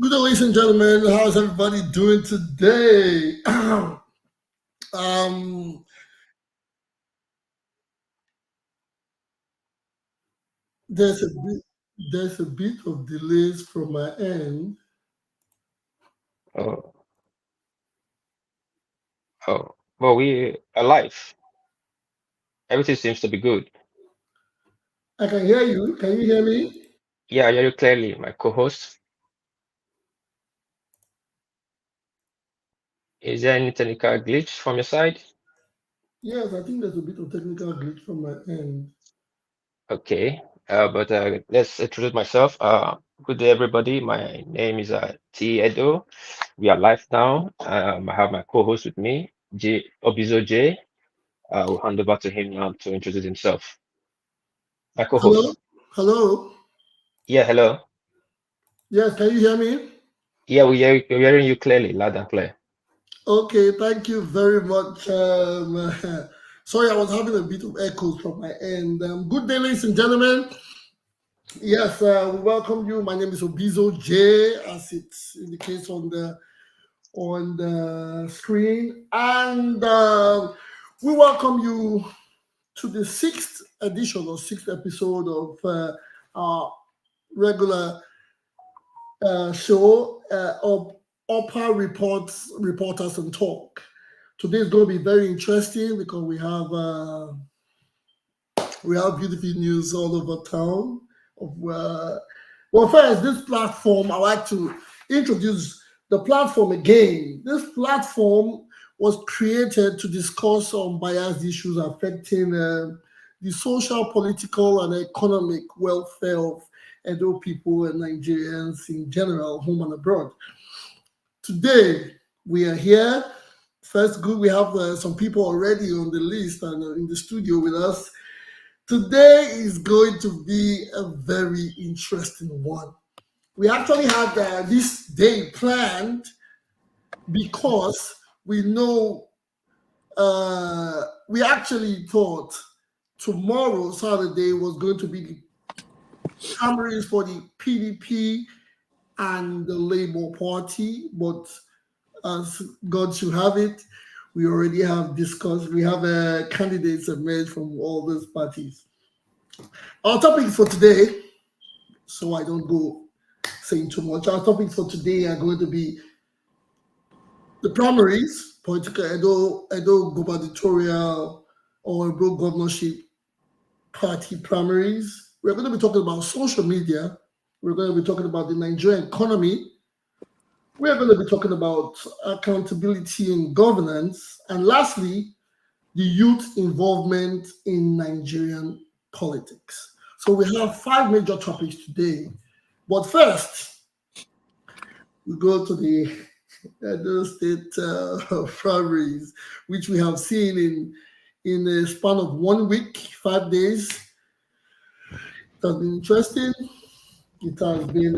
Good day, ladies and gentlemen. How's everybody doing today? um, there's a bit of delays from my end. Oh, well, we alive. Everything seems to be good. I can hear you. Can you hear me? Yeah, I hear you clearly, my co-host. Is there any technical glitch from your side? Yes, I think there's a bit of technical glitch from my end. Okay, but let's introduce myself. Good day, everybody. My name is T. Edo. We are live now. I have my co-host with me, J. Obizo J. We'll hand over to him now to introduce himself. My Hello? co-host. Hello? Yeah, hello. Yes, can you hear me? Yeah, we're hearing you clearly, loud and clear. Okay, thank you very much. Sorry, I was having a bit of echoes from my end. Good day, ladies and gentlemen. Yes, we welcome you. My name is Obizo J, as it indicates on the screen, and we welcome you to the sixth edition or sixth episode of our regular show of Upper Reporters and Talk. Today is going to be very interesting because we have beautiful news all over town. Well, first, this platform, I like to introduce the platform again. This platform was created to discuss on biased issues affecting the social, political, and economic welfare of Edo people and Nigerians in general, home and abroad. Today, we are here. First, good, we have some people already on the list and in the studio with us. Today is going to be a very interesting one. We actually had this day planned because we know we actually thought tomorrow, Saturday, was going to be the primaries for the PDP and the Labour Party, but as God should have it, we already have discussed, we have candidates emerged from all those parties. Our topic for today, so I don't go saying too much, our topics for today are going to be the primaries, political Edo gubernatorial or Edo governorship party primaries. We're going to be talking about social media. We're going to be talking about the Nigerian economy. We're going to be talking about accountability and governance. And lastly, the youth involvement in Nigerian politics. So we have five major topics today. But first, we go to the Edo State primaries, which we have seen in a span of 1 week, 5 days. It has been interesting. It has been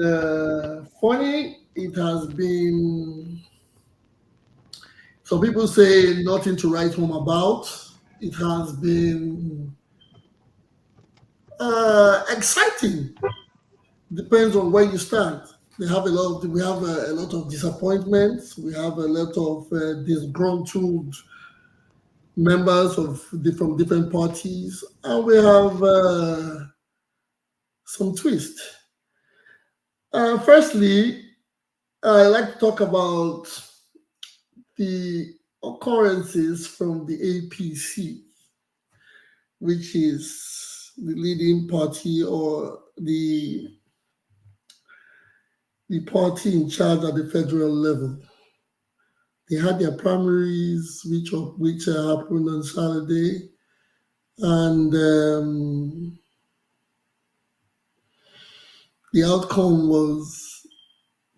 funny. It has been, some people say, nothing to write home about. It has been exciting. Depends on where you stand. We have a lot of disappointments. We have a lot of disgruntled members from different parties, and we have some twist. Firstly, I like to talk about the occurrences from the APC, which is the leading party or the party in charge at the federal level. They had their primaries, which happened on Saturday, and the outcome was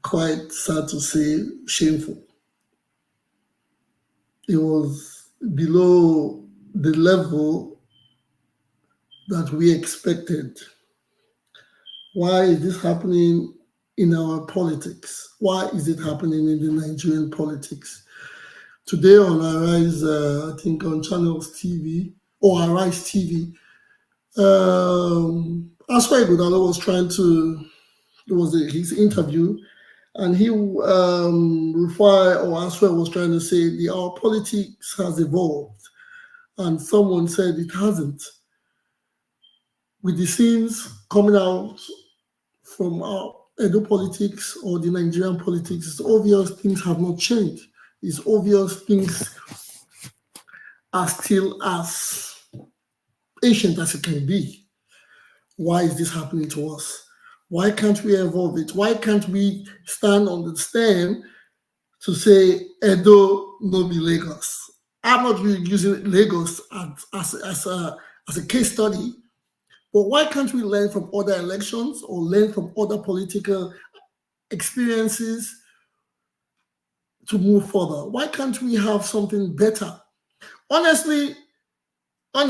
quite sad to say, shameful. It was below the level that we expected. Why is this happening in our politics? Why is it happening in the Nigerian politics? Today on Arise, I think on Channels TV or Arise TV, ASUE IGHODALO was trying to, it was his interview, And he Rufai or ASUE was trying to say our politics has evolved, and someone said it hasn't. With the scenes coming out from our Edo politics or the Nigerian politics, it's obvious things have not changed. It's obvious things are still as ancient as it can be. Why is this happening to us? Why can't we evolve it? Why can't we stand on the stand to say Edo no be Lagos? I'm not really using Lagos as a case study, but why can't we learn from other elections or learn from other political experiences to move further? Why can't we have something better? Honestly, the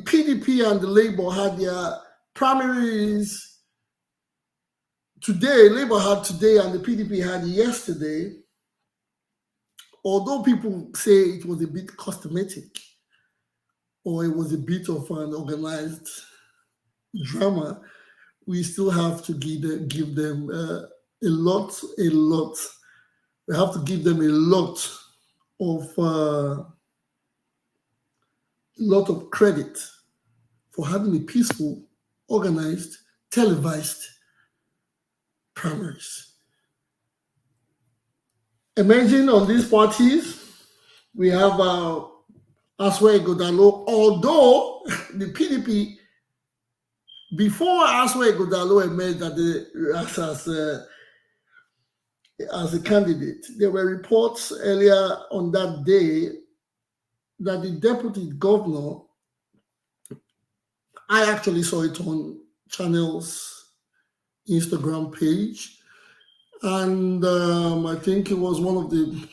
PDP and the Labour had their primaries today. Labour had today and the PDP had yesterday. Although people say it was a bit cosmetic or it was a bit of an organized drama, we still have to give them a lot. We have to give them a lot of credit for having a peaceful, organized, televised primaries. Emerging on these parties, we have ASUE IGHODALO, although the PDP, before ASUE IGHODALO emerged as a candidate, there were reports earlier on that day that the deputy governor, I actually saw it on Channel's Instagram page, and I think it was one of the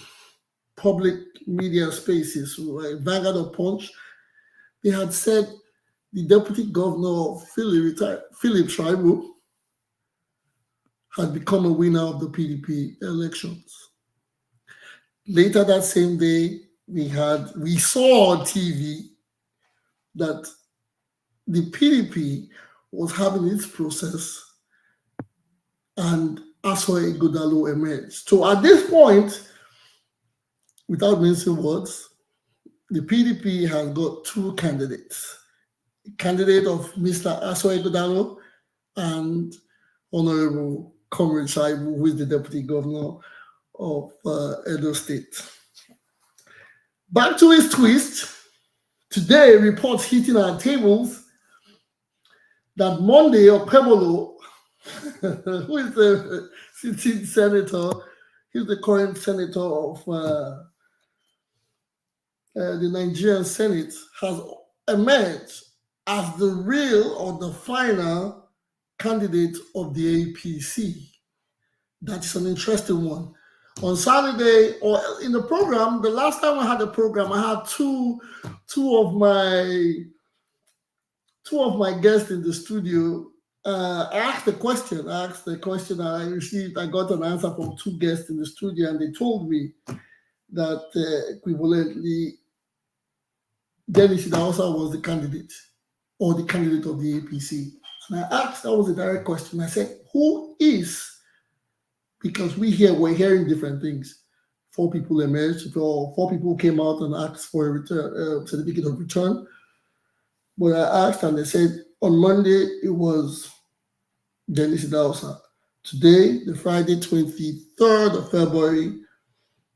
public media spaces, like Vanguard or Punch. They had said the deputy governor of Philip Shaibu had become a winner of the PDP elections. Later that same day, we saw on TV that the PDP was having its process and ASUE IGHODALO emerged. So at this point, without mincing words, the PDP has got two candidates. A candidate of Mr. ASUE IGHODALO and Honorable Comrade Shaibu, who is the deputy governor of Edo State. Back to his twist. Today, reports hitting our tables that Monday Okpebholo, who is the sitting senator, he's the current senator of the Nigerian Senate, has emerged as the real or the final candidate of the APC. That is an interesting one. On Saturday, or in the program, the last time I had a program, I had two of my guests in the studio. I asked the question, I got an answer from two guests in the studio, and they told me that equivalently, Dennis Idausa was the candidate or the candidate of the APC. And I asked, that was a direct question. I said, who is? Because we're hearing different things. 4 people emerged, or 4 people came out and asked for a return, certificate of return. But I asked, and they said on Monday it was Dennis Idausa. Today, the Friday, 23rd of February,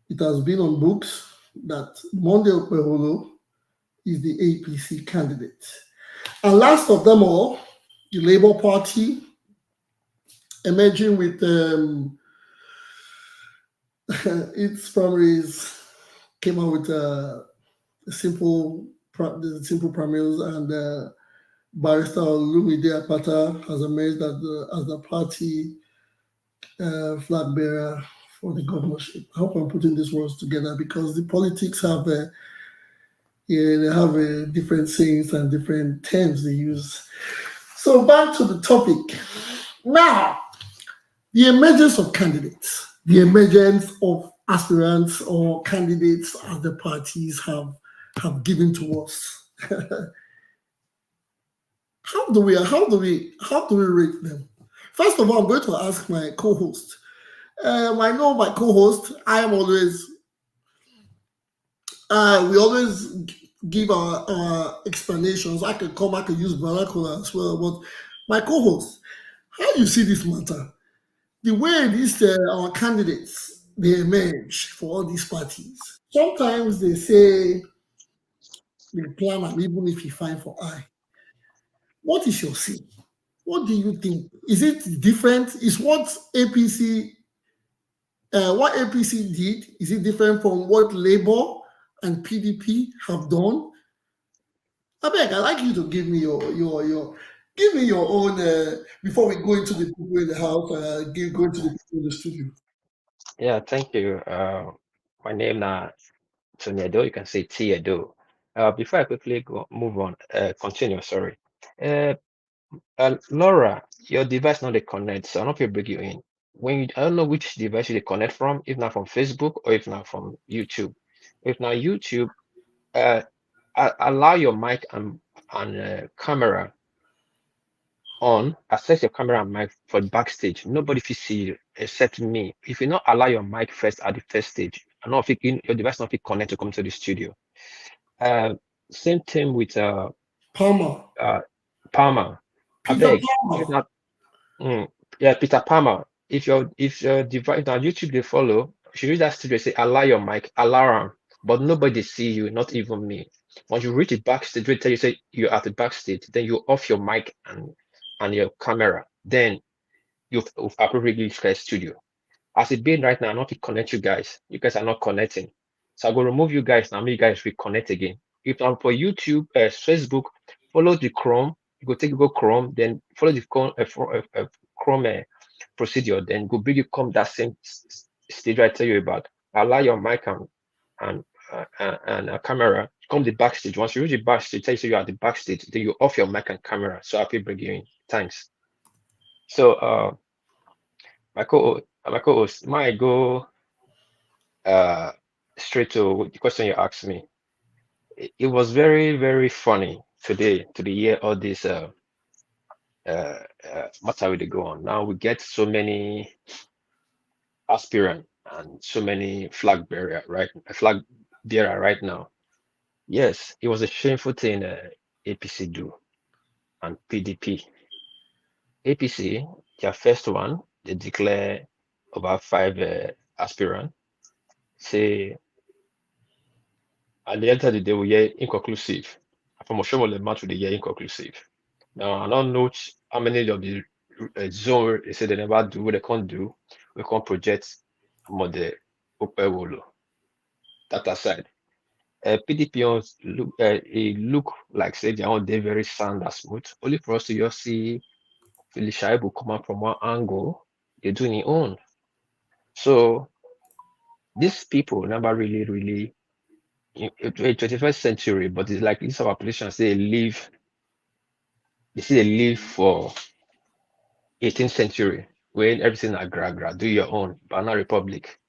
it has been on books that Monday Okpebholo is the APC candidate. And last of them all, the Labour Party, emerging with its primaries, came out with the simple primaries, and Barrister Olumide Apata has emerged as the party flag bearer for the governorship. I hope I'm putting these words together, because the politics have different sayings and different terms they use. So back to the topic. Now, the emergence of candidates, the emergence of aspirants or candidates as the parties have given to us. How do we rate them? First of all, I'm going to ask my co-host. I know my co-host. I am always. We always give our explanations. I can come. I can use vernacular as well. But my co-host, how do you see this matter? The way these our candidates they emerge for all these parties. Sometimes they say they plan and even if you find for I. What is your say? What do you think? Is it different? Is what APC did? Is it different from what Labour and PDP have done? I beg, I'd like you to give me give me your own before we go into the people in the house. Go into the people in the studio. Yeah, thank you. My name now Tony Edo. You can say T Edo. Before I quickly move on, continue. Sorry. Uh, Laura, your device not they connect, so I don't know if you bring you in. I don't know which device you they connect from, if not from Facebook or if not from YouTube. If not YouTube, uh, allow your mic and camera on. Access your camera and mic for the backstage. Nobody will see you except me. If you not allow your mic first at the first stage, I know if your device not fit connect to come to the studio. Uh, Same thing with Palmer, uh Palmer. I Peter beg, if Palmer. not yeah, Peter Palmer. If your device now YouTube they follow, you should use that studio say allow your mic, allow 'em, but nobody see you, not even me. Once you reach the backstage, we tell you say you're at the backstage, then you off your mic and your camera. Then you've appropriately create studio. As it being right now, I not to connect you guys. You guys are not connecting. So I'm going to remove you guys now. You guys reconnect again. If I'm for YouTube, Facebook, follow the Chrome. You go Chrome, then follow the Chrome procedure. Then go bring you come that same stage I tell you about. Allow your mic and a camera. Come the backstage. Once you reach the backstage, tell you so you're at the backstage. Then you off your mic and camera. So I will bring you in. Thanks. So my co-host might go uh straight to the question you asked me. It was very, very funny today to hear all this matter with the go on. Now we get so many aspirant and so many flag bearer right now. Yes, it was a shameful thing APC do and PDP. APC, their first one, they declare about five aspirant. Say at the end of the day, we hear inconclusive. From Oshomole match with the year inconclusive. Now, I don't know how many of the zone they say they never do, what they can't do. We can't project more the Opewolo. That aside. PDP it look like say their own day very sound and smooth. Only for us to just see Felicia Ibu come out from one angle, they're doing it own. So these people never really in 21st century, but it's like this our politicians say they live for 18th century when everything are gra, do your own, banana republic.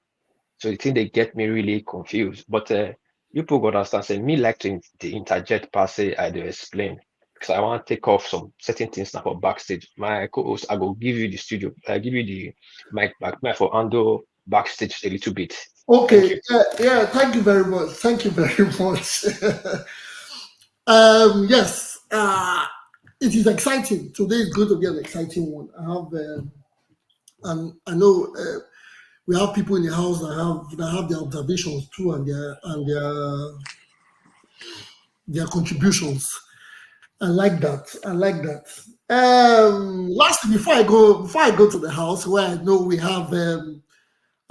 So the thing they get me really confused. But you people got understand say me like the interject per se I do explain because I want to take off some certain things now for backstage. My co-host, I will give you the studio, I give you the mic back, my for handle backstage a little bit. Thank Okay, you. yeah. Thank you very much. Thank you very much. Yes, it is exciting. Today is going to be an exciting one. I know we have people in the house that have their observations too and their contributions. I like that. I like that. Lastly, before I go to the house where I know we have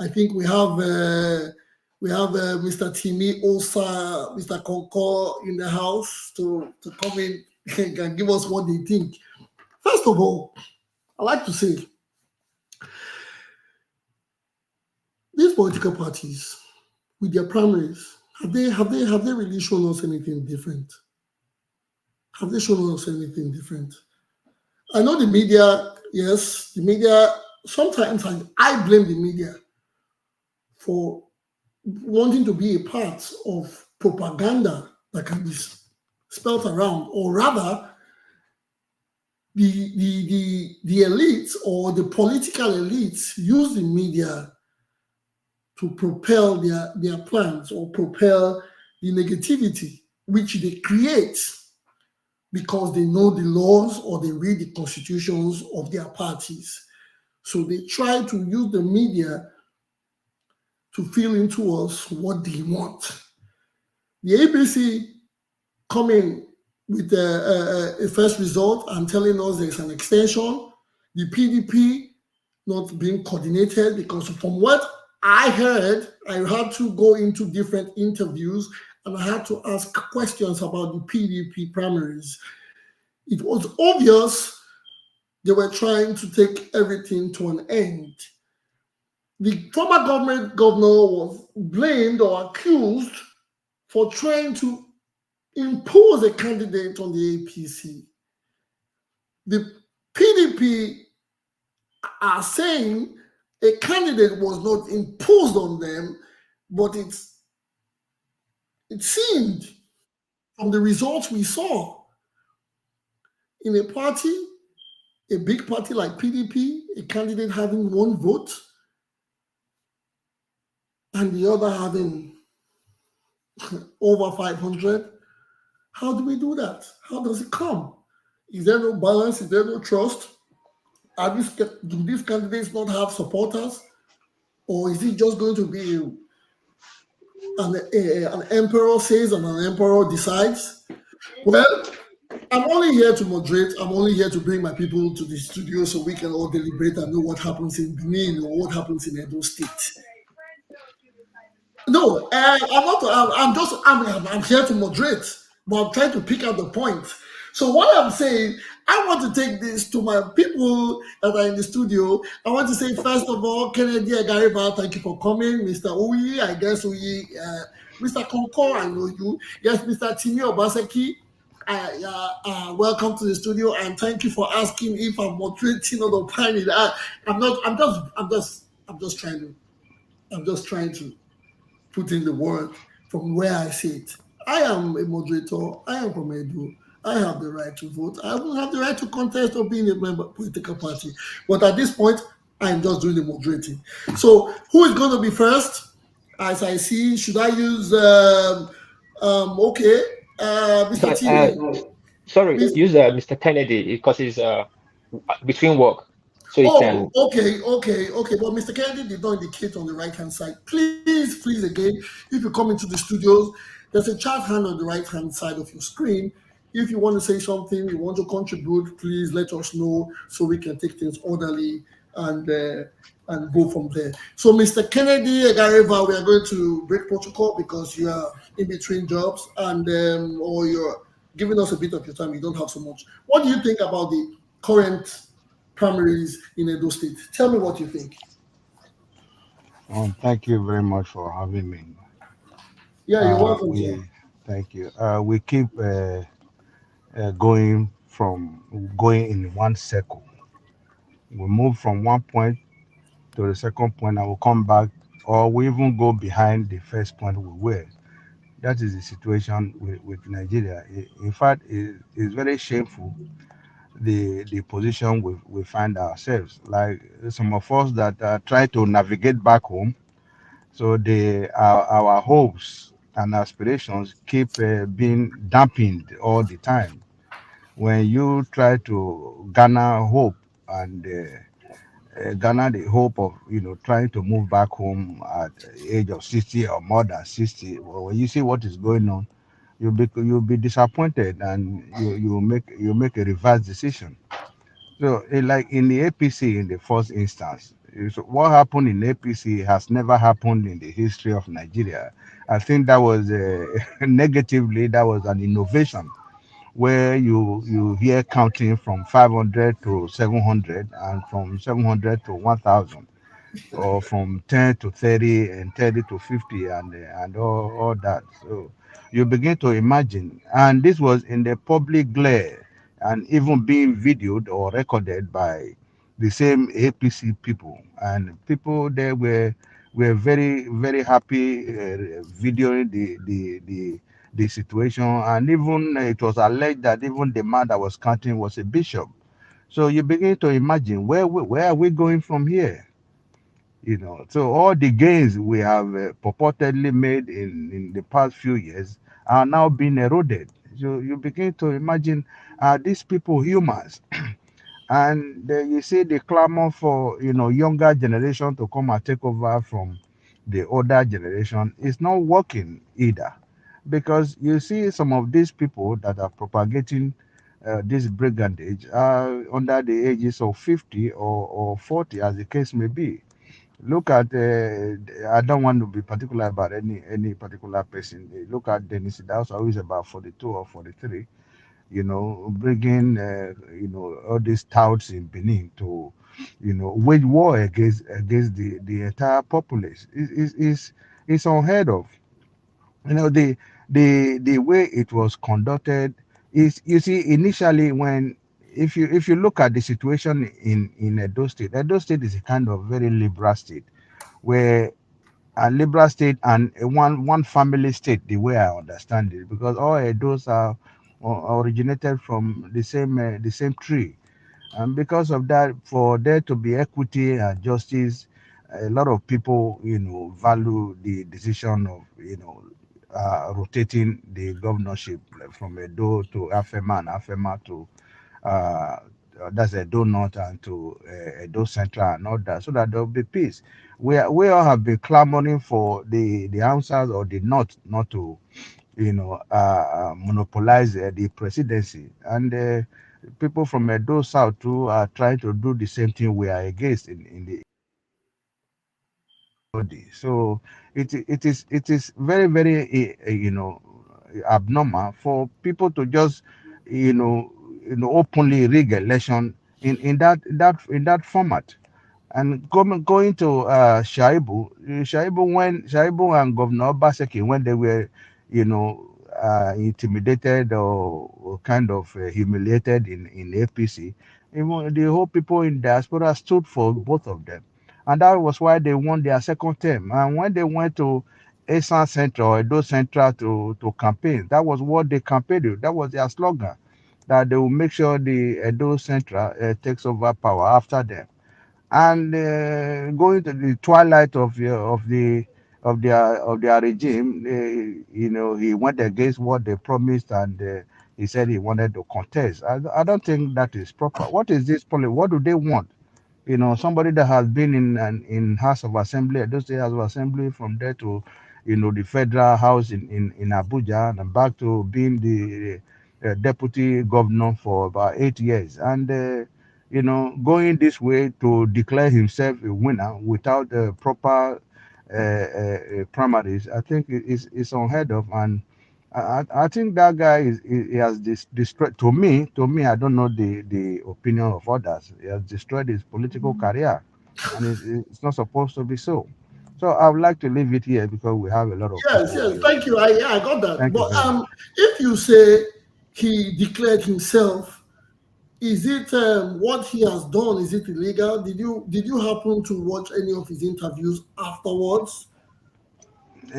I think we have Mr. Timmy Osa, Mr. Concord in the house to come in and give us what they think. First of all, I like to say these political parties with their primaries have they really shown us anything different? Have they shown us anything different? I know the media. Yes, the media. Sometimes I blame the media for wanting to be a part of propaganda that can be spelt around, or rather, the elites or the political elites use the media to propel their plans or propel the negativity which they create because they know the laws or they read the constitutions of their parties. So they try to use the media to fill into us what they want. The ABC coming with a first result and telling us there's an extension. The PDP not being coordinated because from what I had to go into different interviews and I had to ask questions about the PDP primaries. It was obvious they were trying to take everything to an end. The former government governor was blamed or accused for trying to impose a candidate on the APC. The PDP are saying a candidate was not imposed on them, but it seemed from the results we saw in a party, a big party like PDP, a candidate having one vote and the other having over 500. How do we do that? How does it come? Is there no balance? Is there no trust? Do these candidates not have supporters? Or is it just going to be an emperor says and an emperor decides? Well, I'm only here to moderate. I'm only here to bring my people to the studio so we can all deliberate and know what happens in Benin or what happens in Edo State. No, I'm not. I'm here to moderate, but I'm trying to pick out the point. So what I'm saying, I want to take this to my people that are in the studio. I want to say first of all, Kennedy Agariba, thank you for coming, Mr. Uyi. I guess Uyi, Mr. Concord, I know you. Yes, Mr. Timi Obaseki. Welcome to the studio and thank you for asking if I'm moderating or not. I'm not. I'm just trying to. I'm just trying to put in the work from where I sit. I am a moderator. I am from Edo. I have the right to vote. I will have the right to contest or being a member of a political party. But at this point, I am just doing the moderating. So who is going to be first? As I see, should I use okay, Mr. T? Sorry, use Mr. Kennedy because he's between work, so he Oh, can. okay. But Mr. Kennedy did not indicate on the right hand side. Please again, if you come into the studios, there's a chat hand on the right hand side of your screen. If you want to say something, you want to contribute, please let us know so we can take things orderly and go from there. So, Mr. Kennedy Gareva, we are going to break protocol because you are in between jobs and or you're giving us a bit of your time. You don't have so much. What do you think about the current primaries in Edo State? Tell me what you think. Thank you very much for having me. Yeah, you're welcome, sir. We thank you. We keep going in one circle. We move from one point to the second point, and we'll come back, or we even go behind the first point we were. That is the situation with Nigeria. In fact, it's very shameful the position we find ourselves. Like some of us that try to navigate back home. So our hopes and aspirations keep being dampened all the time. When you try to garner hope and garner the hope of trying to move back home at the age of 60 or more than 60, well, when you see what is going on, you'll be disappointed and you make a reverse decision. So, like in the APC in the first instance, what happened in APC has never happened in the history of Nigeria. I think that was negatively that was an innovation where you hear counting from 500 to 700 and from 700 to 1,000 or from 10 to 30 and 30 to 50 and all that. So you begin to imagine, and this was in the public glare and even being videoed or recorded by the same APC people, and people there were very very happy videoing the situation, and even it was alleged that even the man that was counting was a bishop. So you begin to imagine where are we going from here? So all the gains we have purportedly made in the past few years are now being eroded. So you begin to imagine, are these people humans? And you see the clamor for younger generation to come and take over from the older generation is not working either, because you see some of these people that are propagating this brigandage are under the ages of 50 or 40, as the case may be. Look at I don't want to be particular about any particular person. Look at Dennis Idahosa, who is about 42 or 43, bringing all these touts in Benin to wage war against the entire populace. It's unheard of. The way it was conducted is, you see, initially, when if you look at the situation in Edo State is a kind of very liberal state, where a liberal state and a one family state, the way I understand it, because all Edos are originated from the same tree. And because of that, for there to be equity and justice, a lot of people value the decision of rotating the governorship, like from Edo to Afema, and Afema to uh, that's Edo North and to Edo Central and all that, so that there will be peace. We all have been clamoring for the answers or the not to monopolize the presidency, and people from Edo South too are trying to do the same thing we are against in the body. So it is very very abnormal for people to just openly rig election in that format. And going to Shaibu and Governor Obaseki, when they were, intimidated or kind of humiliated in APC, even the whole people in diaspora stood for both of them, and that was why they won their second term. And when they went to Esan Central or Edo Central to campaign, that was what they campaigned with. That was their slogan, that they will make sure the Edo Central takes over power after them. And going to the twilight of their regime, he went against what they promised, and he said he wanted to contest. I don't think that is proper. What is this policy? What do they want? Somebody that has been in House of Assembly, those State House of Assembly, from there to the Federal House in Abuja, and back to being the deputy governor for about 8 years, and going this way to declare himself a winner without proper primaries, I think it's unheard of. And I think that guy he has destroyed. To me, I don't know the opinion of others. He has destroyed his political career, and it's not supposed to be so. So I would like to leave it here because we have a lot of Yes, people yes, here. thank you. I got that. Thank you But very much. if you say he declared himself, is it what he has done? Is it illegal? Did you happen to watch any of his interviews afterwards?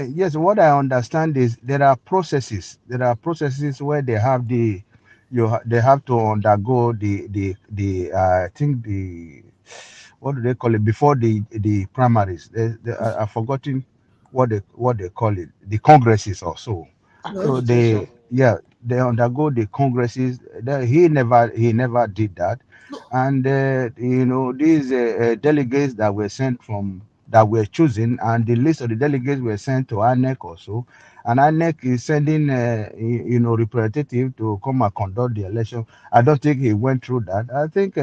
Yes, what I understand is there are processes. There are processes where they have they have to undergo I think what do they call it, before the primaries. I've forgotten what they call it, the congresses or so. So Accreditation. they undergo the congresses. He never did that. No, And these delegates that were chosen, and the list of the delegates were sent to INEC also, and INEC is sending representative to come and conduct the election. I don't think he went through that. I think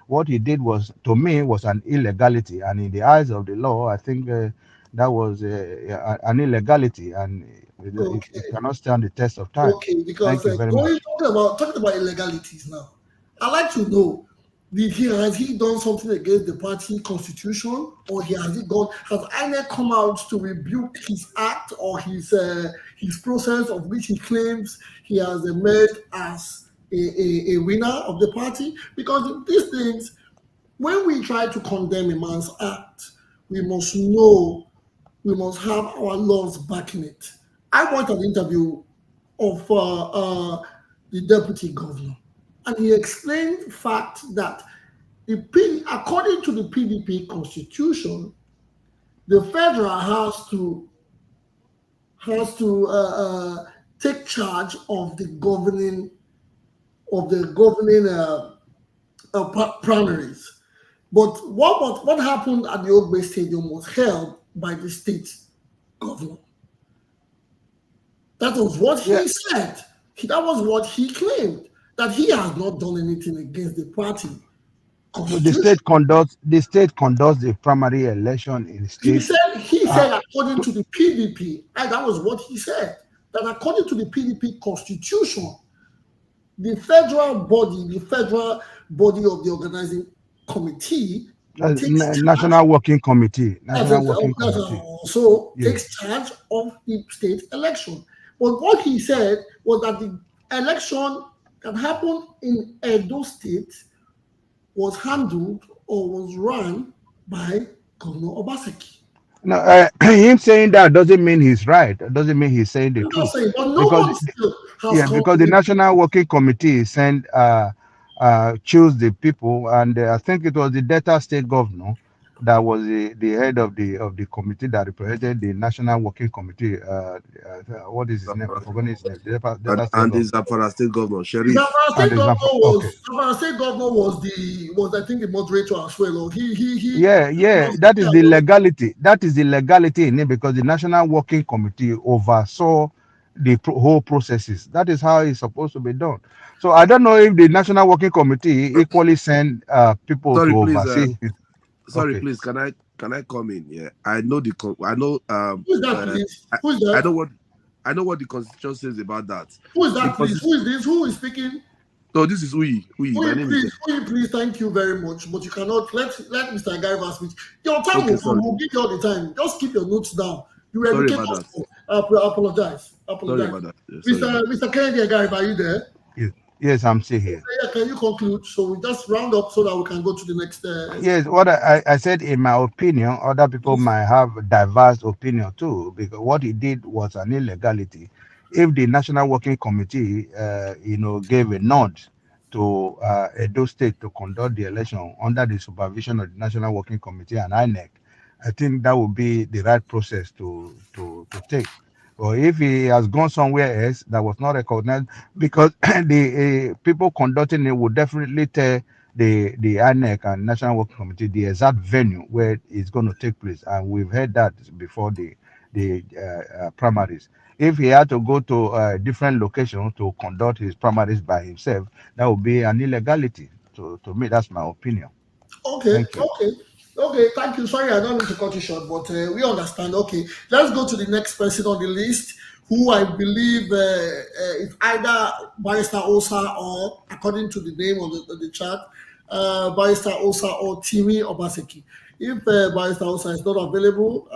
what he did was, to me, was an illegality, and in the eyes of the law, I think that was an illegality, and it okay, cannot stand the test of time. okay. Because Thank you very going much. talking about illegalities now, I'd like to know: has he done something against the party constitution, or has INEC come out to rebuke his act or his process of which he claims he has emerged as a winner of the party? Because these things, when we try to condemn a man's act, we must know, we must have our laws backing it. I watched an interview of the deputy governor. and he explained the fact that according to the PDP constitution, the federal has to take charge of the governing primaries. But what happened at the Ogbe Stadium was held by the state governor. That was what he said. That was what he claimed, that he has not done anything against the party. So the state conducts the primary election in the He state. said according to the PDP, and that was what he said, that according to the PDP constitution, the federal body of the organizing committee National Working Committee. Takes charge of the state election. But what he said was that the election that happened in Edo State was handled or was run by Governor Obaseki. No, him saying that doesn't mean he's right. It doesn't mean he's saying the truth. Because the National Working Committee choose the people, and I think it was the Delta State Governor that was the head of the committee that represented the National Working Committee. What is his name? I forgot his name. And the Zamfara State Governor, Sheriff. Zamfara State Governor was I think the moderator as well. That is the legality. That is the legality in it, because the National Working Committee oversaw the whole processes. That is how it's supposed to be done. So I don't know if the National Working Committee equally send people to oversee. Sorry, please. Can I come in? Yeah, I know Who's that, please? Who's that? I know what the constitution says about that. Who is that, please? Who is this? Who is speaking? No, this is we. Please, thank you very much. But you cannot let Mr. Gariba speak. Your time will give you all the time. Just keep your notes down. You sorry about that. I apologize. Sorry about that. Mr. Kennedy Gariba, are you there? Yes, I'm still here. Can you conclude? So we just round up so that we can go to the next. Yes, what I said, in my opinion, other people might have diverse opinion too, because what he did was an illegality. If the National Working Committee, gave a nod to Edo State to conduct the election under the supervision of the National Working Committee and INEC, I think that would be the right process to take. Or if he has gone somewhere else that was not recognized, because the people conducting it would definitely tell the INEC and National Working Committee the exact venue where it's going to take place, and we've heard that before the primaries. If he had to go to a different location to conduct his primaries by himself, that would be an illegality. To me, that's my opinion. Okay, thank you. Sorry, I don't need to cut you short, but we understand. Okay, let's go to the next person on the list, who I believe is either Barrister Osa or, according to the name of the chat, Barrister Osa or Timi Obaseki. If Barrister Osa is not available,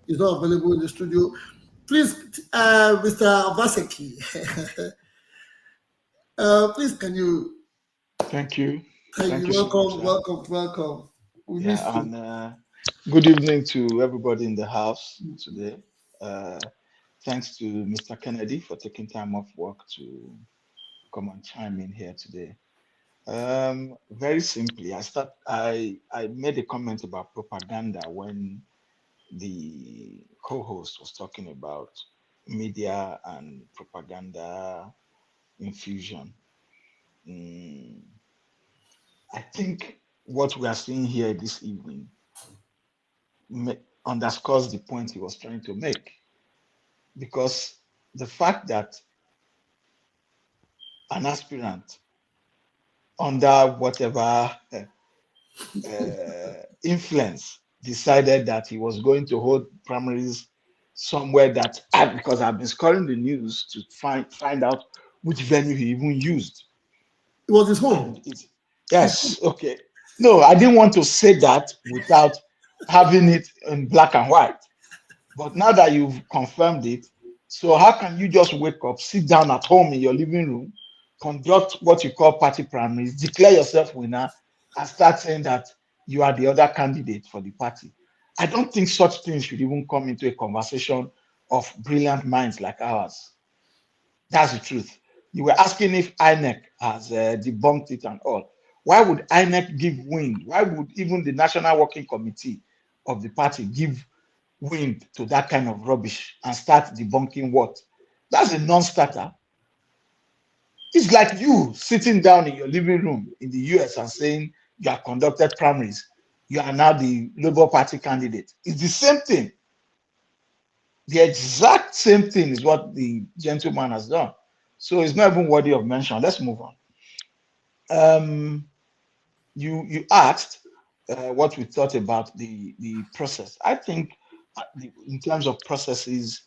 he's not available in the studio. Please, Mr. Obaseki, please, can you? Thank you. Thank you. Welcome. Good evening to everybody in the house today. Thanks to Mr. Kennedy for taking time off work to come and chime in here today. Very simply, I made a comment about propaganda when the co-host was talking about media and propaganda infusion. I think what we are seeing here this evening underscores the point he was trying to make, because the fact that an aspirant under whatever influence decided that he was going to hold primaries somewhere because I've been scouring the news to find out which venue he even used. It was his home. Yes, okay. No, I didn't want to say that without having it in black and white. But now that you've confirmed it, so how can you just wake up, sit down at home in your living room, conduct what you call party primaries, declare yourself winner, and start saying that you are the other candidate for the party? I don't think such things should even come into a conversation of brilliant minds like ours. That's the truth. You were asking if INEC has debunked it and all. Why would INEC give wind? Why would even the National Working Committee of the party give wind to that kind of rubbish and start debunking what? That's a non-starter. It's like you sitting down in your living room in the US and saying you have conducted primaries. You are now the Labour Party candidate. It's the same thing. The exact same thing is what the gentleman has done. So it's not even worthy of mention. Let's move on. You asked what we thought about the process. I think in terms of processes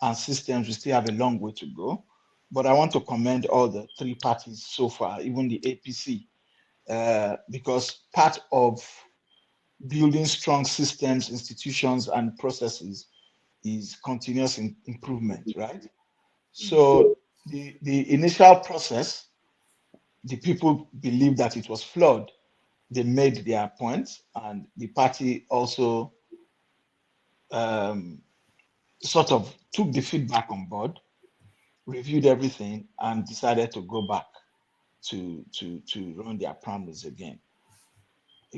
and systems, we still have a long way to go. But I want to commend all the three parties so far, even the APC, because part of building strong systems, institutions, and processes is continuous improvement, right? So the initial process, the people believed that it was flawed. They made their points, and the party also sort of took the feedback on board, reviewed everything, and decided to go back to run their primaries again.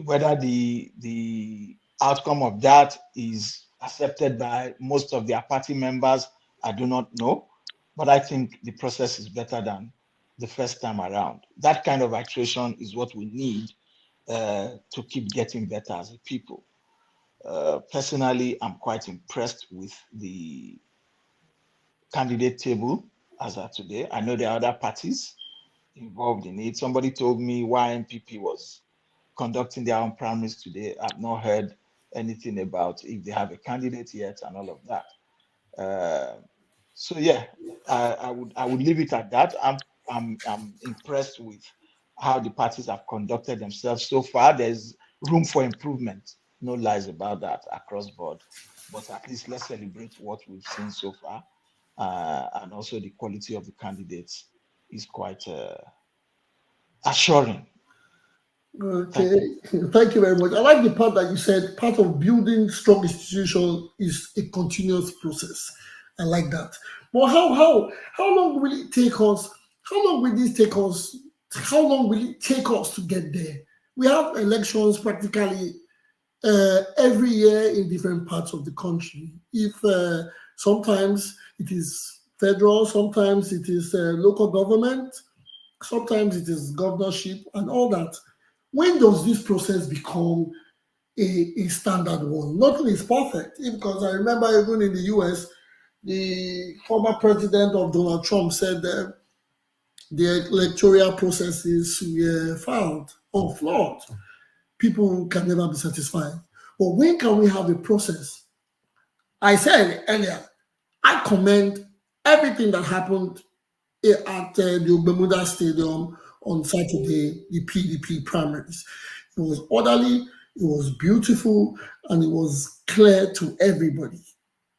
Whether the outcome of that is accepted by most of their party members, I do not know, but I think the process is better than the first time around. That kind of iteration is what we need to keep getting better as a people. Personally, I'm quite impressed with the candidate table as of today. I know there are other parties involved in it. Somebody told me why NPP was conducting their own primaries today. I've not heard anything about if they have a candidate yet and all of that. So yeah, I would leave it at that. I'm impressed with how the parties have conducted themselves so far. There's room for improvement, no lies about that across board. But at least let's celebrate what we've seen so far, and also the quality of the candidates is quite assuring. Okay, thank you very much. I like the part that you said part of building strong institutions is a continuous process. I like that. But how long will it take us? How long will this take us? How long will it take us to get there? We have elections practically every year in different parts of the country. If sometimes it is federal, sometimes it is local government, sometimes it is governorship, and all that. When does this process become a standard one? Nothing is perfect because I remember even in the US, the former president of Donald Trump said that the electoral processes were found or flawed. People can never be satisfied. But when can we have a process? I said earlier, I commend everything that happened at the Bermuda Stadium on Saturday, the PDP primaries. It was orderly, it was beautiful, and it was clear to everybody.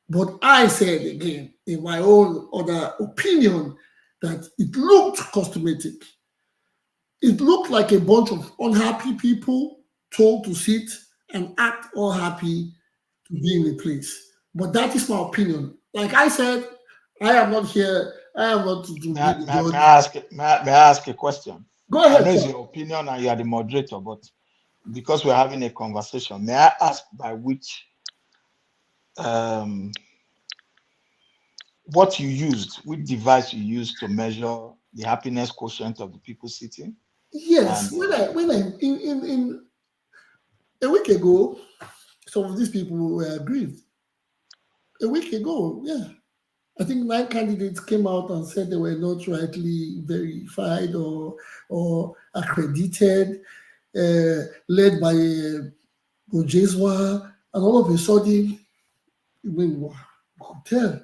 But I said again, in my own other opinion, that it looked cosmetic. It looked like a bunch of unhappy people told to sit and act all happy to be in the place. But that is my opinion. Like I said, I am not here. I am not to do May I, the may I- may judge. I ask, may I ask a question? Go I know ahead, it's sir. your opinion and you are the moderator, but because we're having a conversation, may I ask by which what you used, which device you used to measure the happiness quotient of the people sitting? Yes, And when I in a week ago, some of these people were aggrieved. A week ago, yeah. I think 9 candidates came out and said they were not rightly verified or accredited, led by Bourgeois, and all of a sudden, when we could tell,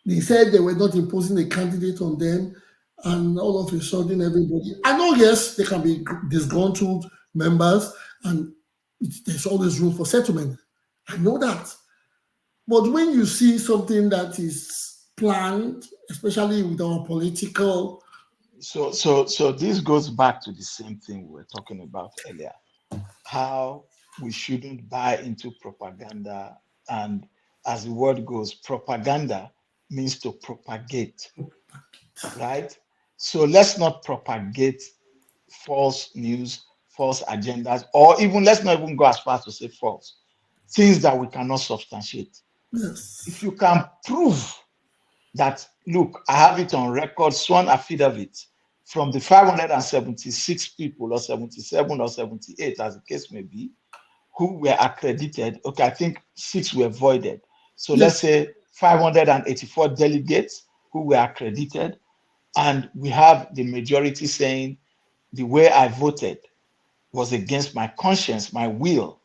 they said they were not imposing a candidate on them, and all of a sudden, everybody. I know, yes, there can be disgruntled members, and there's always room for settlement. I know that. But when you see something that is planned, especially with our political, so this goes back to the same thing we were talking about earlier, how we shouldn't buy into propaganda. And as the word goes, propaganda means to propagate, right? So let's not propagate false news, false agendas, or even let's not even go as far as to say false things that we cannot substantiate. Yes. If you can prove that, look, I have it on record, sworn affidavit from the 576 people or 77 or 78, as the case may be, who were accredited. Okay, I think 6 were voided. So let's say 584 delegates who were accredited, and we have the majority saying the way I voted was against my conscience, my will.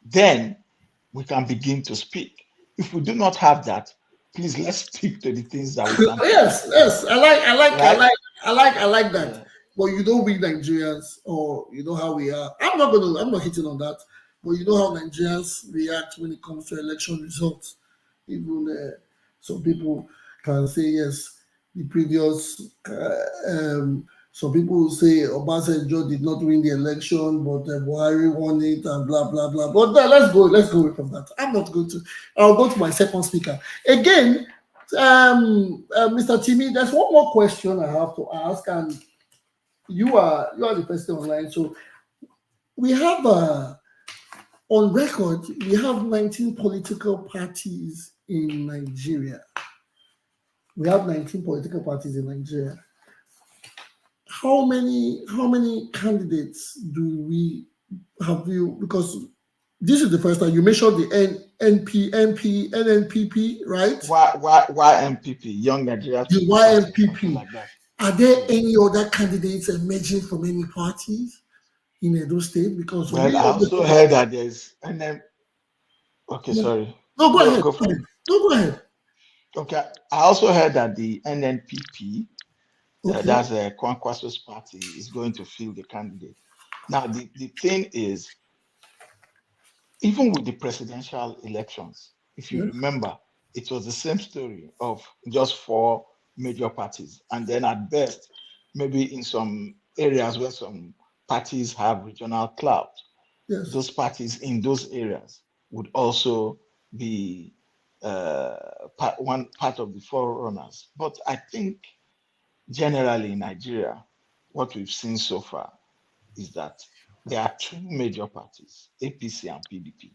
Then we can begin to speak. If we do not have that, please let's speak to the things that we can. Yes, I like that. Yeah. But you know we Nigerians, or you know how we are. I'm not hitting on that. But you know how Nigerians react when it comes to election results. Even some people can say yes, the previous. Some people will say Obasanjo did not win the election, but Buhari won it, and blah blah blah. But let's go away from that. I'm not going to. I'll go to my second speaker again. Mr. Timmy, there's one more question I have to ask, and you are the person online. So we have on record, we have 19 political parties in Nigeria. We have 19 political parties in Nigeria. How many candidates do we have? You, because this is the first time you mentioned the NNPP, right? YMPP, Young Nigeria. The YMPP. Like that. Are there any other candidates emerging from any parties in Edo State? Because I also heard that there's Okay, sorry. No, go ahead. Go ahead. Okay, I also heard that the NNPP, that's Kwankwaso's party, is going to field the candidate. Now, the thing is, even with the presidential elections, if you remember, it was the same story of just 4 major parties. And then at best, maybe in some areas where some parties have regional clout, those parties in those areas would also be one part of the forerunners. But I think generally in Nigeria, what we've seen so far is that there are 2 major parties, APC and PDP.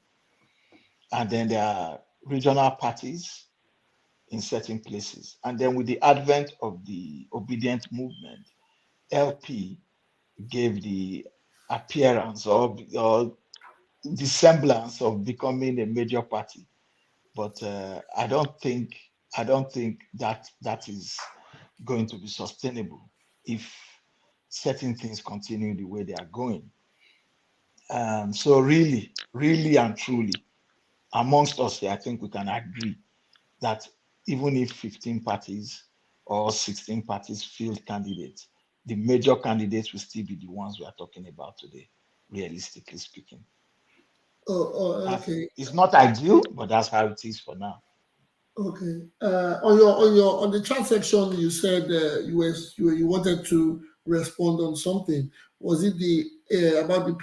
And then there are regional parties in certain places. And then with the advent of the obedient movement, LP gave the appearance or the semblance of becoming a major party. But I don't think that is going to be sustainable if certain things continue the way they are going. So really and truly, amongst us here, I think we can agree that even if 15 parties or 16 parties field candidates, the major candidates will still be the ones we are talking about today, realistically speaking. Okay. It's not ideal, but that's how it is for now. Okay. On the chat section, you said you wanted to respond on something. Was it about the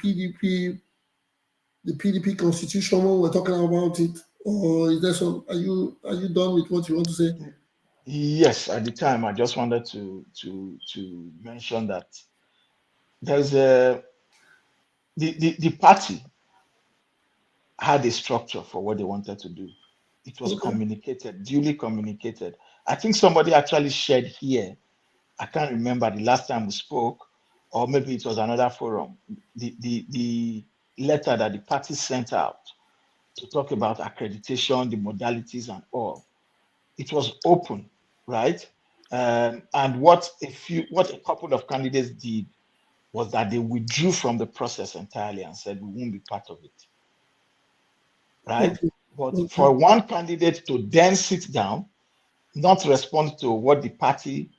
PDP constitution when we're talking about it, or is there some? Are you done with what you want to say? Yes, at the time I just wanted to mention that there's the party had a structure for what they wanted to do. It was communicated, duly communicated. I think somebody actually shared here. I can't remember the last time we spoke, or maybe it was another forum. The letter that the party sent out to talk about accreditation, the modalities, and all. It was open, right? And what a couple of candidates did was that they withdrew from the process entirely and said we won't be part of it, right? But for one candidate to then sit down, not respond to what the party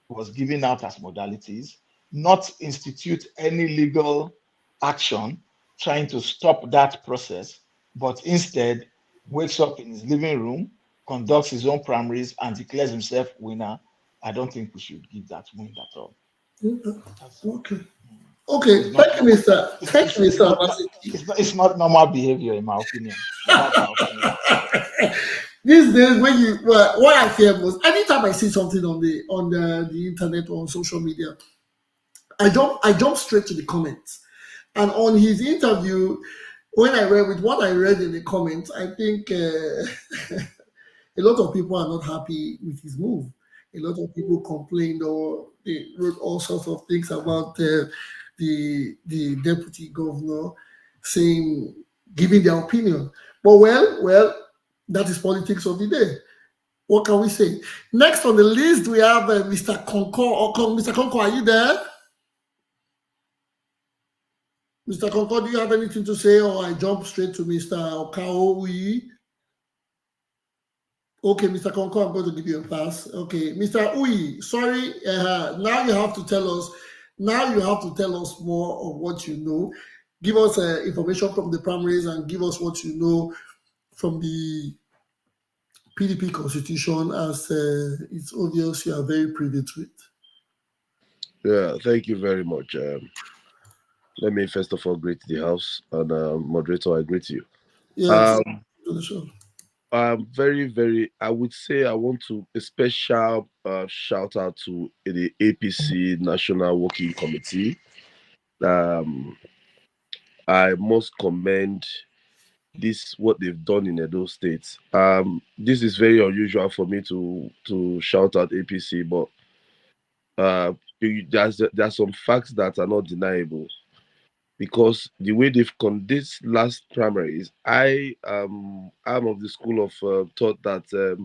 was giving out as modalities, not institute any legal action trying to stop that process, but instead wakes up in his living room, conducts his own primaries, and declares himself winner, I don't think we should give that win at all. Okay. Thank you, Mr. It's not normal behavior, in my opinion. These days, when you what I fear most, anytime I see something on the internet or on social media, I jump straight to the comments. And on his interview, when I read with what I read in the comments, I think a lot of people are not happy with his move. A lot of people complained or they wrote all sorts of things about the deputy governor, saying giving their opinion. But well, that is politics of the day. What can we say? Next on the list, we have Mr. Concord. Mr. Concord, are you there? Mr. Concord, do you have anything to say, or I jump straight to Mr. Okao Uyi? Okay, Mr. Concord, I'm going to give you a pass. Okay, Mr. Uyi, sorry. Now you have to tell us. Now you have to tell us more of what you know. Give us information from the primaries and give us what you know from the PDP constitution, as it's obvious you are very privy to it. Yeah, thank you very much. Let me first of all greet the house and moderator. I greet you. Yes, Um, very, very. I would say I want to a special shout out to the APC National Working Committee. I must commend this what they've done in Edo State. This is very unusual for me to shout out APC, but there's some facts that are not deniable because the way they've this last primaries, I'm of the school of thought that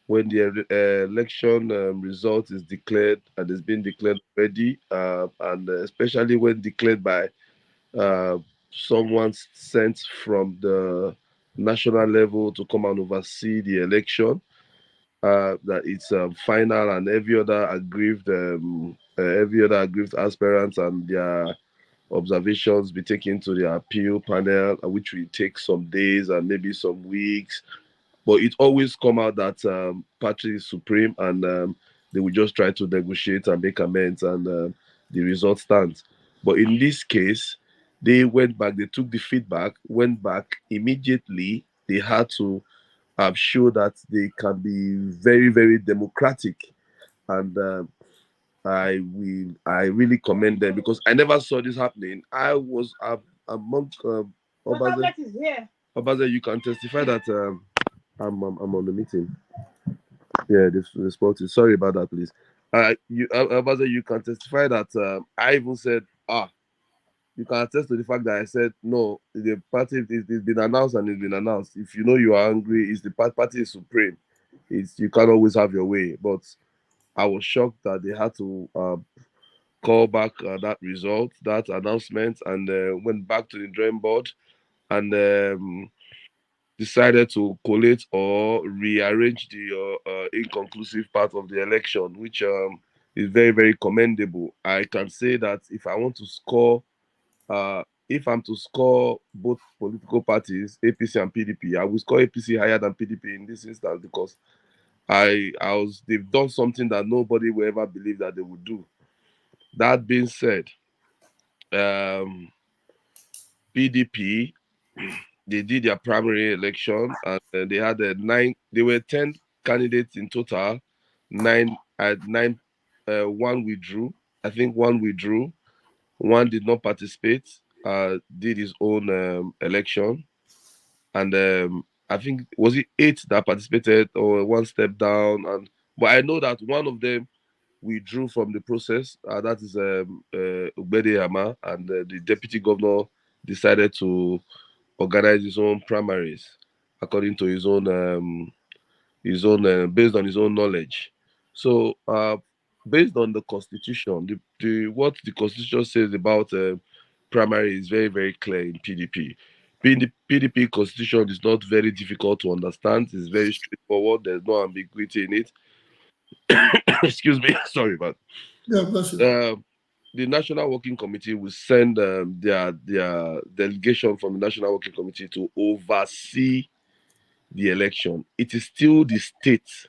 when the election result is declared and it's been declared already, and especially when declared by uh, someone sent from the national level to come and oversee the election, that it's final and every other aggrieved aspirants and their observations be taken to the appeal panel, which will take some days and maybe some weeks. But it always come out that party is supreme and they will just try to negotiate and make amends and the result stands. But in this case, they went back, they took the feedback, went back immediately. They had to show that they can be very, very democratic. And I really commend them because I never saw this happening. I was among Obaze, you can testify that I'm on the meeting. Yeah, this sport is sorry about that, please. Obaze, you can testify that I even said you can attest to the fact that I said no. The party it's been announced and it's been announced. If you know you are angry, it's the party is supreme. It's you can't always have your way. But I was shocked that they had to call back that result, that announcement, and went back to the drawing board and decided to collate or rearrange the inconclusive part of the election, which is very, very commendable. I can say that if I want to score, if I'm to score both political parties, APC and PDP, I will score APC higher than PDP in this instance because they've done something that nobody will ever believe that they would do. That being said, PDP, they did their primary election and they had there were 10 candidates in total. One withdrew. I think one withdrew. One did not participate, did his own election. And I think, was it 8 that participated or one step down? But I know that one of them withdrew from the process. That is Ugbede Hama, and the deputy governor decided to organize his own primaries according to his own based on his own knowledge. So based on the constitution, what the constitution says about primary is very, very clear in PDP. PDP constitution is not very difficult to understand. It's very straightforward. There's no ambiguity in it. Excuse me. Sorry, but the National Working Committee will send their delegation from the National Working Committee to oversee the election. It is still the state.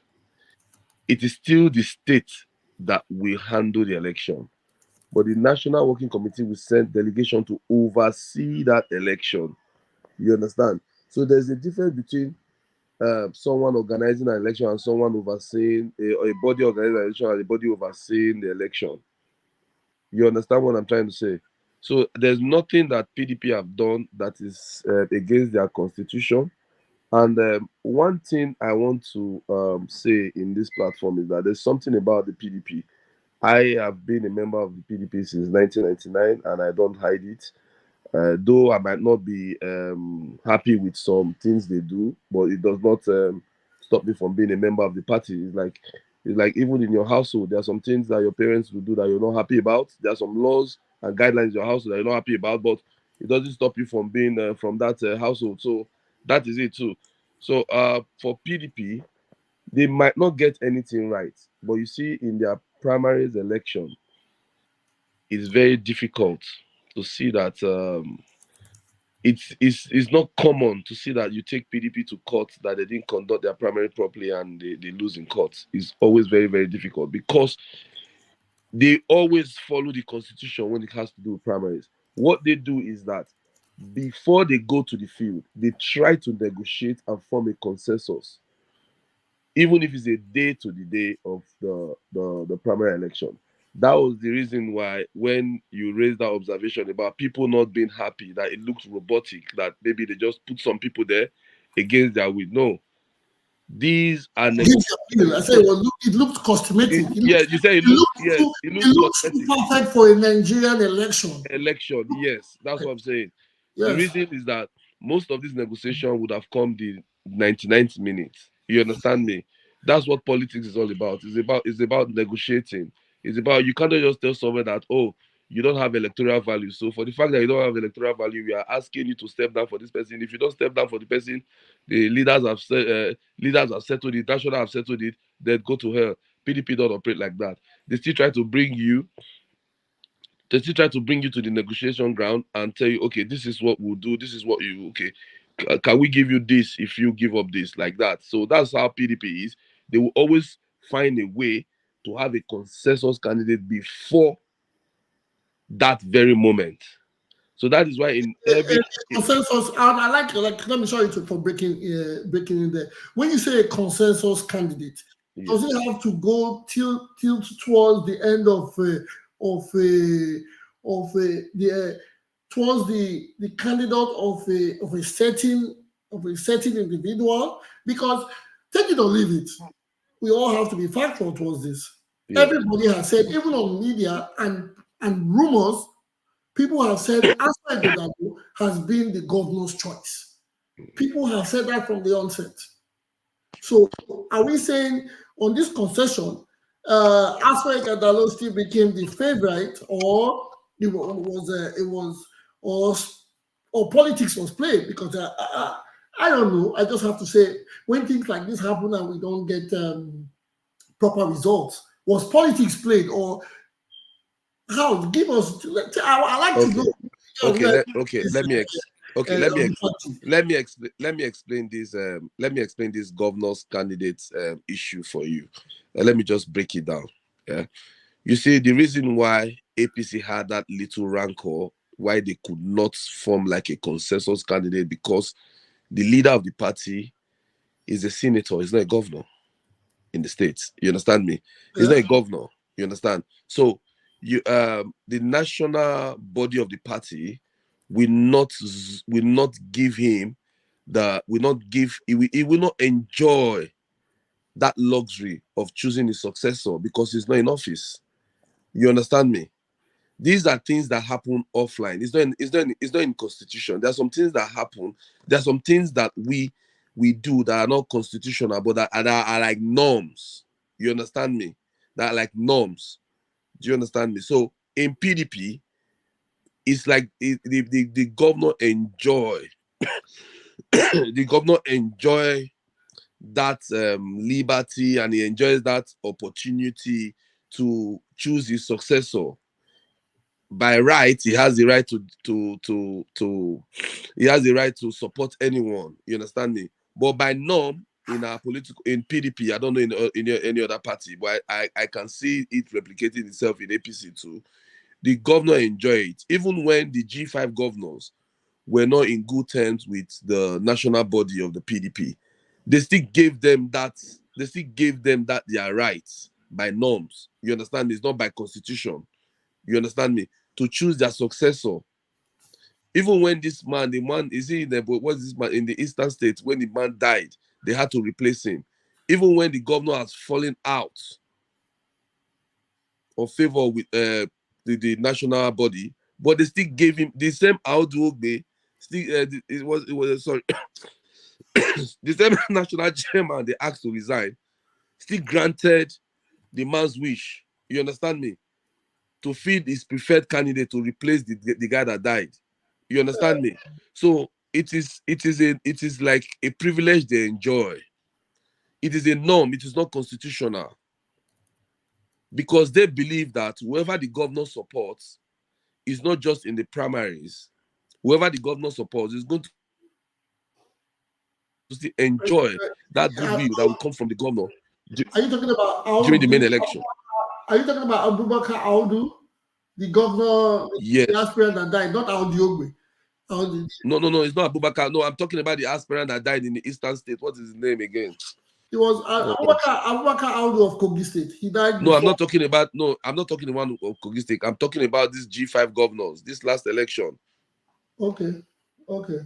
It is still the state that will handle the election. But the National Working Committee will send delegation to oversee that election. You understand? So there's a difference between someone organizing an election and someone overseeing a body organizing an election and a body overseeing the election. You understand what I'm trying to say? So there's nothing that PDP have done that is against their constitution. And one thing I want to say in this platform is that there's something about the PDP. I have been a member of the PDP since 1999, and I don't hide it. Though I might not be happy with some things they do, but it does not stop me from being a member of the party. It's like even in your household, there are some things that your parents will do that you're not happy about. There are some laws and guidelines in your household that you're not happy about, but it doesn't stop you from being from that household. So that is it too. So for PDP, they might not get anything right, but you see in their primaries election, it's very difficult to see that it's not common to see that you take PDP to court that they didn't conduct their primary properly and they lose in court. It's always very, very difficult because they always follow the constitution when it has to do with primaries. What they do is that before they go to the field, they try to negotiate and form a consensus, even if it's a day to the day of the primary election. That was the reason why when you raised that observation about people not being happy, that it looks robotic, that maybe they just put some people there against their will. No, these are I said it looked cosmetic. Yeah, you say it looks too perfect for a Nigerian election. Yes, that's what I'm saying. Yes. The reason is that most of this negotiation would have come the 99th minute. You understand me? That's what politics is all about. It's about negotiating. It's about, you can't just tell someone that, oh, you don't have electoral value. So for the fact that you don't have electoral value, we are asking you to step down for this person. If you don't step down for the person, the leaders have settled it, national have settled it, then go to hell. PDP don't operate like that. They still try to bring you to the negotiation ground and tell you, okay, this is what we'll do, this is what you, okay, can we give you this if you give up this, like that. So that's how PDP is. They will always find a way to have a consensus candidate before that very moment. So that is why in every consensus, I like. Let me show you for breaking in there. When you say a consensus candidate, does it have to go till towards the end towards the candidate of a certain individual? Because take it or leave it, we all have to be factual towards this. Yeah. Everybody has said, even on media and rumors, people have said ASUE IGHODALO has been the governor's choice. People have said that from the onset. So are we saying on this concession, ASUE IGHODALO still became the favorite, or or politics was played? Because I don't know. I just have to say, when things like this happen and we don't get proper results, was politics played, or how? Give us. I like to know. Let me explain this. Let me explain this governor's candidate issue for you. Let me just break it down. Yeah, you see, the reason why APC had that little rancor, why they could not form like a consensus candidate, because the leader of the party is a senator, he's not a governor in the states. You understand me? He's not a governor. You understand? So you the national body of the party will not give him he will not enjoy that luxury of choosing his successor because he's not in office. You understand me? These are things that happen offline. It's not in constitution. There are some things that happen. There are some things that we do that are not constitutional, but that are like norms. You understand me? That are like norms. Do you understand me? So in PDP, it's like the governor enjoy that liberty, and he enjoys that opportunity to choose his successor. By right, he has the right to support anyone. You understand me? But by norm, in PDP, I don't know in any other party, but I can see it replicating itself in APC too. The governor enjoyed it, even when the G5 governors were not in good terms with the national body of the PDP. they still gave them that. They still gave them that their rights by norms. You understand? It's not by constitution. You understand me? To choose their successor. Even when this man, the man is he in the what's this man in the eastern states? When the man died, they had to replace him. Even when the governor has fallen out of favor with the national body, but they still gave him the same Aodu still it was sorry the same national chairman they asked to resign still granted the man's wish. You understand me? To feed his preferred candidate to replace the guy that died. You understand me? So it is like a privilege they enjoy. It is a norm. It is not constitutional. Because they believe that whoever the governor supports is not just in the primaries. Whoever the governor supports is going to still enjoy that goodwill that will come from the governor Are you talking about during the main election. Are you talking about Abubakar Audu, the governor, Yes. the aspirant that died, not Audu Ogbe? No, it's not Abubakar. No, I'm talking about the aspirant that died in the eastern state. What is his name again? It was Abubakar Audu of Kogi State. He died No, before. I'm not talking about the one of Kogi State. I'm talking about these G5 governors, this last election. Okay.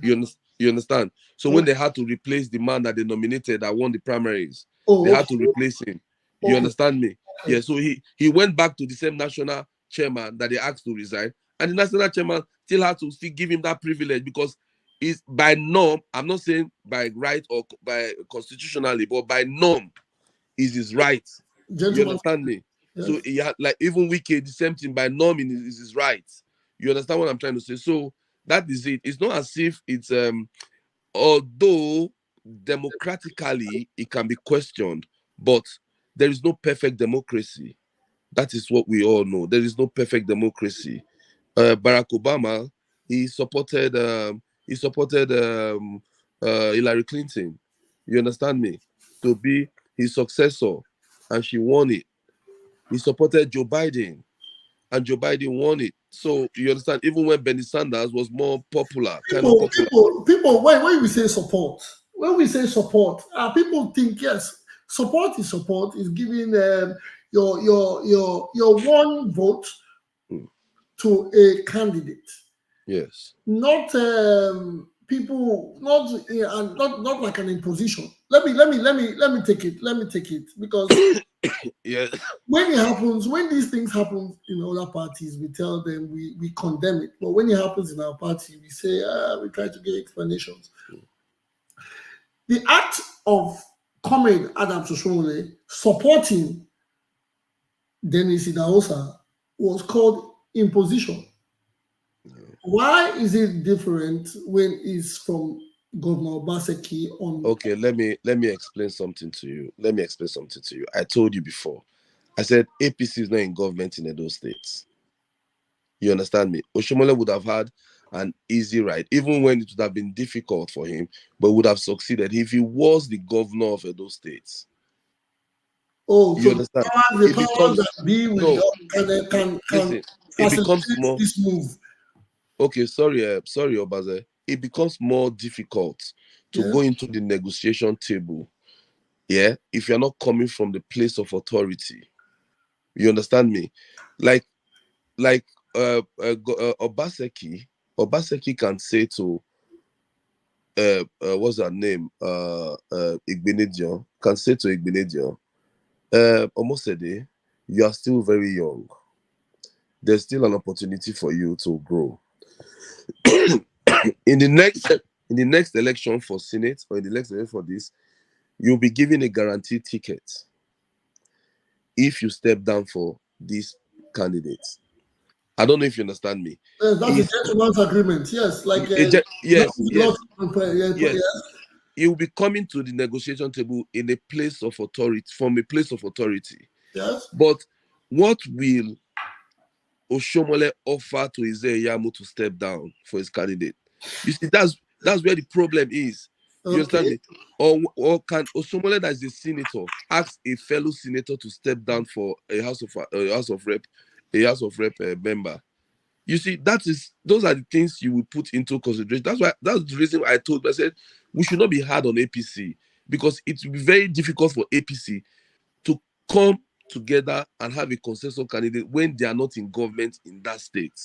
You understand? So when they had to replace the man that they nominated that won the primaries, they had to replace him. You understand me? Okay. Yeah, so he went back to the same national chairman that they asked to resign, and the national chairman still had to still give him that privilege because it's by norm. I'm not saying by right or by constitutionally, but by norm is his right. Gentlemen, you understand me? Yes. So he had, like even Wike, the same thing by norm is his right. You understand what I'm trying to say? So that is it. It's not as if it's although democratically it can be questioned, but there is no perfect democracy. That is what we all know. There is no perfect democracy. Barack Obama, he supported Hillary Clinton. You understand me? To be his successor, and she won it. He supported Joe Biden, and Joe Biden won it. So you understand, even when Bernie Sanders was more popular, people, when we say support, people think yes, support is giving your one vote to a candidate. Yes. Not people, not like an imposition. Let me take it because Yeah. when these things happen in other parties, we tell them we condemn it. But when it happens in our party, we say we try to get explanations. The act of Comrade Adam Soshomole supporting Dennis Idahosa was called imposition. Why is it different when it's from Governor Obaseki on? Okay, let me explain something to you. I told you before. I said APC is not in government in those states. You understand me? Oshomole would have had an easy ride, even when it would have been difficult for him, but would have succeeded if he was the governor of those states. Oh, you so understand? the powers that be with can listen, it becomes more this move. Okay, sorry, Obaze. It becomes more difficult to go into the negotiation table, yeah, if you're not coming from the place of authority. You understand me? Like Obaseki can say to what's her name? Igbenedion can say to Igbenedion, Omosede, you are still very young. There's still an opportunity for you to grow. in the next election for Senate or in the next election for this, you'll be given a guaranteed ticket if you step down for these candidates. I don't know if you understand me. That's a gentleman's agreement. Yes, like yes. He will be coming to the negotiation table in a place of authority, from a place of authority. Yes. But what will Oshomole offer to Ize-Iyamu to step down for his candidate? You see, that's where the problem is. You understand me? Or can Oshomole, that is a senator, ask a fellow senator to step down for a House of Rep member? You see, those are the things you will put into consideration. That's the reason I said we should not be hard on APC, because it will be very difficult for APC to come together and have a consensus candidate when they are not in government in that state.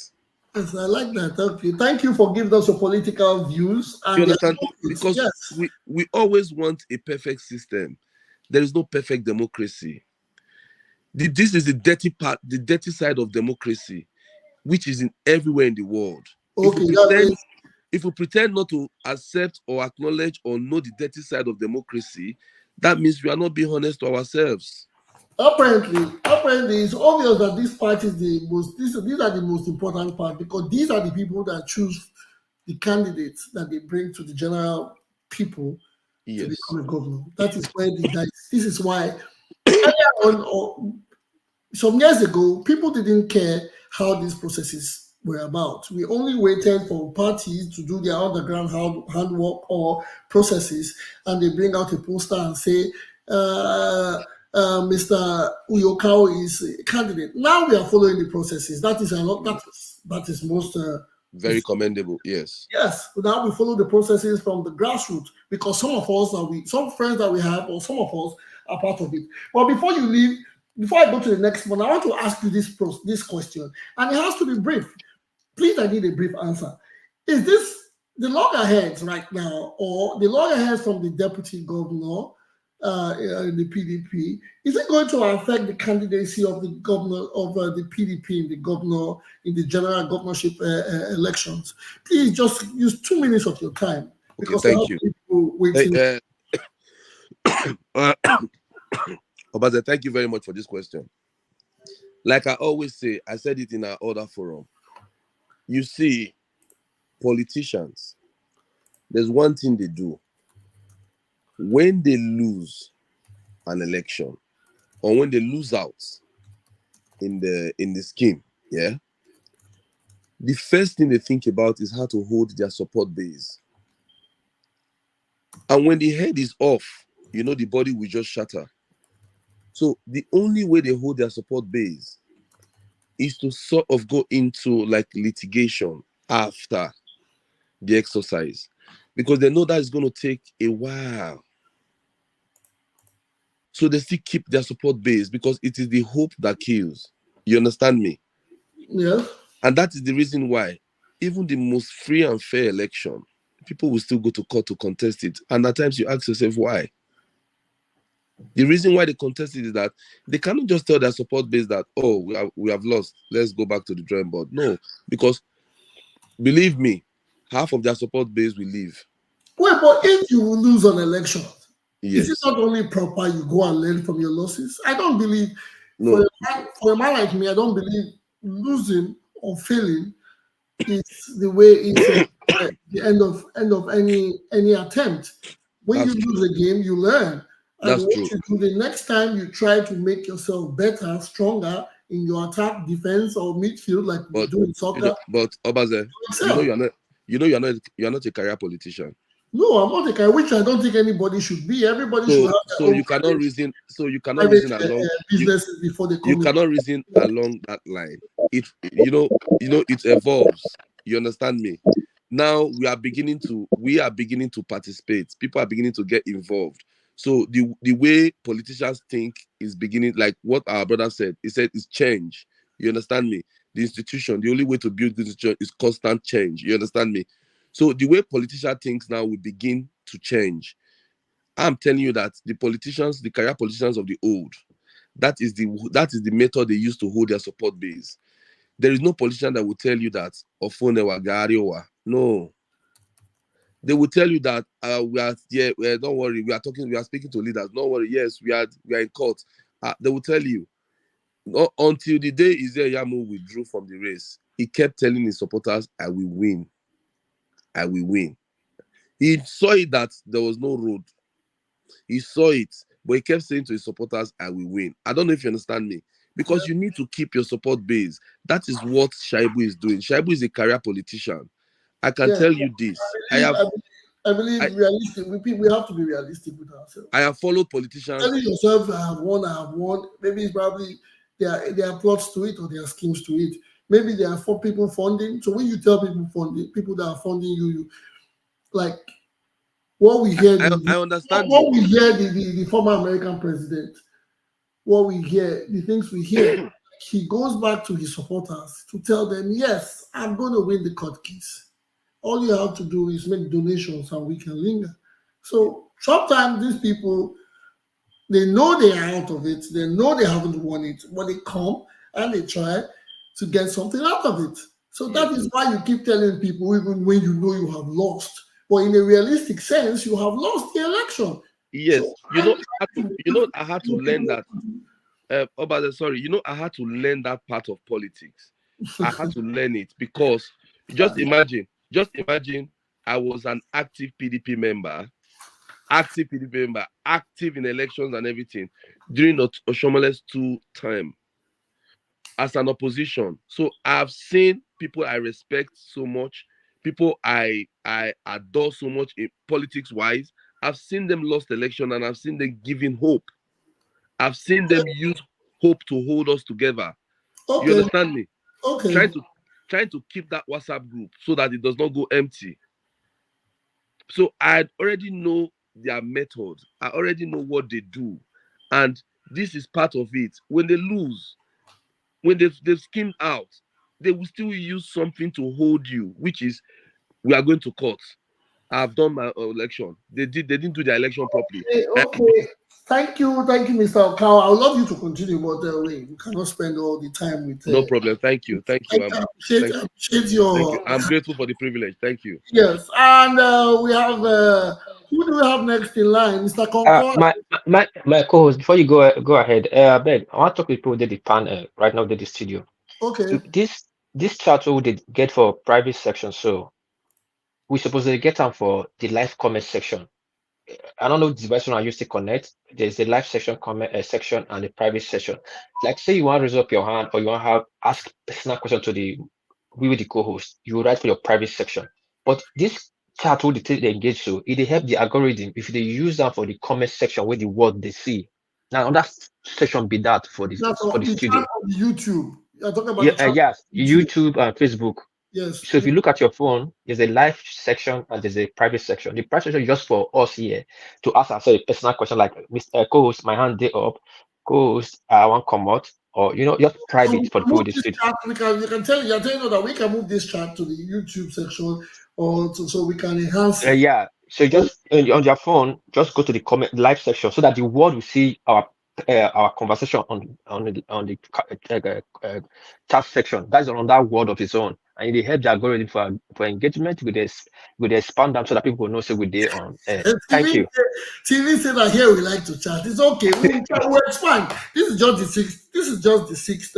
Yes, I like that. Okay, thank you for giving us your political views. You And understand? Because yes, we always want a perfect system. There is no perfect democracy. This is the dirty part, the dirty side of democracy, which is in everywhere in the world. okay, If we pretend not to accept or acknowledge or know the dirty side of democracy, that means we are not being honest to ourselves. apparently, it's obvious that this part is these are the most important part, because these are the people that choose the candidates that they bring to the general people to Yes. become a governor. That is where this is why some years ago, people didn't care how these processes were about. We only waited for parties to do their underground handwork or processes, and they bring out a poster and say, Mr. Uyokao is a candidate. Now we are following the processes. That is a lot. That is most very commendable. Yes. Yes. Now we follow the processes from the grassroots, because some friends that we have, or some of us are part of it. But before you leave, before I go to the next one, I want to ask you this question, and it has to be brief. Please, I need a brief answer. Is this the loggerheads right now, or the loggerheads from the deputy governor in the PDP? Is it going to affect the candidacy of the governor of the PDP in the general governorship elections? Please just use 2 minutes of your time, because thank you. People waiting. Obaze, thank you very much for this question. Like I always say, I said it in our other forum. You see, politicians, there's one thing they do. When they lose an election, or when they lose out in the scheme, yeah, the first thing they think about is how to hold their support base. And when the head is off, the body will just shatter. So the only way they hold their support base is to sort of go into like litigation after the exercise, because they know that is going to take a while. So they still keep their support base, because it is the hope that kills. You understand me? Yeah. And that is the reason why even the most free and fair election, people will still go to court to contest it. And at times you ask yourself why. The reason why they contest it is that they cannot just tell their support base that, oh, we have lost, let's go back to the drawing board. No, because believe me, half of their support base will leave. Well, but if you lose an election, yes, is it not only proper you go and learn from your losses? I don't believe, no. for a man like me, I don't believe losing or failing is the way it's the end of any attempt. When That's you true. lose a game, you learn. And That's what true. you do the next time, you try to make yourself better, stronger in your attack, defense, or midfield, like we do in soccer. But Obaze, you're not a career politician. No, I'm not a guy, which I don't think anybody should be. Everybody should have their own you cannot reason. So you cannot private reason along businesses before they come. You cannot reason along that line. It evolves. You understand me? Now we are beginning to participate. People are beginning to get involved. So the way politicians think is beginning, like what our brother said. He said it's change. You understand me? The institution, the only way to build this institution is constant change. You understand me? So the way politician thinks now will begin to change. I'm telling you that the career politicians of the old, that is the method they use to hold their support base. There is no politician that will tell you that no. They will tell you that don't worry, we are speaking to leaders. Don't worry, yes, we are in court. They will tell you until the day Israel Yamu withdrew from the race. He kept telling his supporters, I will win. I will win. He saw it that there was no road. He saw it, but he kept saying to his supporters, I will win. I don't know if you understand me. Because you need to keep your support base. That is what Shaibu is doing. Shaibu is a career politician. I can tell you this. I believe realistic. We have to be realistic with ourselves. I have followed politicians. Telling yourself, I have won. Maybe it's probably there are plots to it, or there are schemes to it. Maybe there are for people funding. So when you tell people funding, people that are funding you like What we hear, I understand what you. we hear, the former American president, what we hear, the things we hear, he goes back to his supporters to tell them, yes, I'm going to win the court case. All you have to do is make donations and we can linger. So sometimes these people, they know they are out of it, they know they haven't won it, but they come and they try to get something out of it. So that is why you keep telling people, even when you know you have lost. But in a realistic sense, you have lost the election. Yes, So I had to learn that. Sorry, I had to learn that part of politics. I had to learn it because just imagine, I was an active PDP member, active in elections and everything during Oshomale's 2 time as an opposition. So I've seen people I respect so much, people I adore so much in politics wise. I've seen them lost election and I've seen them giving hope. I've seen them use hope to hold us together. You okay, understand me? okay. Trying to keep that WhatsApp group so that it does not go empty. So I already know their method. I already know what they do. And this is part of it. When they lose, when they've schemed out, they will still use something to hold you, which is we are going to court. I've done my election. They didn't do their election properly. Okay. Thank you, Mr. Okao. I would love you to continue, but we cannot spend all the time with. No problem. Thank you. I appreciate Thank your. you. I'm grateful for the privilege. Thank you. Yes, and we have who do we have next in line, Mr. Concord? My co-host, before you go ahead, Ben, I want to talk with people who did the panel right now, did the studio. Okay. So this chat we did get for private section, so we supposedly get them for the live comment section. I don't know the device one I used to connect. There's the live section comment section and the private section. Like say you want to raise up your hand or you want to ask personal question to the with the co-host, you write for your private section. But this chat will they engage so it help the algorithm if they use that for the comment section where the word they see. Now that section be that for the That's studio. on YouTube. You're talking about Yeah, yes, YouTube and Facebook. Yes. So if you look at your phone, there's a live section and there's a private section. The private section is just for us here to ask ourselves a personal question like, Mr. Co-host, my hand day up. Co-host, I want to come out. Or, just private for the people with the studio. You're telling us that we can move this chat to the YouTube section so we can enhance it. Yeah. So just on your phone, just go to the comment live section so that the world will see our conversation on the chat section. That's on that word of its own, and it helps the algorithm for engagement with this expand them so that people know so we there on. Thank you. TV said that here we like to chat. It's okay. We'll expand. This is just the sixth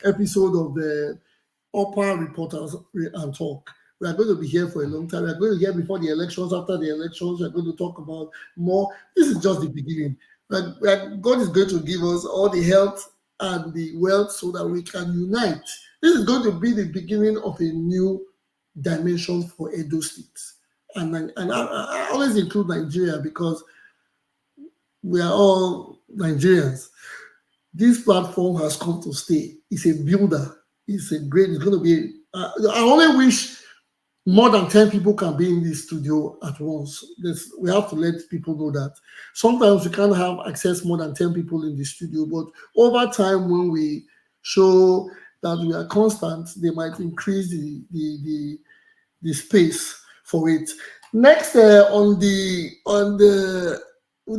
episode of the Upper Reporters and Talk. We are going to be here for a long time. We are going to hear before the elections, after the elections. We are going to talk about more. This is just the beginning. God is going to give us all the health and the wealth so that we can unite. This is going to be the beginning of a new dimension for Edo State. And I always include Nigeria because we are all Nigerians. This platform has come to stay. It's a builder. It's going to be. I only wish more than 10 people can be in this studio at once. We have to let people know that. Sometimes we can't have access more than 10 people in the studio, but over time, when we show that we are constant, they might increase the space for it. Next, do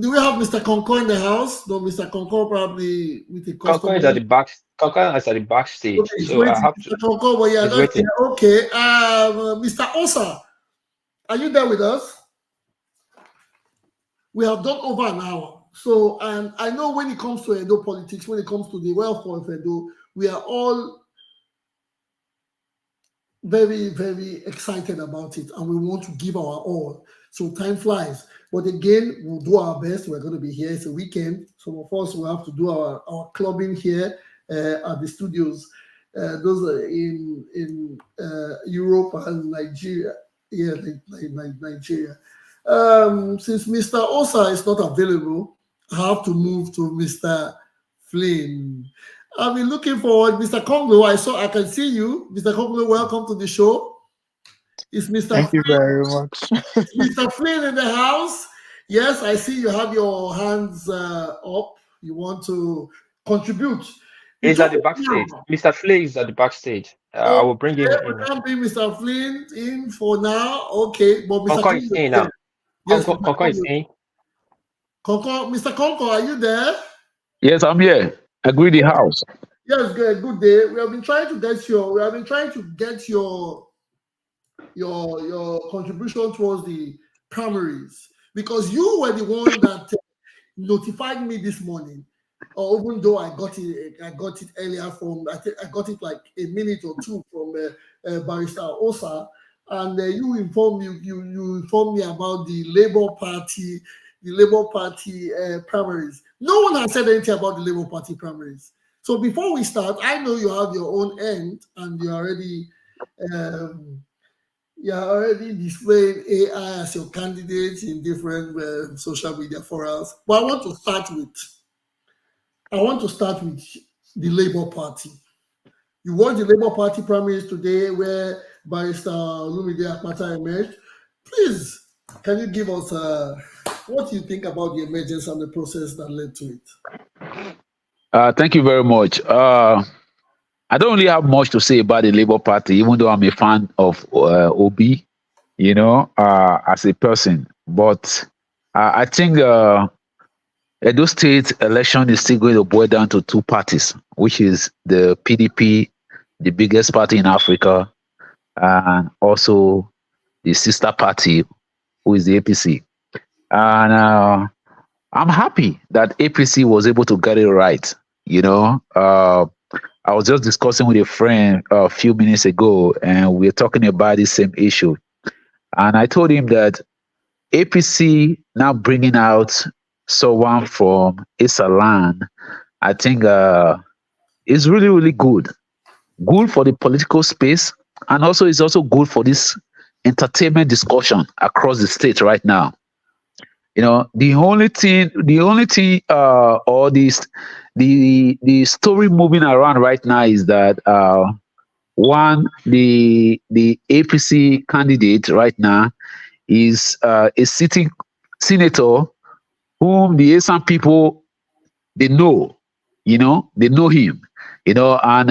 we have Mr. Concord in the house? No, Mr. Concord probably with the customer. Concord is at the back. Concord is at the backstage, Okay, so I have to. Mr. Concord, but yeah, waiting. Okay, Mr. Osa, are you there with us? We have done over an hour. So, and I know when it comes to Edo politics, when it comes to the welfare of Edo, we are all very, very excited about it, and we want to give our all. So time flies. But again, we'll do our best. We're going to be here. It's a weekend. Some of us will have to do our clubbing here at the studios. Those are in Europe and Nigeria. Yeah, like Nigeria. Since Mr. Osa is not available, I have to move to Mr. Flynn. I've been looking forward, Mr. Konglo. I can see you, Mr. Konglo. Welcome to the show. Is Mr. Thank you Flynn, very much. Mr. Flynn in the house? Yes, I see you have your hands up. You want to contribute. You He's at told the me backstage. now. Mr. Flay is at the backstage. I will bring him Okay, we in. can't bring Mr. Flynn in for now. Okay, but Mr. Concord is Concord is in there. now. Yes, Mr. Concord is in. Mr. Concord, are you there? Yes, I'm here. Agree the house. Yes, good day. We have been trying to get your contribution towards the primaries because you were the one that notified me this morning. Or even though I got it earlier from I got it like a minute or two from Barrister Osa, and you informed me about the Labour Party primaries. No one has said anything about the Labour Party primaries. So before we start, I know you have your own end, and you're already displaying AI as your candidate in different social media forums. But I want to start with the Labour Party. You watched the Labour Party primaries today where Barrister Lumide Akpata emerged. Please, can you give us what you think about the emergence and the process that led to it? Thank you very much. I don't really have much to say about the Labour Party, even though I'm a fan of Obi, as a person. But I think Edo State election is still going to boil down to two parties, which is the PDP, the biggest party in Africa, and also the sister party, who is the APC. And I'm happy that APC was able to get it right. I was just discussing with a friend a few minutes ago, and we were talking about the same issue. And I told him that APC now bringing out someone from Isaland, I think is really, really good. Good for the political space, and also it's also good for this entertainment discussion across the state right now. The only thing or the story moving around right now is that one, the APC candidate right now is a sitting senator whom the ASAM people, they know, they know him, and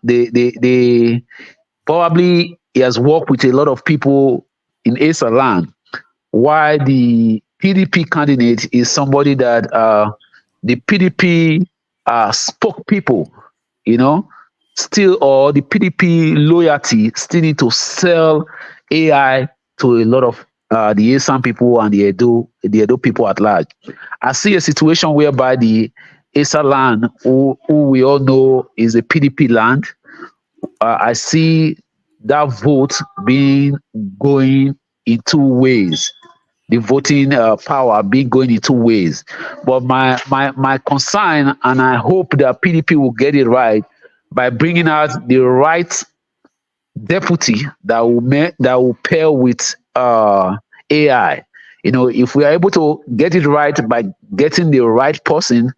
they probably, he has worked with a lot of people in ASA land, while the PDP candidate is somebody that the PDP spoke people, still, or the PDP loyalty still need to sell AI to a lot of the ASAM people and the Edo people at large. I see a situation whereby the ASA land, who we all know is a PDP land, I see that vote going in two ways. The voting power being going in two ways. But my concern, and I hope that PDP will get it right by bringing out the right deputy that will pair with AI. If we are able to get it right by getting the right person,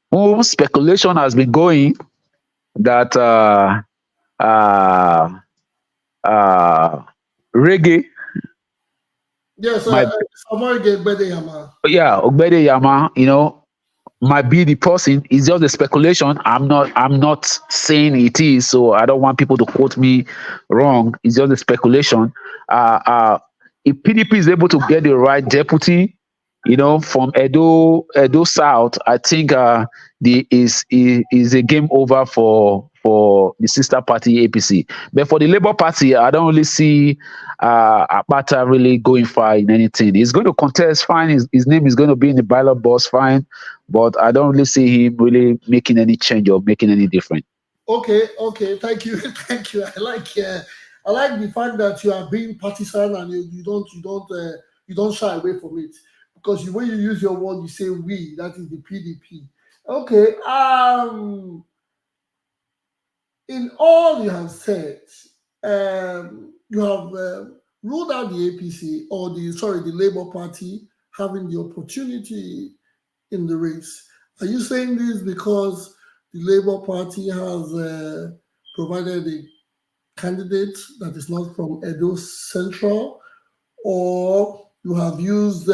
whom speculation has been going that reggae Yes, might, Ogbede Ogbede Yama, might be the person. It's just a speculation. I'm not saying it is, so I don't want people to quote me wrong. It's just a speculation. If PDP is able to get the right deputy, from Edo South, I think is a game over for the sister party APC. But for the Labour Party, I don't really see Akpata really going far in anything. He's going to contest, fine. His name is going to be in the ballot box, fine. But I don't really see him really making any change or making any difference. Okay, thank you, thank you. I like the fact that you are being partisan and you don't shy away from it, because when you use your word, you say we. That is the PDP. Okay. In all you have said, you have ruled out the APC or the Labour Party having the opportunity in the race. Are you saying this because the Labour Party has provided candidate that is not from Edo Central, or you have used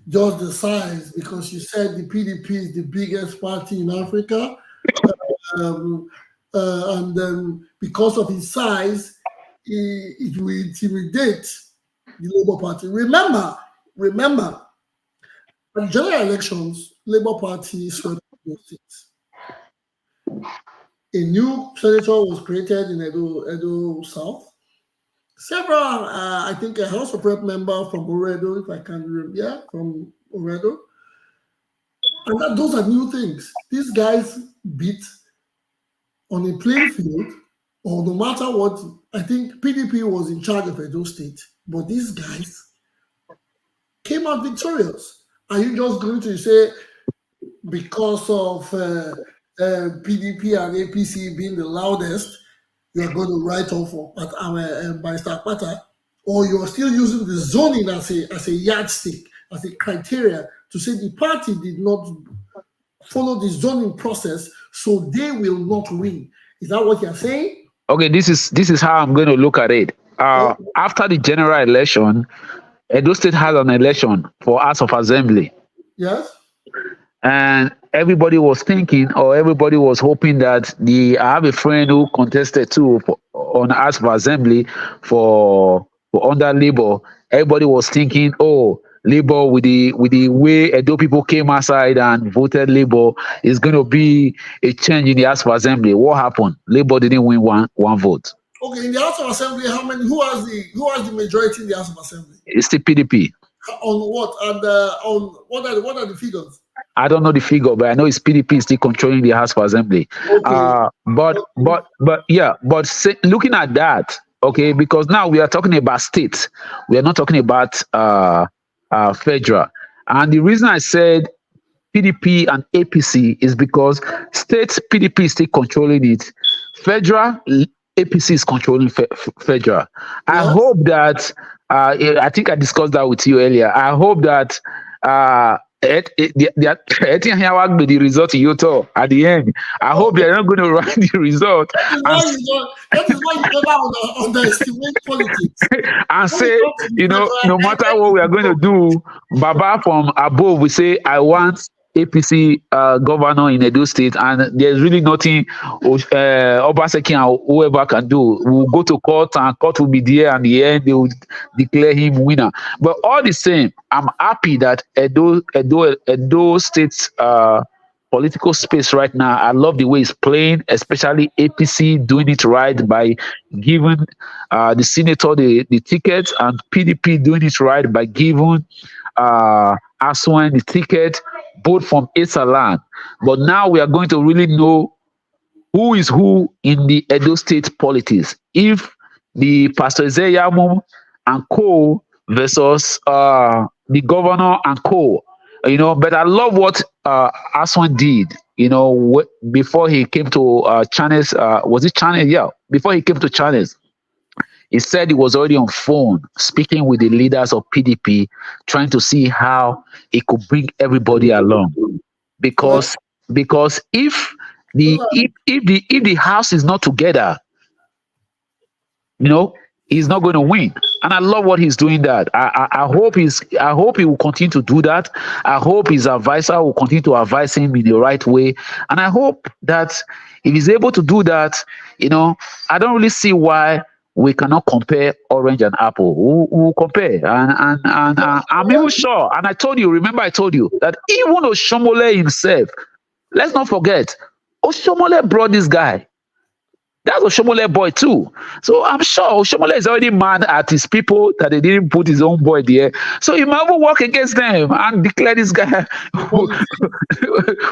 just the size because you said the PDP is the biggest party in Africa, and then because of his size, it will intimidate the Labour Party. Remember, at general elections, Labour Party swept the states. A new senator was created in Edo South. Several, I think a House of Rep member from Oredo, if I can remember, from Oredo. And those are new things. These guys beat on a playing field, or no matter what. I think PDP was in charge of Edo State, but these guys came out victorious. Are you just going to say because of PDP and APC being the loudest, you're going to write off by Stakpata, or you're still using the zoning as a yardstick, as a criteria to say the party did not follow the zoning process, so they will not win? Is that what you're saying? Okay, this is how I'm going to look at it. Okay. After the general election, Edo State had an election for House of Assembly. Yes. And everybody was thinking, or everybody was hoping that I have a friend who contested too on House of Assembly for under Labour. Everybody was thinking, oh, Labour with the way Edo people came outside and voted Labour is going to be a change in the House of Assembly. What happened? Labour didn't win one vote. Okay, in the House of Assembly, who has the majority in the House of Assembly? It's the PDP. On what? And on what are the figures? I don't know the figure, but I know it's PDP still controlling the House of Assembly. Okay. But looking at that, okay, because now we are talking about states, we are not talking about federal. And the reason I said PDP and APC is because state PDP is still controlling it. Federal APC is controlling federal. I hope that I think I discussed that with you earlier. I hope that the result in Yoto at the end. I hope they're not going to write the result. That is why you never underestimate politics. And say, no matter what we are going to do, Baba from above will say, I want APC governor in Edo State, and there's really nothing Obaseki and whoever can do. We'll go to court, and court will be there, and the end they will declare him winner. But all the same, I'm happy that Edo State's political space right now, I love the way it's playing, especially APC doing it right by giving the senator the ticket, and PDP doing it right by giving ASUE the ticket, both from Esaland. But now we are going to really know who is who in the Edo State politics. If the Pastor Ezeyamu and co versus the governor and co, but I love what ASUE did, before he came to Channels. Was it Channels? Yeah, before he came to Channels. He said he was already on phone speaking with the leaders of PDP, trying to see how he could bring everybody along. Because if the house is not together, he's not going to win. And I love what he's doing that. I hope he will continue to do that. I hope his advisor will continue to advise him in the right way. And I hope that if he's able to do that, I don't really see why we cannot compare orange and apple. We'll compare. And I'm even sure, and I told you that even Oshomole himself, let's not forget, Oshomole brought this guy. That's Oshomole boy too. So I'm sure Oshomole is already mad at his people that they didn't put his own boy there. So he might even work against them and declare this guy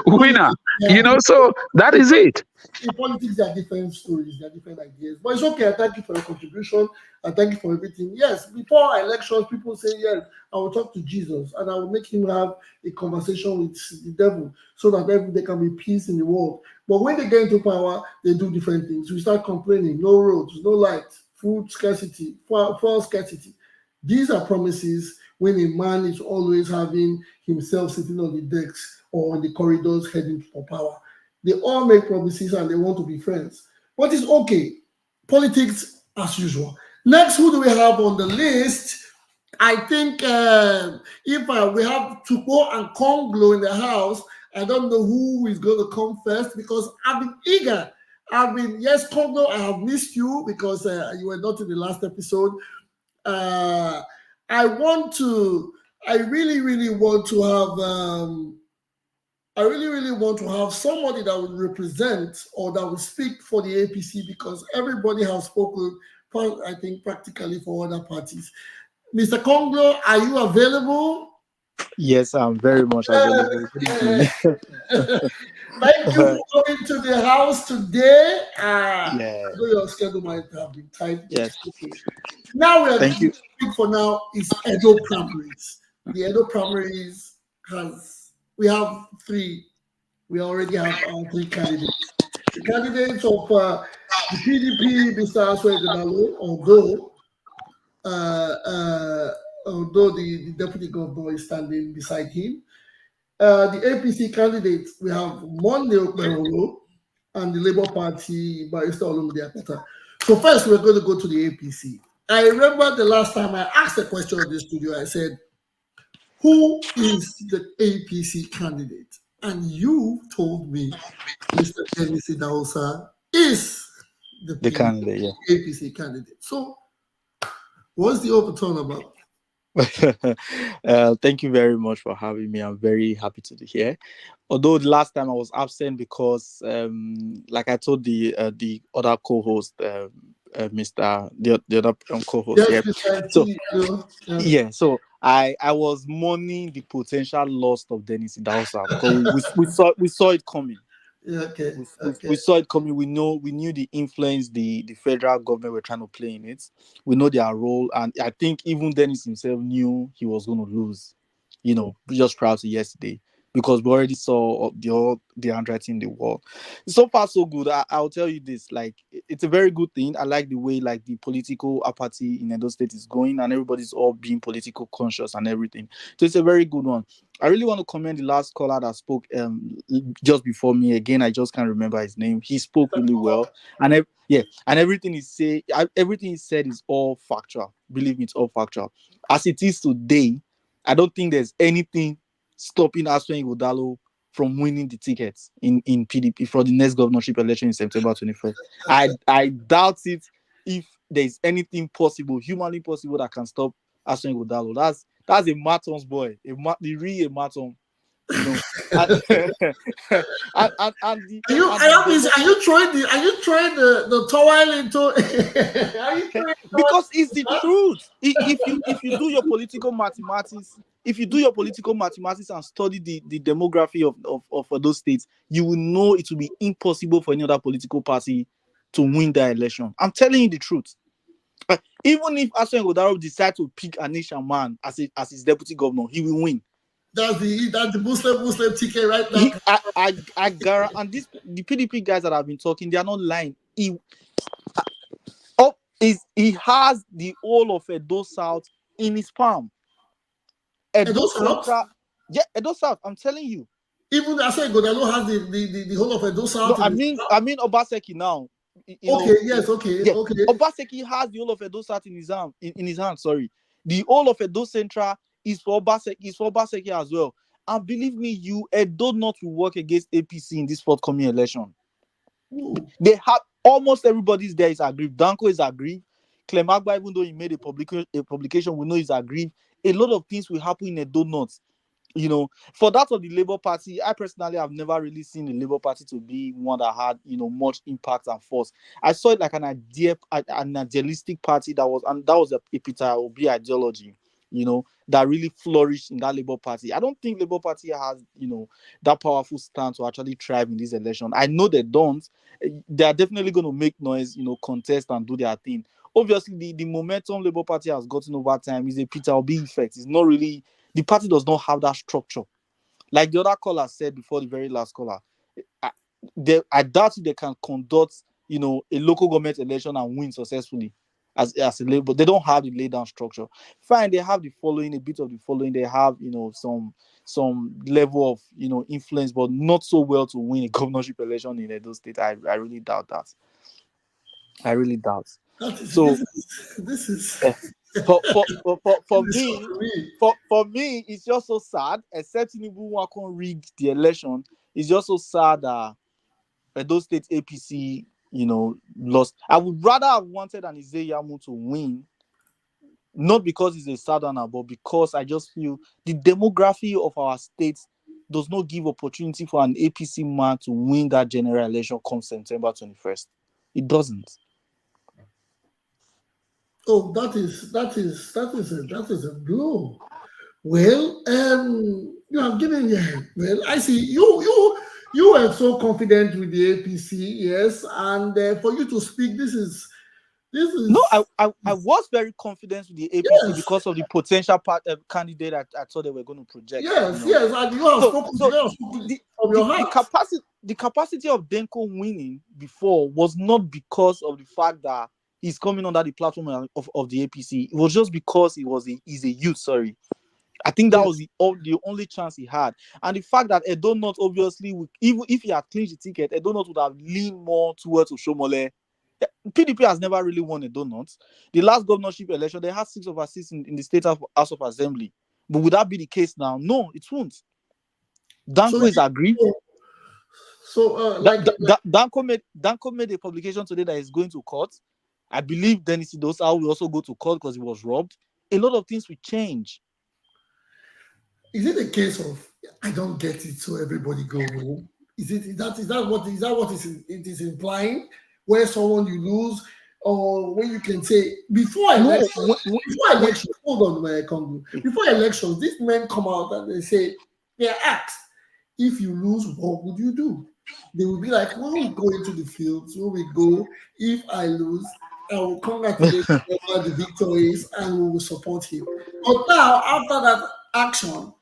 winner. So that is it. In politics, there are different stories, there are different ideas. But it's okay. I thank you for your contribution. I thank you for everything. Yes, before elections, people say, yes, I will talk to Jesus and I will make him have a conversation with the devil so that there can be peace in the world. But when they get into power, they do different things. We start complaining, no roads, no lights, food scarcity, fuel scarcity. These are promises when a man is always having himself sitting on the decks or on the corridors heading for power. They all make promises and they want to be friends. But it's okay. politics as usual. Next, who do we have on the list? I think if we have Tupo and Konglo in the house, I don't know who is going to come first because I've been eager. Yes, Konglo, I have missed you because you were not in the last episode. I really, really want to have somebody that would represent or that would speak for the APC because everybody has spoken, I think, practically for other parties. Mr. Konglo, are you available? Yes, I'm very much available. Good evening. Thank you for coming to the house today. Yeah. I know your schedule might have been tight. Yes. Okay. Now we are Thank you. speak for now is Edo primaries. The Edo primaries we have three. We already have our three candidates. The candidates of the PDP, Mr. ASUE, although the deputy governor is standing beside him. The APC candidates, we have Monday Okpeholo and the Labour Party, Barrister Olumide Akpata. So first, we're going to go to the APC. I remember the last time I asked a question in the studio, I said, who is the APC candidate? And you told me Mr. Dennis Idahosa is The candidate, yeah. APC candidate. So what's the open turn about? Thank you very much for having me. I'm very happy to be here. Although the last time I was absent because, like I told the other co-host, Mr. the other co-host, Yes, yeah. Mr. Yeah, so I was mourning the potential loss of Dennis Idahosa because we saw it coming. Yeah, okay. We saw it coming. We knew the influence the federal government were trying to play in it. We know their role, and I think even Dennis himself knew he was going to lose. Just prior to yesterday, because we already saw the handwriting in the wall. So far, so good. I'll tell you this: like, it's a very good thing. I like the way like the political apathy in Edo State is going, and everybody's all being political conscious and everything. So it's a very good one. I really want to commend the last caller that spoke just before me. Again, I just can't remember his name. He spoke really well, and everything he said is all factual. Believe me, it's all factual. As it is today, I don't think there's anything stopping ASUE IGHODALO from winning the tickets in PDP for the next governorship election in September 21st. I doubt it if there's anything possible, humanly possible, that can stop ASUE IGHODALO. That's a Matons boy, the Maton. Are you trying the towel into? Because it's the truth. If you do your political mathematics, and study the demography of those states, you will know it will be impossible for any other political party to win that election. I'm telling you the truth. Even if ASUE IGHODALO decides to pick Anisha Man as his deputy governor, he will win. That's the Muslim ticket right now. I guarantee, and the PDP guys that have been talking, they are not lying. He has the whole of Edo South in his palm. Edo Central, yeah, Edo South. I'm telling you. Even ASUE IGHODALO has the whole of Edo South. No, I mean Obaseki now. Okay. Obaseki has the whole of Edo South in his hand. Sorry, the whole of Edo Central is for Obaseki as well. And believe me, Edo North will work against APC in this forthcoming election. Ooh. They have almost everybody's there is aggrieved. Danko is aggrieved. Clemagba, even though he made a publication, we know he's aggrieved. A lot of things will happen in Edo North. For that of the Labour Party, I personally have never really seen the Labour Party to be one that had, much impact and force. I saw it like an idealistic party that was a Peter Obi ideology, that really flourished in that Labour Party. I don't think Labour Party has, that powerful stance to actually thrive in this election. I know they don't. They are definitely going to make noise, contest and do their thing. Obviously, the momentum Labour Party has gotten over time is a Peter Obi effect. It's not really. The party does not have that structure. Like the other caller said before, the very last caller, I doubt if they can conduct, a local government election and win successfully as a label. They don't have the laid down structure. Fine, they have the following, a bit of the following. They have, some level of, influence, but not so well to win a governorship election in Edo State. I really doubt that. I really doubt. That is So this is for this is me, shocking me. for me, it's just so sad. Except Tinubu can rig the election, it's just so sad that Edo State APC, lost. I would rather have wanted an Izeyamu to win, not because he's a southerner, but because I just feel the demography of our state does not give opportunity for an APC man to win that general election come September 21st. It doesn't. Oh, that is a blow. Well, you have given well, I see you were so confident with the APC, yes, and for you to speak, this is No, I was very confident with the APC yes, because of the potential candidate I thought they were going to project. yes, yes, and you have spoken, So you have spoken the, from your the heart. capacity of Denko winning before was not because of the fact that he's coming under the platform of the APC. It was just because he's a youth. Sorry, I think that Yes. was the only chance he had, and the fact that Edo North obviously, even if he had clinched the ticket, Edo North would have leaned more towards Oshomole. PDP has never really won Edo North. The last governorship election, they had 6 over 6 in the State House of Assembly. But would that be the case now? No, it won't. Danko is aggrieved. Danko made a publication today that is going to court. I believe Dennis Idosa will also go to court because he was robbed. A lot of things will change. Is it a case of I don't get it, so everybody go home? Is that what it is implying? Where someone you lose, or when you can say before elections, hold on, Congo. Before elections, these men come out and they say they are asked, if you lose, what would you do? They will be like, when we go into the fields, when we go, if I lose, I will congratulate whoever the victor is and we will support him. But now, after that action,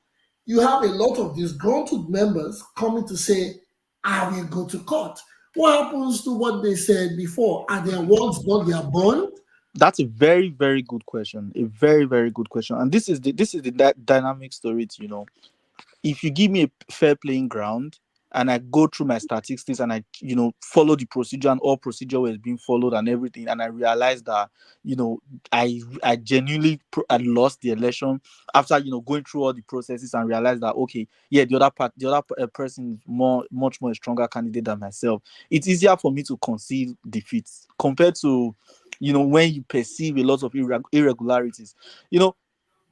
you have a lot of disgruntled members coming to say, I will go to court. What happens to what they said before? Are their words not their bond? That's a very, very good question. A very, very good question. And this is the dynamic story. If you give me a fair playing ground and I go through my statistics and I, follow the procedure and all procedure was being followed and everything, and I realized that, I genuinely had lost the election after, going through all the processes and realized that, okay, yeah, the other person is much more a stronger candidate than myself. It's easier for me to concede defeats compared to, when you perceive a lot of irregularities.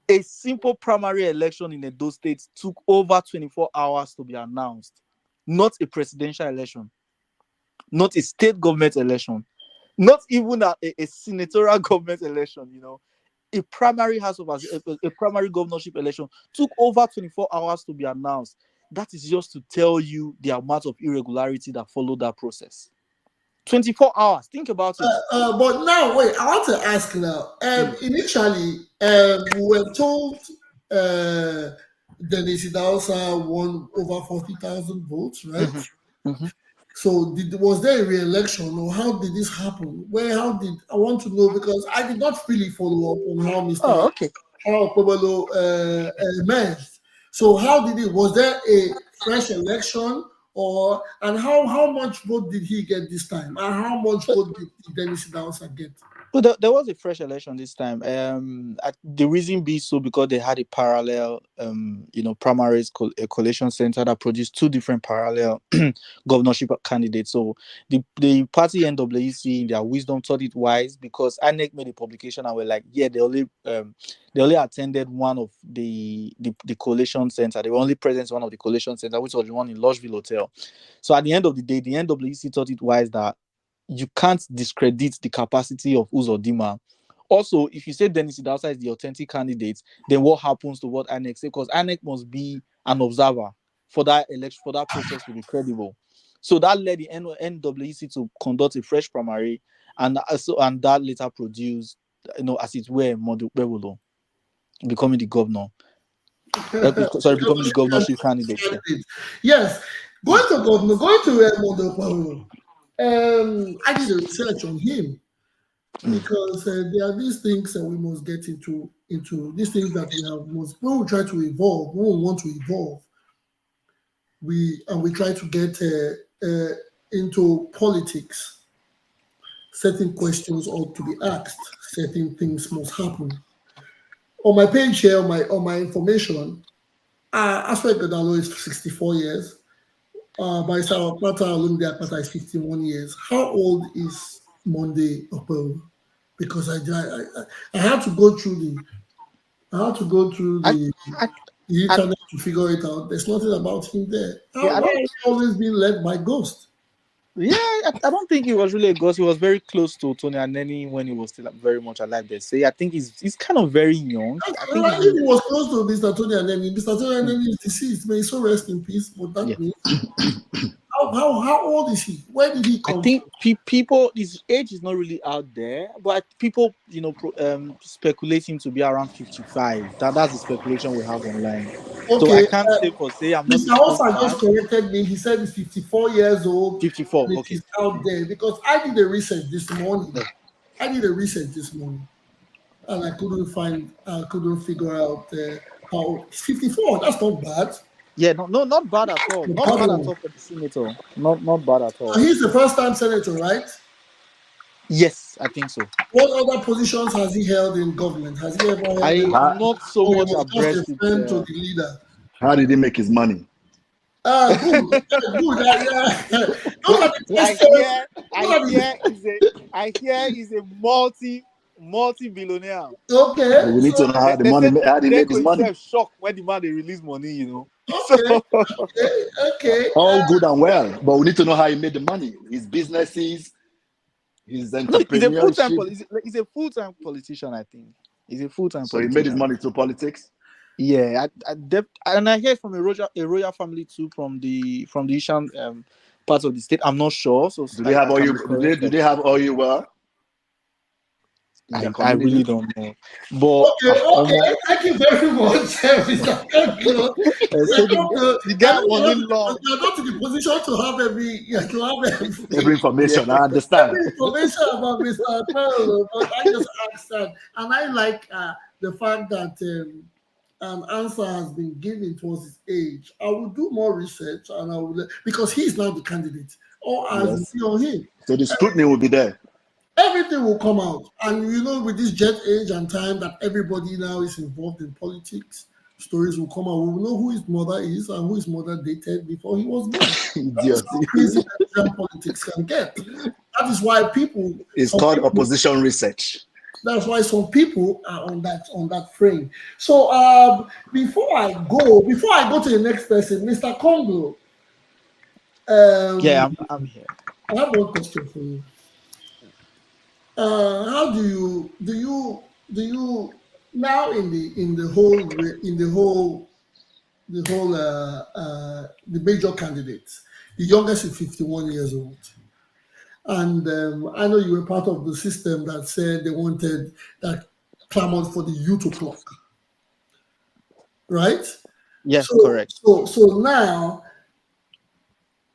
A simple primary election in Edo State took over 24 hours to be announced. Not a presidential election, not a state government election, not even a senatorial government election. A primary a primary governorship election took over 24 hours to be announced. That is just to tell you the amount of irregularity that followed that process. 24 hours. Think about it. But now, wait, I want to ask now. Initially, we were told Dennis Idausa won over 40,000 votes, right? Mm-hmm. So, was there a re-election, or how did this happen? I want to know, because I did not really follow up on how Mr. How Kobolo emerged. So, how did it? Was there a fresh election? And how much vote did he get this time? And how much vote did Dennis Idausa get? Well, there was a fresh election this time. The reason being so because they had a parallel, primaries coalition center that produced 2 different parallel governorship candidates. So the party NWC, in their wisdom, thought it wise, because INEC made a publication and were like, yeah, they only attended one of the coalition center. They were only present in one of the coalition center, which was the one in Lodgeville Hotel. So at the end of the day, the NWC thought it wise that you can't discredit the capacity of Uzodinma. Also, if you say Dennis Idausa is the authentic candidate, then what happens to what INEC say? Because INEC must be an observer for that election, for that process to be credible. So that led the NWC to conduct a fresh primary, and that later produced, as it were, Modubewolo becoming the governor. Becoming the governorship candidate. Yes, going to Modubewolo. I did a research on him, because there are these things that we must get into these things that when we try to evolve, when we want to evolve, we try to get into politics. certain questions ought to be asked, certain things must happen. On my page here, on my information, ASUE IGHODALO is 64 years. Barrister Akpata Olumide Akpata is 51 years. How old is Monday Okpero? Because I had to go through the I, the internet to figure it out. There's nothing about him there. Yeah, I Why don't. is he always being led by ghost? Yeah, I don't think he was really a ghost. He was very close to Tony Aneni when he was still very much alive. They say. I think he's kind of very young. I think If he was close to Mr. Tony Aneni, Mr. Tony Aneni is deceased. May he so rest in peace. But that yeah. means how old is he? Where did he I come think people his age is not really out there, but people speculate him to be around 55. That's the speculation we have online. from? So I Okay, can't say for say I'm not Mr. a sports Osa just fan. corrected me. He said he's 54 years old 54. and it Okay. is out there because I did a research this morning. And I couldn't figure out how 54. That's not bad. Yeah, no, not bad at all. Not bad at all for the senator. Not bad at all. And he's the first time senator, right? Yes, I think so. What other positions has he held in government? Has he ever held? I'm not so or he much was abreast just a with friend to the leader? How did he make his money? Good. Good. Yeah. Those are the questions. I hear he's a multi-billionaire. Okay. We need to know how how he made his money. Himself shocked when the man they release money, Okay. Okay. All good and well, but we need to know how he made the money. His businesses, his entrepreneurship. He's a full-time politician, I think. He's a full-time So politician. he made his money through politics. Yeah, and I hear from a royal family too, from the Ishan part of the state. I'm not sure. So Do they have oil? Do they have oil well? I really don't know. But okay. Thank you very much, Mr. Kanglo. You get money long. You're not in the position to have every information. I understand. Every information about Mr. Kanglo, but I just asked that, and I like the fact that an answer has been given towards his age. I will do more research, and I will because he's now the candidate. All eyes will be on him. So the scrutiny will be there. Everything will come out. And with this jet age and time that everybody now is involved in politics, stories will come out. We will know who his mother is and who his mother dated before he was born. That's how crazy Nigerian politics can get. That is why it's called opposition research. That's why some people are on that frame. So before I go to the next person, Mr. Congo. I'm here. I have one question for you. How do you now the major candidates, the youngest is 51 years old, and I know you were part of the system that said they wanted that clamored for the youth clock, right? Yes, correct. So now,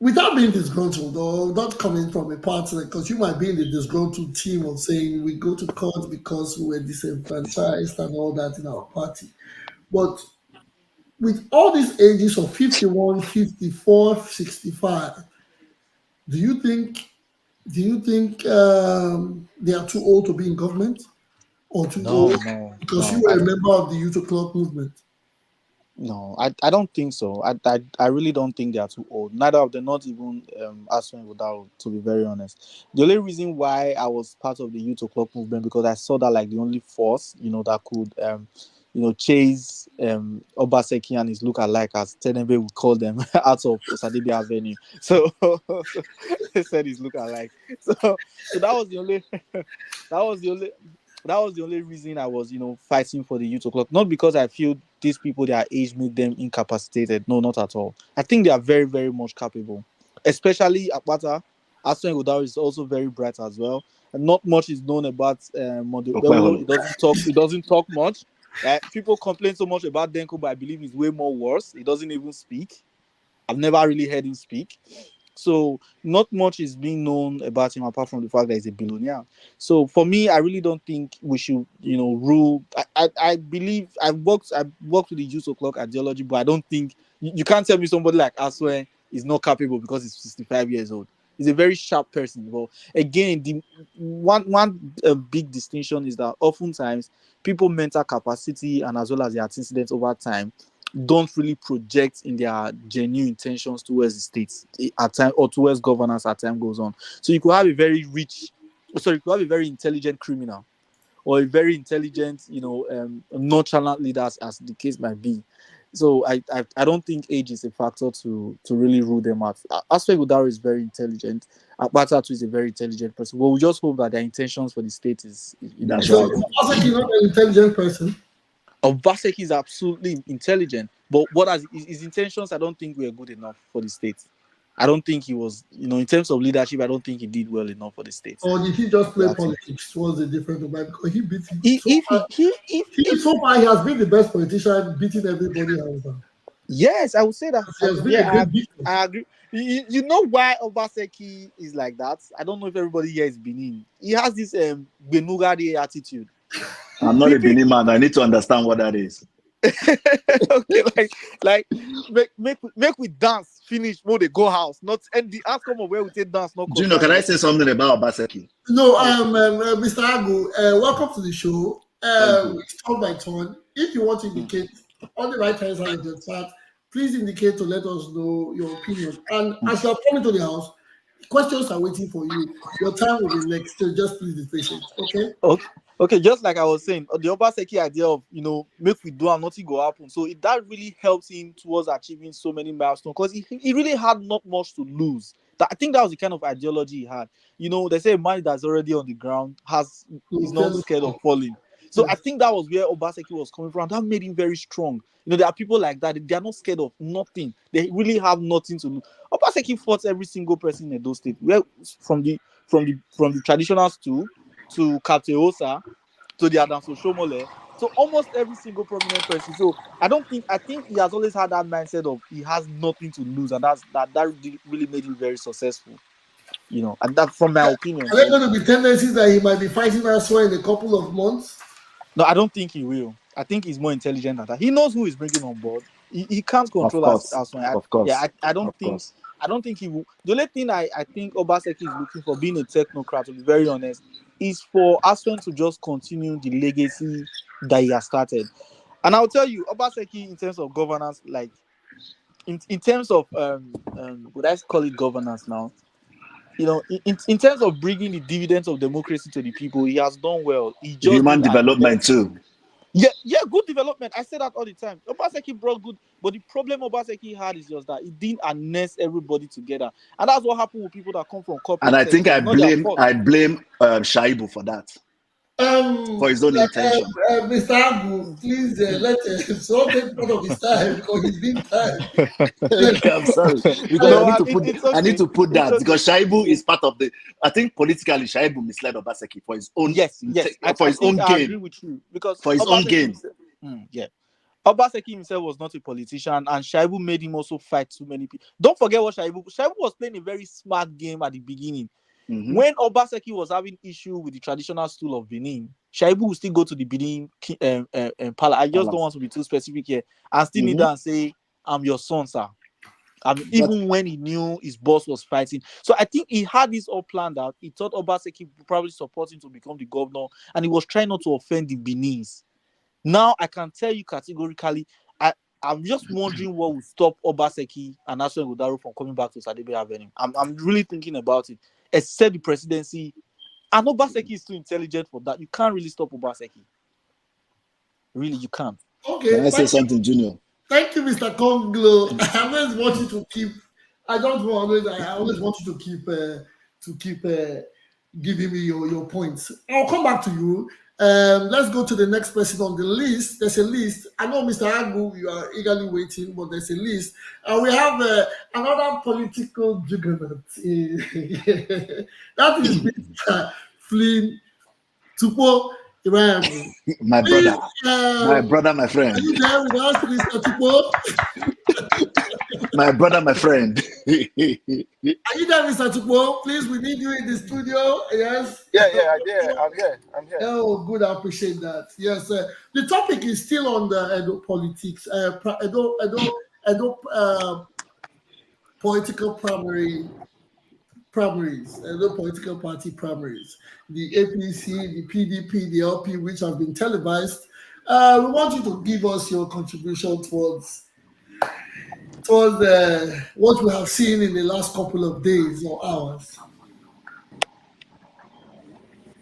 without being disgruntled or not coming from a party, because you might be in the disgruntled team of saying we go to court because we were disenfranchised and all that in our party. But with all these ages of 51, 54, 65, do you think they are too old to be in government? Or too old? Because you were a member of the Youth O'Clock movement. No, I don't think so. I really don't think they are too old. Neither of them, not even ASUE IGHODALO, to be very honest. The only reason why I was part of the Youth O'Clock movement because I saw that like the only force, that could chase Obaseki and his look-alike, as Tenebe would call them, out of Osadebe Avenue. So they said his look-alike. So that was the only reason I was, fighting for the Youth O'Clock. Not because I feel these people, their age make them incapacitated. No, not at all. I think they are very, very much capable. Especially Akpata. ASUE IGHODALO is also very bright as well. And not much is known about Modibelo. He doesn't talk much. People complain so much about Denko, but I believe he's way more worse. He doesn't even speak. I've never really heard him speak. So not much is being known about him apart from the fact that he's a billionaire. So for me, I really don't think we should, rule. I believe I've worked with the Youth O'Clock ideology, but I don't think you can't tell me somebody like ASUE is not capable because he's 65 years old. He's a very sharp person. But again, the one big distinction is that oftentimes people mental capacity and as well as their incidents over time don't really project in their genuine intentions towards the states at time or towards governance as time goes on. So you could have a very intelligent criminal or a very intelligent, nonchalant leader as the case might be. So I don't think age is a factor to really rule them out. ASUE Godaro is very intelligent. Akpata too is a very intelligent person. Well, we just hope that their intentions for the state is That's So right. Obaseki is not an intelligent person. Obaseki is absolutely intelligent, but what are his intentions? I don't think were good enough for the state. I don't think he was, in terms of leadership, I don't think he did well enough for the state. Or did he just play That's it. politics towards a different man? Because he beat him. So far, He has been the best politician, beating everybody else. yes, I would say that. He has been a great beater. I agree. You know why Obaseki is like that? I don't know if everybody here is Benin. He has this Benugade attitude. I'm not a Benin man. I need to understand what that is. Okay, like make we dance, finish, when they go house, not and the outcome of where we take dance, not. Junior, can I say something about Obaseki? No, Mr. Agu, welcome to the show. It's turn by turn. If you want to indicate on the right hand side of the chat, please indicate to let us know your opinion. And as you are coming to the house, questions are waiting for you. Your time will be next, so just please be patient. Okay, just like I was saying, the Obaseki idea of make we do and nothing go happen. So that really helps him towards achieving so many milestones because he really had not much to lose. I think that was the kind of ideology he had. They say a man that's already on the ground is not scared of falling. So I think that was where Obaseki was coming from. That made him very strong. There are people like that. They are not scared of nothing. They really have nothing to lose. Obaseki fought every single person in Edo State, from the traditionals to Captain Osa, to the Adamso Shomole, so almost every single prominent person. So I think he has always had that mindset of he has nothing to lose, and that really made him very successful. And that, from my opinion. Are there going to be tendencies that he might be fighting ASUE in a couple of months? No, I don't think he will. I think he's more intelligent than that. He knows who he's bringing on board. He can't control ASUE. Of course. Yeah, I don't think he will. The only thing I think Obaseki is looking for, being a technocrat, to be very honest, is for ASUE to just continue the legacy that he has started. And I'll tell you, Obaseki, in terms of governance, like in terms of would I call it governance now? In terms of bringing the dividends of democracy to the people, he has done well. He just Human development too. Yeah, good development. I say that all the time. Obaseki brought good, but the problem Obaseki had is just that he didn't harness everybody together, and that's what happened with people that come from corporate. And I think I blame Shaibu for that. For his own intention. Mr. Agu, please let so take part of his time because he's been time. I'm sorry. Because I need to put that because Shaibu is part of the. I think politically Shaibu misled Obaseki for his own. Yes. For his own gain. I agree with you because for his own gain. Obaseki himself was not a politician, and Shaibu made him also fight too many people. Don't forget what Shaibu was playing a very smart game at the beginning. Mm-hmm. When Obaseki was having issue with the traditional stool of Benin, Shaibu will still go to the Benin palace. I just don't want to be too specific here. And still need and say, "I'm your son, sir." Even when he knew his boss was fighting. So I think he had this all planned out. He thought Obaseki would probably support him to become the governor, and he was trying not to offend the Beninese. Now I can tell you categorically, I'm just wondering what will stop Obaseki and ASUE Godaro from coming back to Sadebe Avenue. I'm really thinking about it. Except the presidency, and Obaseki is too intelligent for that. You can't really stop Obaseki. Really, you can't. Okay. Can I say something, Junior? Thank you, Mr. Konglo. I always want you to keep. I always want you to keep giving me your points. I'll come back to you. Let's go to the next person on the list. There's a list. I know, Mr. Agu, you are eagerly waiting, but there's a list. We have another political juggernaut. That is Mr. Flynn Tupo. My brother. My brother, my friend. Are you there with us, Mr. Tupo? My brother, my friend. Are you there, Mr. Tupo? Please, we need you in the studio. Yes. Yeah, I'm here. Oh, good. I appreciate that. Yes. The topic is still on the Edo politics. Edo political primary primaries, no political party primaries, the APC, the PDP, the LP, which have been televised. We want you to give us your contribution towards what we have seen in the last couple of days or hours.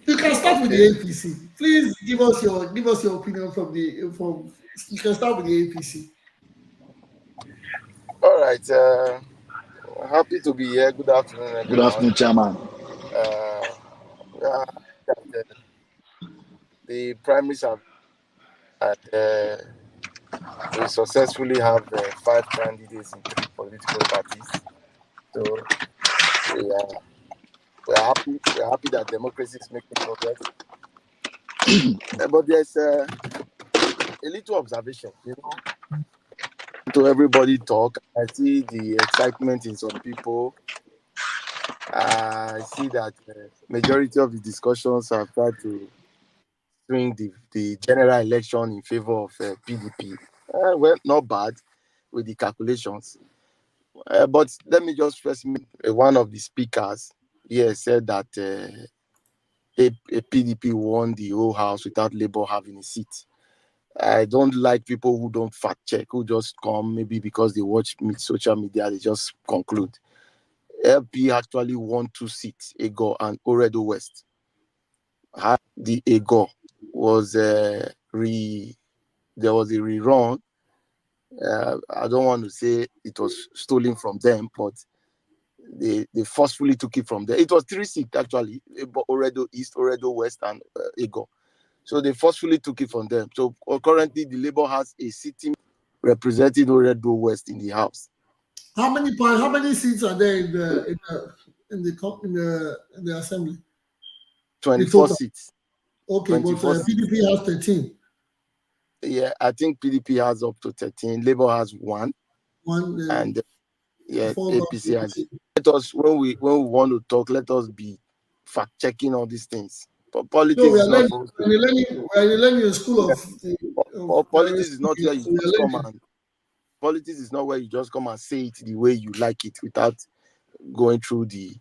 You can start with the APC. Please give us your opinion from. You can start with the APC. All right. Happy to be here. Good afternoon, Good everyone. afternoon, Chairman. The primaries have we successfully have 5 candidates in 3 political parties. So we are happy. We are happy that democracy is making progress. But there's a little observation, to everybody talk. I see the excitement in some people. I see that majority of the discussions have tried to swing the general election in favor of PDP. Well, not bad with the calculations. But let me just first make one of the speakers here said that a PDP won the whole house without Labour having a seat. I don't like people who don't fact check, who just come maybe because they watch social media, they just conclude. LP actually won 2 seats, Ego and Oredo West. The Ego was there was a rerun. I don't want to say it was stolen from them, but they forcefully took it from there. It was 3 seats actually, Oredo East, Oredo West, and Ego. So they forcefully took it from them. So currently, the Labour has a sitting representing Oredo West in the House. How many seats are there in the assembly? 24 seats. Okay, 24 but PDP has 13. Yeah, I think PDP has up to 13. Labour has 1. And APC has. Let us when we want to talk, let us be fact checking all these things. But politics is not. We're learning in school of politics is not where you just come and. Politics is not where you just come and say it the way you like it without going through the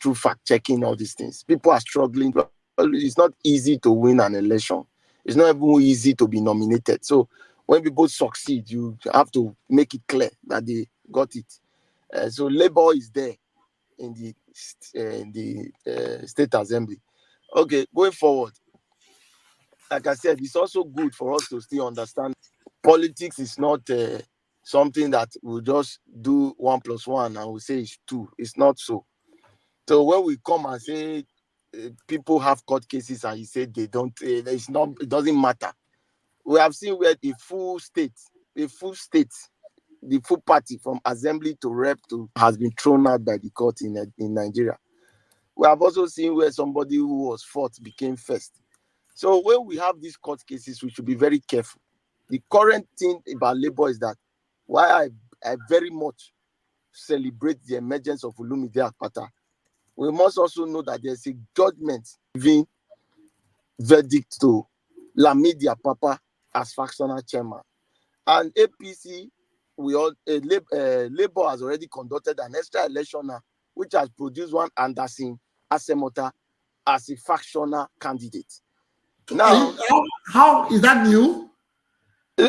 through fact checking all these things. People are struggling. It's not easy to win an election. It's not even easy to be nominated. So when people succeed, you have to make it clear that they got it. So Labour is there in the State Assembly. Okay, going forward, like I said, it's also good for us to still understand politics is not something that we'll just do 1 + 1 and we'll say it's 2. It's not so. So when we come and say people have court cases and you say they don't, it doesn't matter. We have seen where the full state, the full party from assembly to rep has been thrown out by the court in Nigeria. We have also seen where somebody who was fourth became first. So when we have these court cases, we should be very careful. The current thing about Labour is that why I very much celebrate the emergence of Olumide Akpata. We must also know that there's a judgment giving verdict to Lamidi Apapa as factional chairman. And APC, Labour has already conducted an extra election now, which has produced one Anderson Asemota as a factional candidate. Now, how is that new?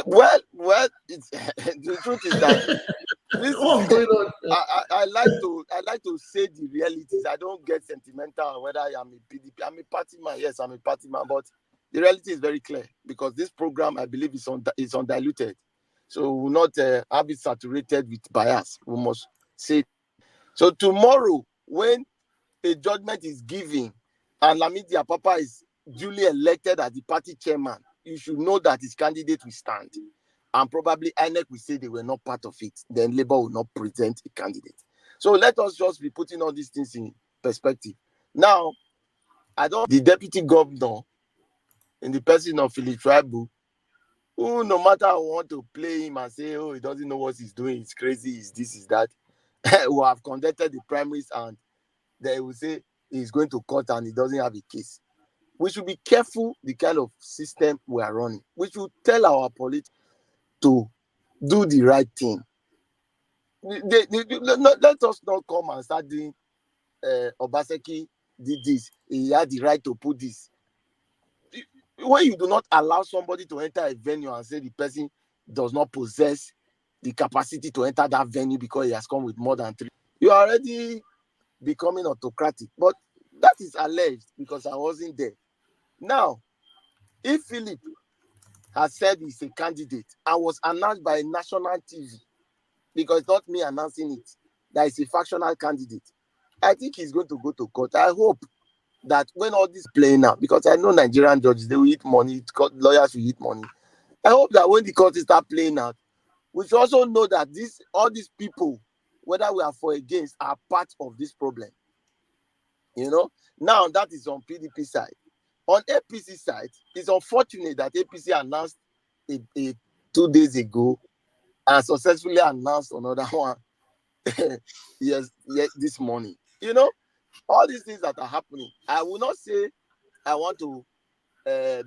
Well, the truth is that what's going on? I like to say the realities. I don't get sentimental whether I am a PDP. I'm a party man. Yes, I'm a party man, but the reality is very clear because this program, I believe, is undiluted. So we will not have it saturated with bias. We must say. So tomorrow, when a judgment is given and Lamidi Apapa is duly elected as the party chairman, you should know that his candidate will stand. And probably INEC will say they were not part of it. Then Labour will not present a candidate. So let us just be putting all these things in perspective. Now, the deputy governor in the person of Philip Tribu, who no matter how I want to play him and say, oh, he doesn't know what he's doing, he's crazy, he's this, he's that, who have conducted the primaries and they will say he's going to court and he doesn't have a case. We should be careful the kind of system we are running. We should tell our politics to do the right thing. let us not come and start doing Obaseki did this, he had the right to put this. When you do not allow somebody to enter a venue and say the person does not possess the capacity to enter that venue because he has come with more than 3, you are already becoming autocratic. But that is alleged because I wasn't there. Now, if Philip has said he's a candidate and was announced by a national TV, because it's not me announcing it, that is a factional candidate, I think he's going to go to court. I hope that when all this playing out, because I know Nigerian judges, they will eat money, lawyers will eat money. I hope that when the court start playing out, we should also know that all these people, whether we are for or against, are part of this problem. Now that is on PDP side. On APC side, it's unfortunate that APC announced 2 days ago and successfully announced another one yes, this morning. All these things that are happening, I will not say I want to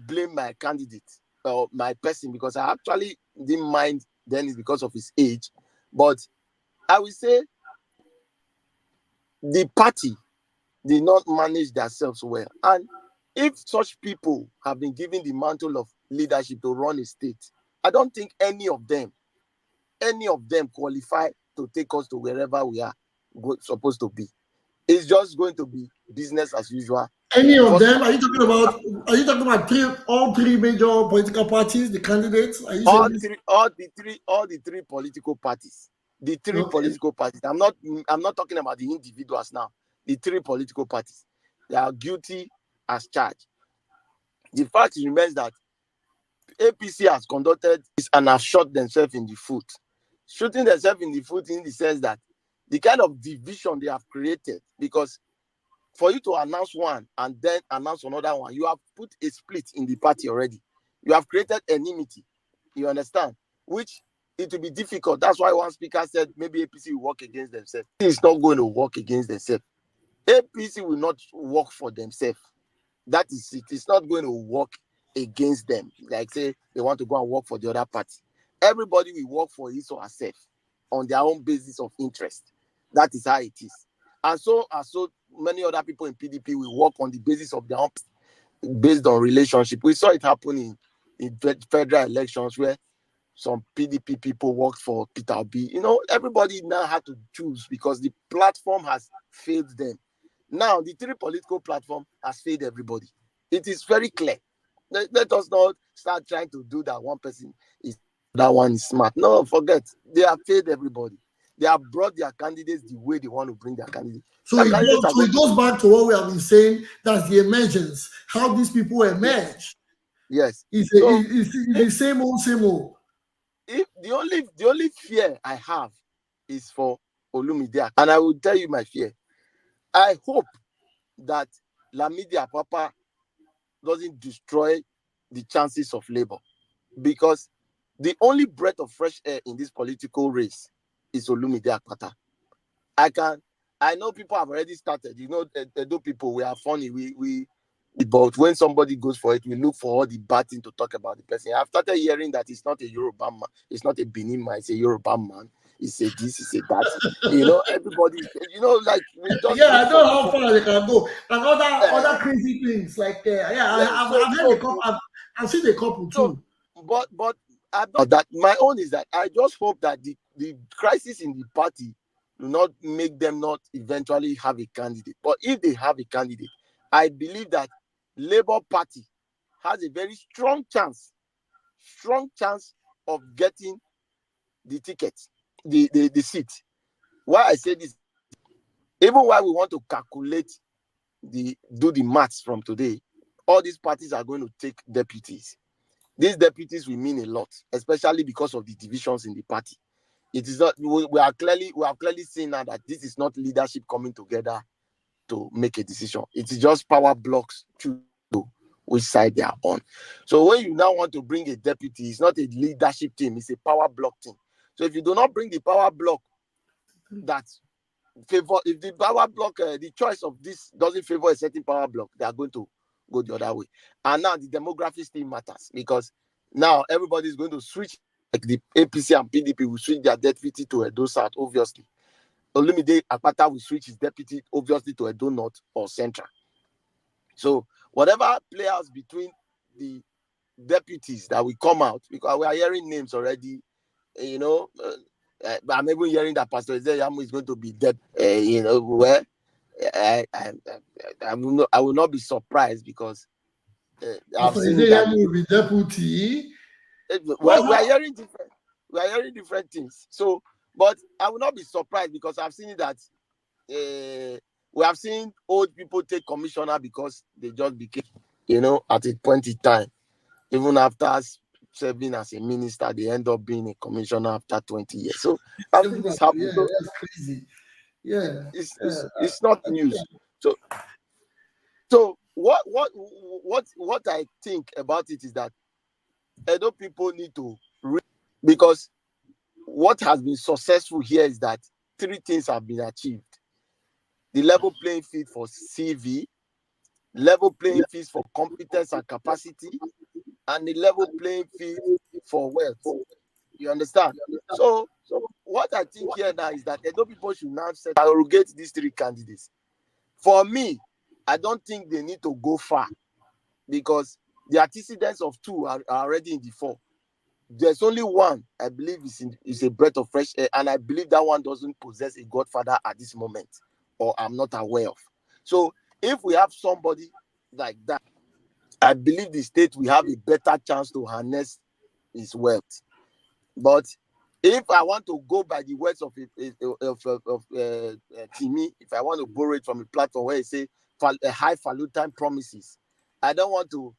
blame my candidate or my person, because I actually didn't mind then it's because of his age. But I will say the party did not manage themselves well. And if such people have been given the mantle of leadership to run a state, I don't think any of them qualify to take us to wherever we are supposed to be. It's just going to be business as usual. Any of them? Are you talking about all three major political parties, the candidates? Are you all the three political parties. The three political parties. I'm not talking about the individuals now. The three political parties. They are guilty as charged. The fact remains that APC has conducted this and have shot themselves in the foot. Shooting themselves in the foot in the sense that the kind of division they have created, because for you to announce one and then announce another one, you have put a split in the party already. You have created enmity. You understand? Which it will be difficult. That's why one speaker said maybe APC will work against themselves. It's not going to work against themselves. APC will not work for themselves. That is it. It's not going to work against them. Like say they want to go and work for the other party. Everybody will work for his or herself on their own basis of interest. That is how it is. And so many other people in PDP will work on the basis of their own, based on relationship. We saw it happen in federal elections where some PDP people worked for Peter Obi. Everybody now had to choose because the platform has failed them. Now, the three political platform has failed everybody. It is very clear. Let us not start trying to do that one person is that one is smart. No, forget. They have failed everybody. They have brought their candidates the way they want to bring their candidates. So it goes back to what we have been saying. That's the emergence. How these people emerge. Yes. It's the same old. If the only fear I have is for Olumide, and I will tell you my fear. I hope that Lamidi Apapa doesn't destroy the chances of Labour, because the only breath of fresh air in this political race is Olumide Akpata. I know people have already started. Edo people, we are funny. But when somebody goes for it, we look for all the bad thing to talk about the person. I've started hearing that it's not a Yoruba man, it's not a Benin man, it's a Yoruba man. It's a this, it's a that. Everybody, like we just. Yeah, I know how far they can go. And other crazy things like I've heard a couple. I've seen a couple too. But that my own is that I just hope that the crisis in the party do not make them not eventually have a candidate. But if they have a candidate, I believe that Labour Party has a very strong chance of getting the ticket, the seat. Why I say this, even while we want to calculate do the maths from today, all these parties are going to take deputies. These deputies will mean a lot, especially because of the divisions in the party. It is not. We have clearly seen now that this is not leadership coming together to make a decision. It is just power blocks to which side they are on. So when you now want to bring a deputy, it's not a leadership team, it's a power block team. So if you do not bring the power block that favor, if the power block, the choice of this doesn't favor a certain power block, they are going to go the other way. And now the demography still matters, because now everybody is going to switch like the APC and PDP will switch their deputy to Edo South, obviously. Olumide Akpata will switch his deputy, obviously, to Edo North or Central. So whatever players between the deputies that will come out, because we are hearing names already, you know, I'm even hearing that Pastor Ezeyamu is going to be you know, where I will not be surprised because I've seen that will be deputy. Well, we are hearing different things. So, but I will not be surprised because I've seen that we have seen old people take commissioner because they just became, you know, at a point in time, even after serving as a minister, they end up being a commissioner after 20 years. So I've seen this happen. Yeah, So, that's crazy. Yeah, it's not news. So what I think about it is that Edo people need to because what has been successful here is that 3 things have been achieved: the level playing field for CV, level playing field for competence and capacity, and the level playing field for wealth. You understand? So what I think here now is that Edo people should now interrogate these 3 candidates. For me, I don't think they need to go far because the antecedents of 2 are already in the 4. There's only one, I believe, is a breath of fresh air, and I believe that one doesn't possess a godfather at this moment, or I'm not aware of. So if we have somebody like that, I believe the state will have a better chance to harness his wealth. But if I want to go by the words of Timi, if I want to borrow it from a platform where it say high falutin promises, I don't want to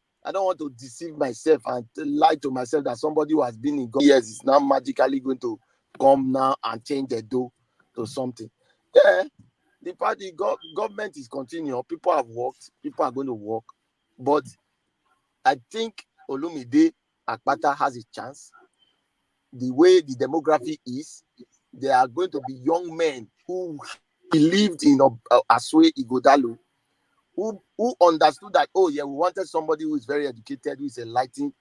deceive myself and lie to myself that somebody who has been in God years is now magically going to come now and change the door to something. Yeah, the party government is continuing. People have worked. People are going to work. But I think Olumide Akpata has a chance. The way the demography is, there are going to be young men who believed in ASUE IGHODALO, who understood that, oh yeah, we wanted somebody who is very educated, who is enlightened,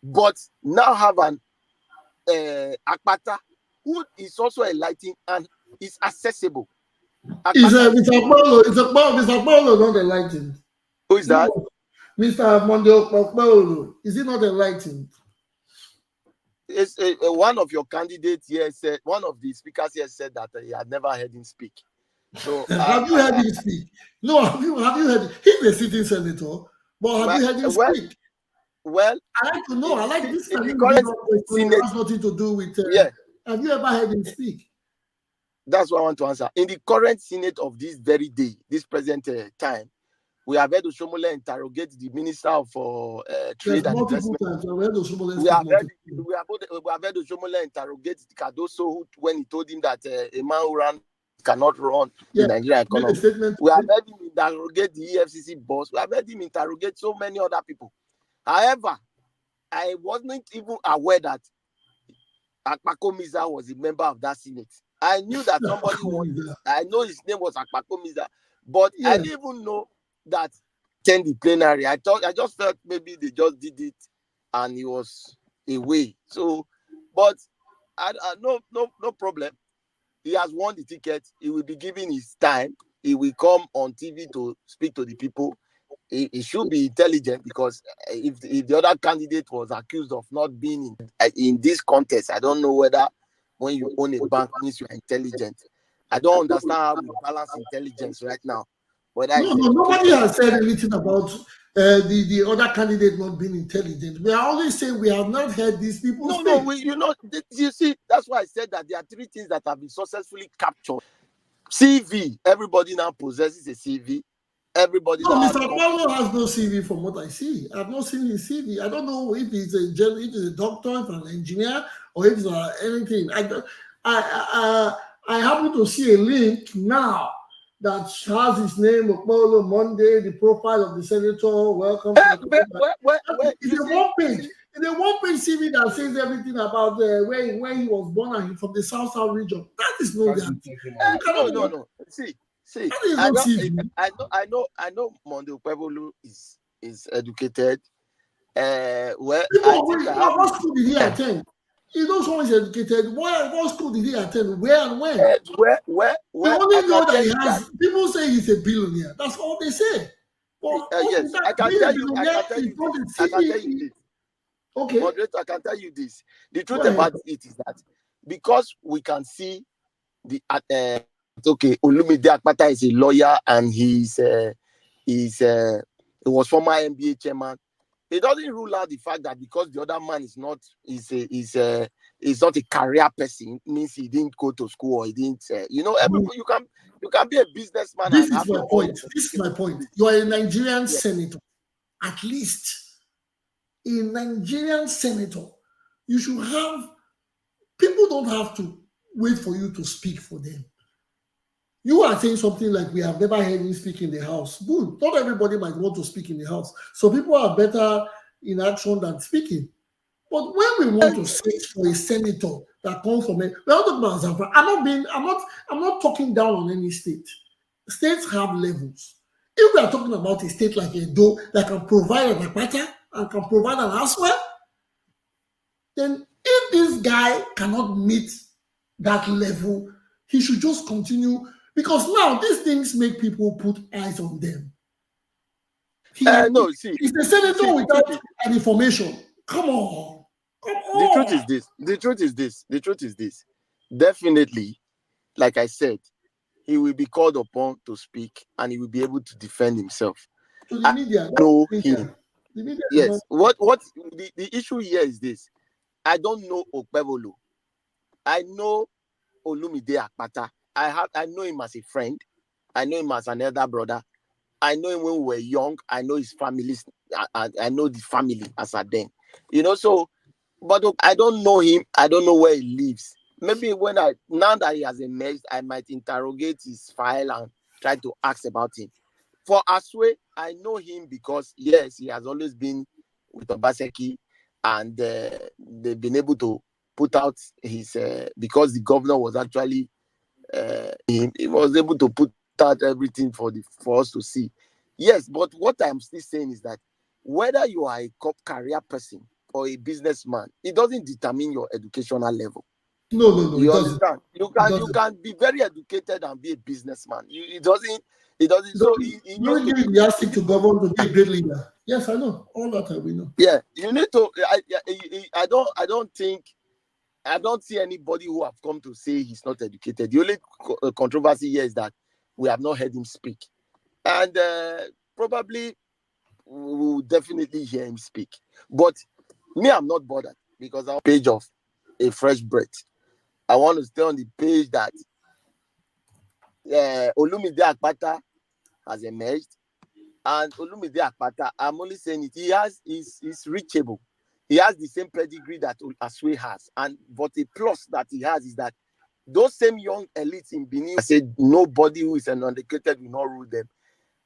but now have an Akpata who is also enlightened and is accessible. Mr. Paulo not enlightened. Who is that? Mr. Paulo, is he not enlightened? It's one of your candidates here said, one of the speakers here said that he had never heard him speak. So have you heard him speak? No, have you heard? He's a sitting senator, but have you heard him speak? Well, I like to know. I like this. In the current Senate, has nothing to do with. Have you ever heard him speak? That's what I want to answer. In the current Senate of this very day, this present time, we have heard Oshomole interrogate the Minister of Trade and Investment. We have heard Oshomole interrogate Cardoso when he told him that a man who ran cannot run the Nigerian economy. We have heard him interrogate the EFCC boss. We have heard him interrogate so many other people. However, I wasn't even aware that Akpako Miza was a member of that Senate. I knew that somebody was. I know his name was Akpako Miza, but I didn't even know that attend the plenary. I just felt maybe they just did it and he was away. So, but no problem. He has won the ticket. He will be given his time. He will come on TV to speak to the people. He should be intelligent because if the other candidate was accused of not being in this contest, I don't know whether when you own a bank means you are intelligent. I don't understand how we balance intelligence right now. Nobody has said anything about the other candidate not being intelligent. We are always saying we have not heard these people speak. You see, that's why I said that there are 3 things that have been successfully captured. CV, everybody now possesses a CV. Everybody. No, Mr. Paulo has no CV from what I see. I've not seen his CV. I don't know if he's a doctor, if he's an engineer, or if it's anything. I happen to see a link now that has his name, Paulo Monday, the profile of the senator. Welcome. It's a one-page. It's a one-page CV that says everything about where he was born and from the South region. That is no damn. No. See, I know Monday Upevolu is educated. Well, People I are think worried, I have what school did he attend? You know someone is educated. What school did he attend? Where and when? where We I only know can that tell he you that. has. People say he's a billionaire. That's all they say. But what is Yes, that? I can Being a tell you. I billionaire can tell is you not this. a I can tell you city. this. Okay, Moderator, I can tell you this. The go truth ahead. about it is that because we can see the okay, Olumide Akpata is a lawyer and he was former NBA chairman. It doesn't rule out the fact that because the other man is not a career person, means he didn't go to school or he didn't everybody you can be a businessman This and is have my your own point. This is my point. You are a Nigerian senator. At least a Nigerian senator, you should have people don't have to wait for you to speak for them. You are saying something like we have never heard him speak in the house. Good. Not everybody might want to speak in the house. So people are better in action than speaking. But when we want to sit for a senator that comes from it, we're not talking about Zamfara. I'm not talking down on any state. States have levels. If we are talking about a state like Edo that can provide an Akpata and can provide an ASUE, then if this guy cannot meet that level, he should just continue because now these things make people put eyes on them. No, see, He's a senator the truth without is, an information. Come on. Come the truth on. is this. The truth is this. The truth is this. Definitely, like I said, he will be called upon to speak and he will be able to defend himself. To the I media. know The him. media is not. Yes. What the issue here is this. I don't know Okpebolo. I know Olumide Akpata. I know him as a friend. I know him as an elder brother. I know him when we were young. I know his family. I know the family as at then. So, but I don't know him. I don't know where he lives. Maybe now that he has emerged, I might interrogate his file and try to ask about him. For ASUE, I know him because yes, he has always been with Obaseki, and they've been able to put out his because the governor was actually he was able to put out everything for us to see. Yes, but what I'm still saying is that whether you are a career person or a businessman, it doesn't determine your educational level. No, it You doesn't. understand? You can be very educated and be a businessman. It doesn't. So it needs Don't to give be. the asking to govern to be a great leader. Yes, I know. All that we know. Yeah, you need to. I don't see anybody who have come to say he's not educated. The only controversy here is that we have not heard him speak, and probably we will definitely hear him speak. But me, I'm not bothered because I'm on the page of a fresh breath. I want to stay on the page that Olumide Akpata has emerged, and Olumide Akpata, I'm only saying it. He's reachable. He has the same pedigree that ASUE has, but the plus that he has is that those same young elites in Benin, I said nobody who is an uneducated will not rule them,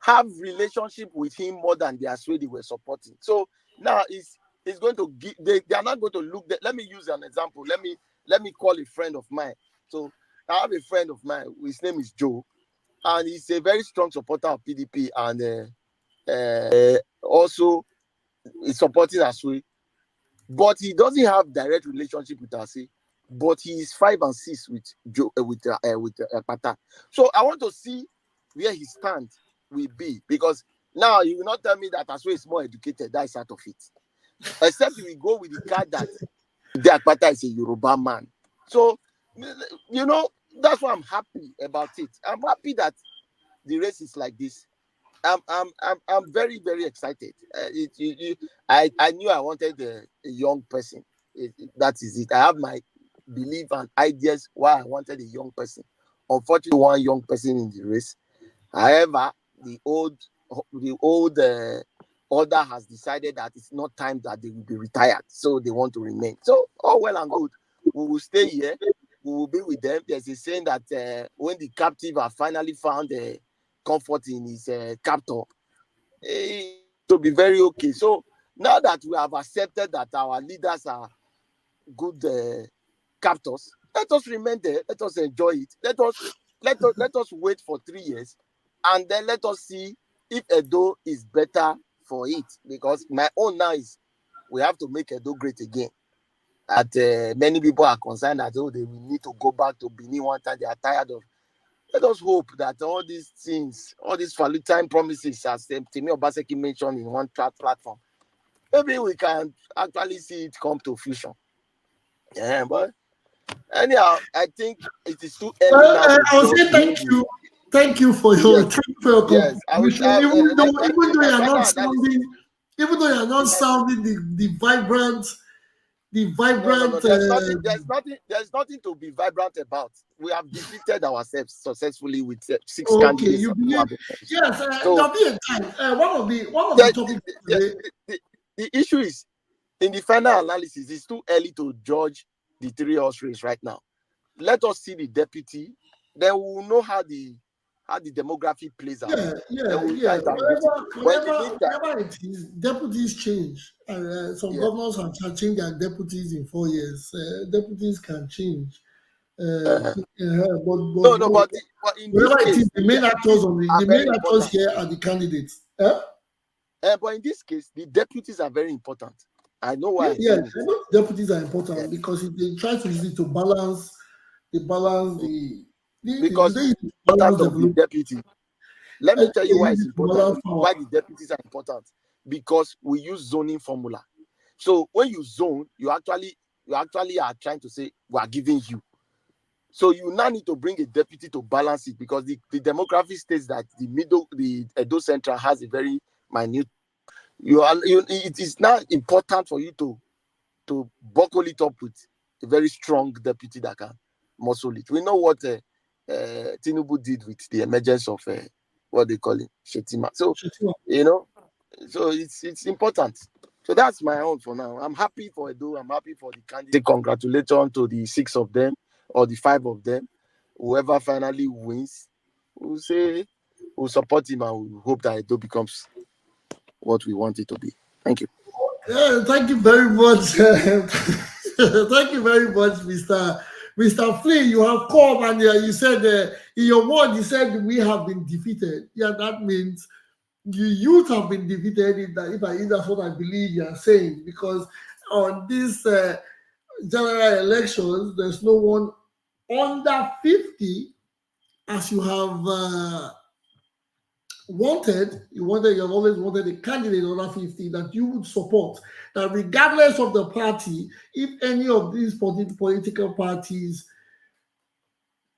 have relationship with him more than the ASUE they were supporting. So now it's going to give. They are not going to look. Let me use an example. Let me call a friend of mine. So I have a friend of mine. His name is Joe, and he's a very strong supporter of PDP, and also is supporting ASUE. But he doesn't have direct relationship with ASUE. But he is 5 and 6 with Joe with Pata. So I want to see where his stand will be, because now you will not tell me that ASUE is more educated. That is out of it. Except we go with the card that the Akpata is a Yoruba man. So that's why I'm happy about it. I'm happy that the race is like this. I'm very, very excited. I knew I wanted a young person. That is it. I have my belief and ideas why I wanted a young person. Unfortunately, one young person in the race. However, the old order has decided that it's not time that they will be retired, so they want to remain. So all well and good. We will stay here. We will be with them. There's a saying that when the captive are finally found comfort in his captor, to be very okay. So now that we have accepted that our leaders are good captors, let us remain there. Let us enjoy it. Let us wait for 3 years, and then let us see if Edo is better for it. Because my own now is we have to make Edo great again. That many people are concerned that they will need to go back to Benin one time. They are tired of. Let us hope that all these things, all these time promises, as Timi Obaseki mentioned in one platform, maybe we can actually see it come to fruition. Yeah, but anyhow, I think it is too early now. I will say thank you for your yes, contribution. Even though you're not sounding the vibrant. No. There's nothing to be vibrant about. We have defeated ourselves successfully with 6 candidates. Yes, there'll be a time. One of the topics. The issue is, in the final analysis, it's too early to judge the 3-horse race right now. Let us see the deputy, then we will know how the demography plays out. Whenever it is, deputies change. Some governors have changed their deputies in 4 years. Deputies can change. But in this case, the main actors here are the candidates. But in this case, the deputies are very important. I know why. Deputies are important because if they try to use it to balance the deputy. Let me tell you why it's important. Why the deputies are important. Because we use zoning formula. So when you zone, you actually are trying to say we are giving you. So you now need to bring a deputy to balance it, because the demography states that the Edo Central has a very minute. It is now important for you to buckle it up with a very strong deputy that can muscle it. We know what Tinubu did with the emergence of what they call it, Shetima. So so it's important. So that's my own for now. I'm happy for Edo. I'm happy for the candidate. Congratulations to the 6 of them or the 5 of them. Whoever finally wins, we'll support him, and we hope that Edo becomes what we want it to be. Thank you. Thank you very much. Thank you very much, Mr. Flynn. You have come and you said in your word, you said we have been defeated. Yeah, that means the youth have been defeated. If that's what I believe you are saying, because on this general elections, there's no one under 50, as you have you have always wanted a candidate under 50 that you would support. That regardless of the party, if any of these political parties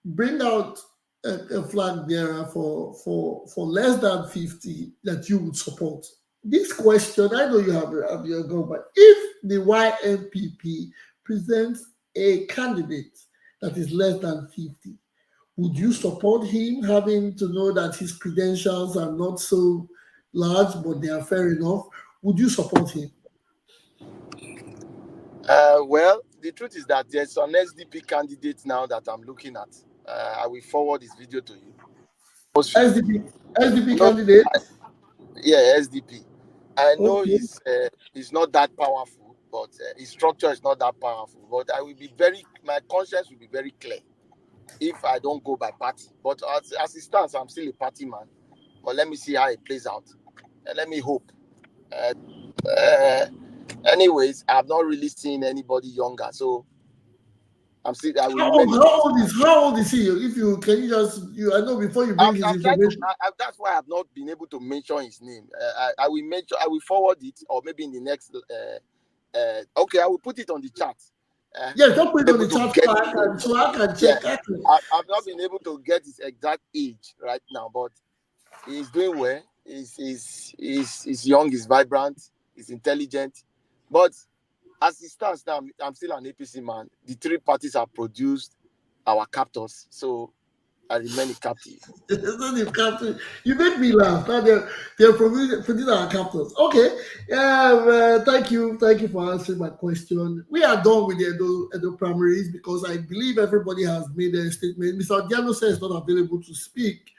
bring out a flag bearer for less than 50, that you would support. This question, I know you have your go, but if the YNPP presents a candidate that is less than 50, would you support him, having to know that his credentials are not so large, but they are fair enough? Would you support him? Well, the truth is that there's an SDP candidate now that I'm looking at. I will forward this video to you. SDP candidate? Yeah, SDP. I know he's not that powerful, but his structure is not that powerful. But my conscience will be very clear if I don't go by party. But as it stands, I'm still a party man. But let me see how it plays out. Let me hope. Anyways, I've not really seen anybody younger, so I'm still. How old is he? If you can, I know before you bring his information. That's why I've not been able to mention his name. I will forward it, or maybe in the next. Okay, I will put it on the chat. Don't put it on the chat so I can check. I've not been able to get his exact age right now, but he's doing well. He's young, he's vibrant, he's intelligent. But as it stands now, I'm still an APC man. The 3 parties have produced our captors, so I remain a captive. You make me laugh. Now they're producing our captors. Okay. Thank you for answering my question. We are done with the Edo primaries because I believe everybody has made a statement. Mr. Diallo says he's not available to speak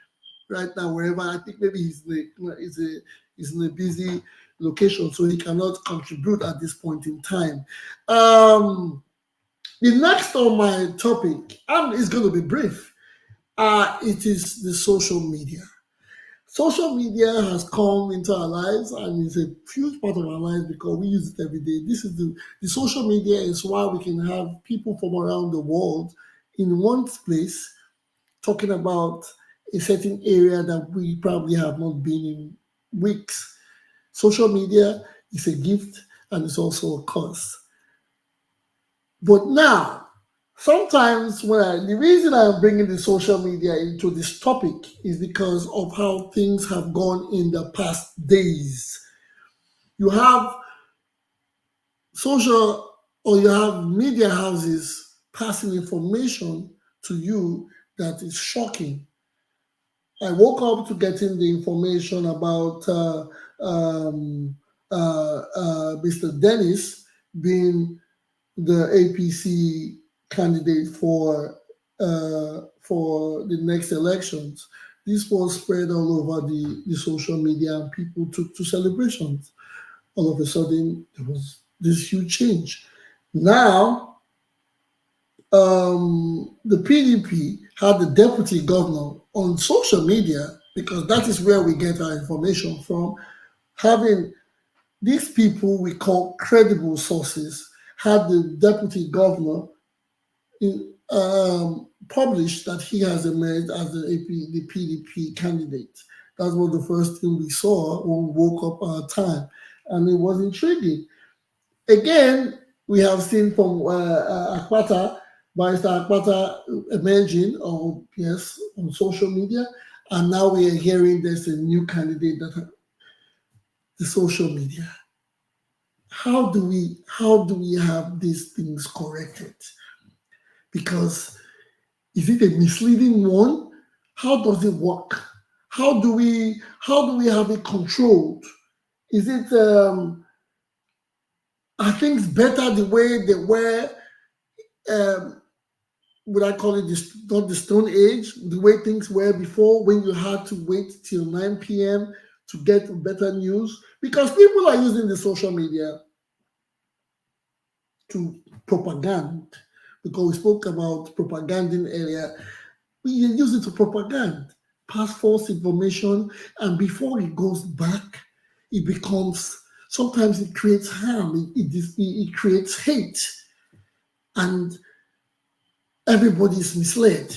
right now, wherever. I think maybe he's in a busy location, so he cannot contribute at this point in time. The next on my topic, and it's going to be brief, it is the social media. social media has come into our lives and is a huge part of our lives because we use it every day. This is the social media is why we can have people from around the world in one place talking about a certain area that we probably have not been in weeks. Social media is a gift and it's also a curse. But now, sometimes the reason I'm bringing the social media into this topic is because of how things have gone in the past days. You have social or you have media houses passing information to you that is shocking. I woke up to getting the information about Mr. Dennis being the APC candidate for the next elections. This was spread all over the social media, and people took to celebrations. All of a sudden, there was this huge change. Now, the PDP had the deputy governor on social media, because that is where we get our information from, having these people we call credible sources, had the deputy governor published that he has emerged as the PDP candidate. That was the first thing we saw when we woke up our time, and it was intriguing. Again, we have seen from Akpata, Barrister Akpata emerging, on social media, and now we are hearing there's a new candidate that the social media. How do we have these things corrected? Because is it a misleading one? How does it work? How do we have it controlled? Is it are things better the way they were? Would I call it not the Stone Age, the way things were before, when you had to wait till 9 p.m. to get better news? Because people are using the social media to propaganda. Because we spoke about propaganding earlier, we use it to propaganda, pass false information, and before it goes back, it becomes, sometimes it creates harm, it creates hate, and everybody is misled.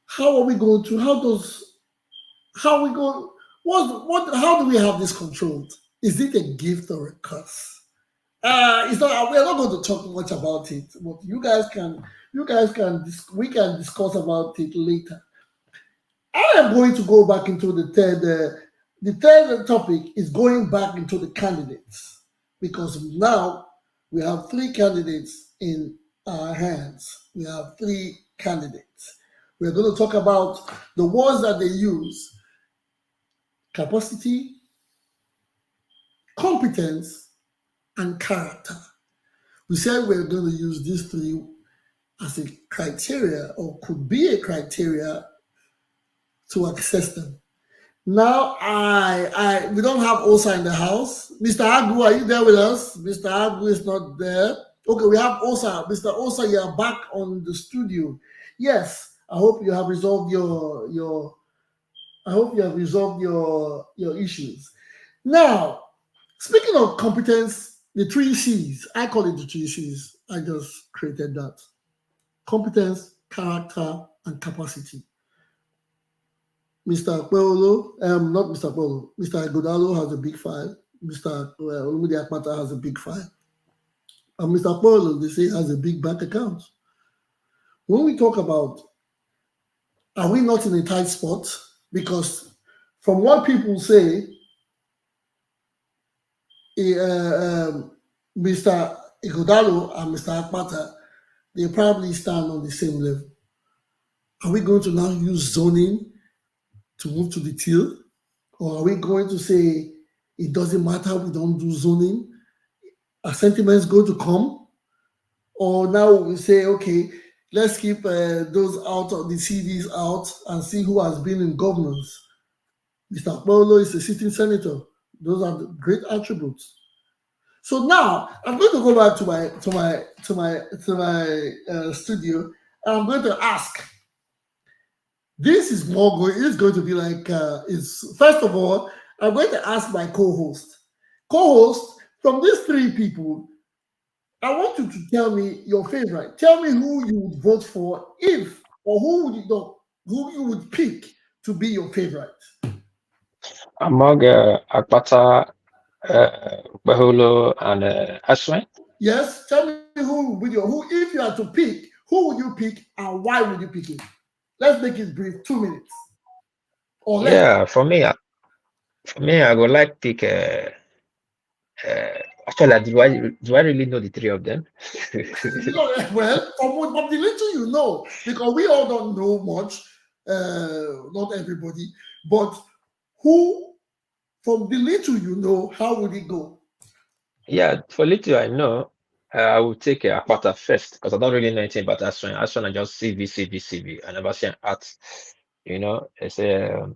How are we going to, how do we have this controlled? Is it a gift or a curse? It's not. We're not going to talk much about it, but we can discuss about it later. I am going to go back into the third topic is going back into the candidates, because now we have 3 candidates in our hands. We have 3 candidates. We're going to talk about the words that they use: capacity, competence, and character. We said we're going to use these 3 as a criteria, or could be a criteria, to access them. Now, we don't have Osa in the house. Mr. Agu, are you there with us? Mr. Agu is not there. Okay, we have Osa. Mr. Osa, you are back on the studio. Yes, I hope you have resolved your issues. Now, speaking of competence, the 3 C's, I call it the 3 C's. I just created that: competence, character, and capacity. Mr. Akpolo, not Mr. Akpolo, Mr. IGHODALO has a big 5. Mr. Olumide Akpata has a big 5. And Mr. Akpolo, they say, has a big bank account. When we talk about, are we not in a tight spot? Because from what people say, Mr. IGHODALO and Mr. Akpata, they probably stand on the same level. Are we going to now use zoning to move to the till? Or are we going to say it doesn't matter, we don't do zoning? Are sentiments going to come? Or now we say, okay, let's keep those out of the CDs out and see who has been in governance. Mr. Akpolo is a sitting senator. Those are the great attributes. So now I'm going to go back to my studio, and I'm going to ask, This is more going. It's going to be like is first of all, I'm going to ask my co-host. Co-host, from these three people, I want you to tell me your favorite. Tell me who you would vote for if, or who you would pick to be your favorite. Among Akpata, Baholo, and ASUE. Yes, tell me who would you who if you had to pick, who would you pick and why would you pick it? Let's make it brief, 2 minutes or less. Yeah, for me, I would like pick. Actually, do I really know the three of them? Well, from the little you know, because we all don't know much, not everybody, but who, from the little you know, how would it go? Yeah, for little I know, I will take Akpata first because I don't really know anything about ASUE. ASUE, I just CV. I never seen art. It's a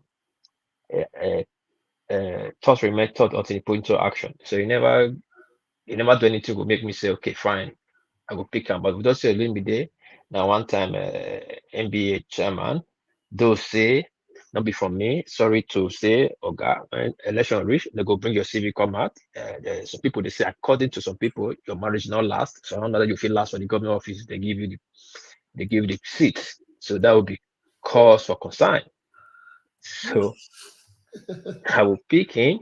thought remain thought until you put into action. So you never do anything will make me say, okay, fine, I will pick him. But we don't say Olumide. Now one time NBA chairman, those say, not be from me, sorry to say, Oga, when election reach, they go bring your CV come out. There's some people they say, according to some people, your marriage not last. So I don't know that you feel last for the government office, they give you the seat. So that would be cause for concern. So I will pick him